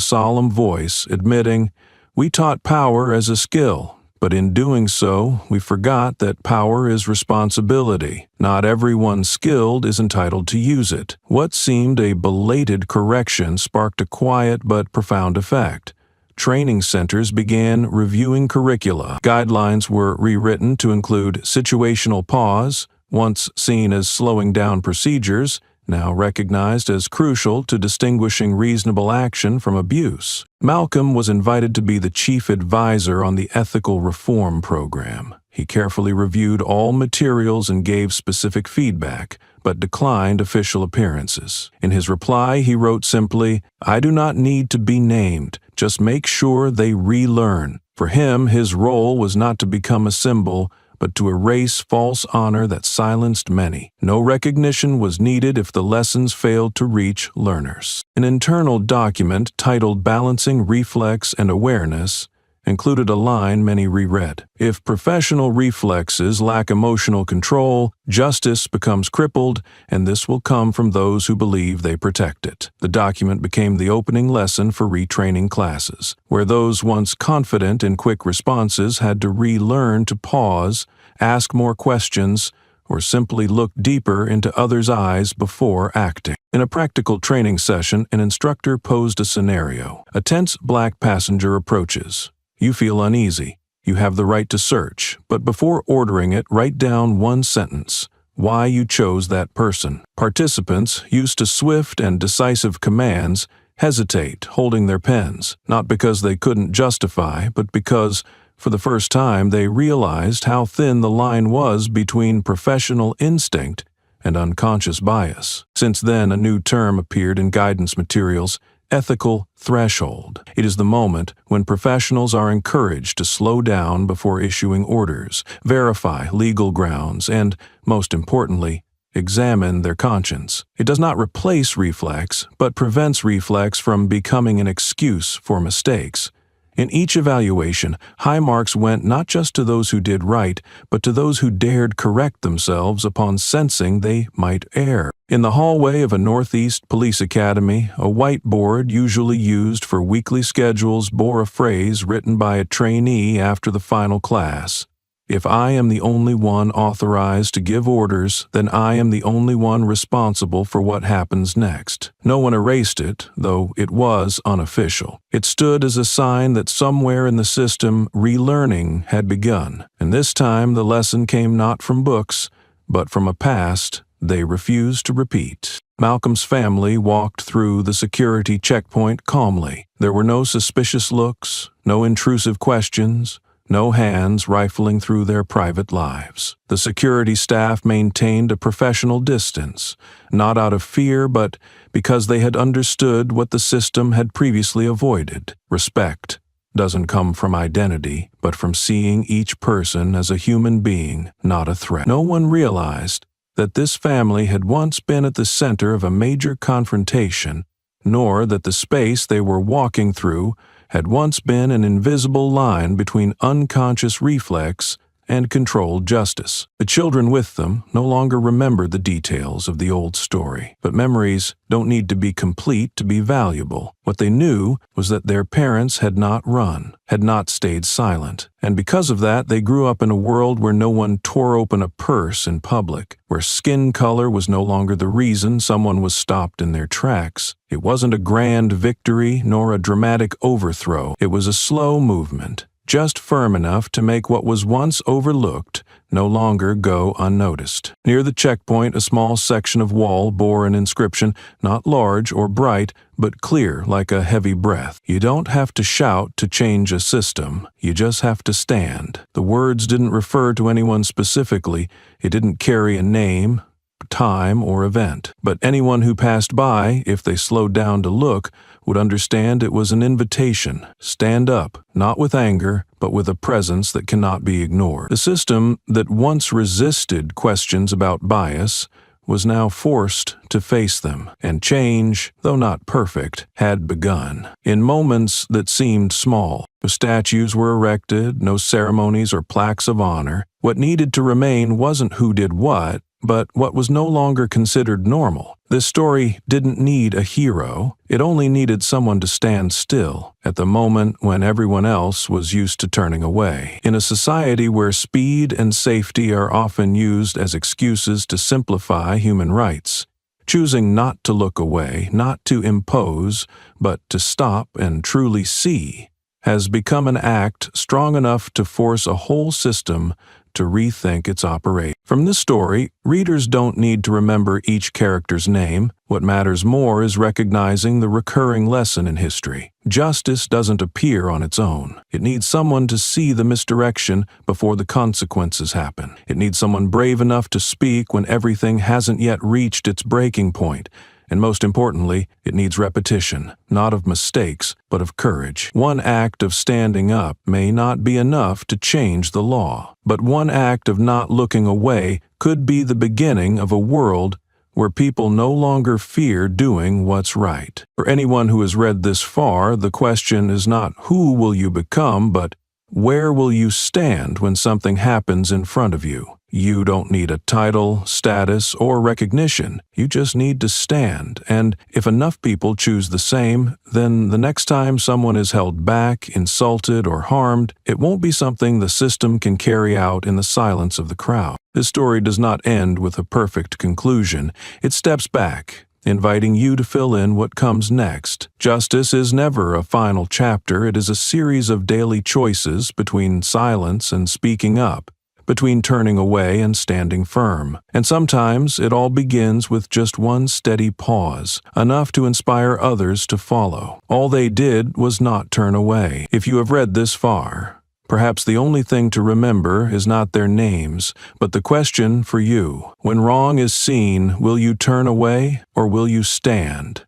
solemn voice, admitting, "We taught power as a skill, but in doing so, we forgot that power is responsibility. Not everyone skilled is entitled to use it." What seemed a belated correction sparked a quiet but profound effect. Training centers began reviewing curricula. Guidelines were rewritten to include situational pause, once seen as slowing down procedures, now recognized as crucial to distinguishing reasonable action from abuse. Malcolm was invited to be the chief advisor on the ethical reform program. He carefully reviewed all materials and gave specific feedback, but declined official appearances. In his reply, he wrote simply, "I do not need to be named, just make sure they relearn." For him, his role was not to become a symbol, but to erase false honor that silenced many. No recognition was needed if the lessons failed to reach learners. An internal document titled Balancing Reflex and Awareness included a line many reread. If professional reflexes lack emotional control, justice becomes crippled, and this will come from those who believe they protect it. The document became the opening lesson for retraining classes, where those once confident in quick responses had to relearn to pause, ask more questions, or simply look deeper into others' eyes before acting. In a practical training session, an instructor posed a scenario. A tense black passenger approaches. You feel uneasy. You have the right to search, but before ordering it, write down one sentence, why you chose that person. Participants, used to swift and decisive commands, hesitate, holding their pens, not because they couldn't justify, but because, for the first time, they realized how thin the line was between professional instinct and unconscious bias. Since then, a new term appeared in guidance materials: ethical threshold. It is the moment when professionals are encouraged to slow down before issuing orders, verify legal grounds, and, most importantly, examine their conscience. It does not replace reflex, but prevents reflex from becoming an excuse for mistakes. In each evaluation, high marks went not just to those who did right, but to those who dared correct themselves upon sensing they might err. In the hallway of a Northeast police academy, a whiteboard usually used for weekly schedules bore a phrase written by a trainee after the final class: "If I am the only one authorized to give orders, then I am the only one responsible for what happens next." No one erased it, though it was unofficial. It stood as a sign that somewhere in the system relearning had begun, and this time the lesson came not from books, but from a past they refused to repeat. Malcolm's family walked through the security checkpoint calmly. There were no suspicious looks, no intrusive questions, no hands rifling through their private lives. The security staff maintained a professional distance, not out of fear, but because they had understood what the system had previously avoided. Respect doesn't come from identity, but from seeing each person as a human being, not a threat. No one realized that this family had once been at the center of a major confrontation, nor that the space they were walking through had once been an invisible line between unconscious reflex and controlled justice. The children with them no longer remembered the details of the old story, but memories don't need to be complete to be valuable. What they knew was that their parents had not run, had not stayed silent, and because of that they grew up in a world where no one tore open a purse in public, where skin color was no longer the reason someone was stopped in their tracks. It wasn't a grand victory nor a dramatic overthrow. It was a slow movement, just firm enough to make what was once overlooked no longer go unnoticed. Near the checkpoint, a small section of wall bore an inscription, not large or bright, but clear like a heavy breath. "You don't have to shout to change a system. You just have to stand." The words didn't refer to anyone specifically. It didn't carry a name, time, or event. But anyone who passed by, if they slowed down to look, would understand it was an invitation. Stand up, not with anger, but with a presence that cannot be ignored. The system that once resisted questions about bias was now forced to face them, and change, though not perfect, had begun. In moments that seemed small, no statues were erected, no ceremonies or plaques of honor. What needed to remain wasn't who did what, but what was no longer considered normal. This story didn't need a hero. It only needed someone to stand still at the moment when everyone else was used to turning away. In a society where speed and safety are often used as excuses to simplify human rights, choosing not to look away, not to impose, but to stop and truly see, has become an act strong enough to force a whole system to rethink its operation. From this story, readers don't need to remember each character's name. What matters more is recognizing the recurring lesson in history. Justice doesn't appear on its own. It needs someone to see the misdirection before the consequences happen. It needs someone brave enough to speak when everything hasn't yet reached its breaking point. And most importantly, it needs repetition, not of mistakes, but of courage. One act of standing up may not be enough to change the law, but one act of not looking away could be the beginning of a world where people no longer fear doing what's right. For anyone who has read this far, the question is not who will you become, but where will you stand when something happens in front of you? You don't need a title, status, or recognition. You just need to stand, and if enough people choose the same, then the next time someone is held back, insulted, or harmed, it won't be something the system can carry out in the silence of the crowd. This story does not end with a perfect conclusion. It steps back, inviting you to fill in what comes next. Justice is never a final chapter. It is a series of daily choices between silence and speaking up, between turning away and standing firm. And sometimes it all begins with just one steady pause, enough to inspire others to follow. All they did was not turn away. If you have read this far, perhaps the only thing to remember is not their names, but the question for you. When wrong is seen, will you turn away or will you stand?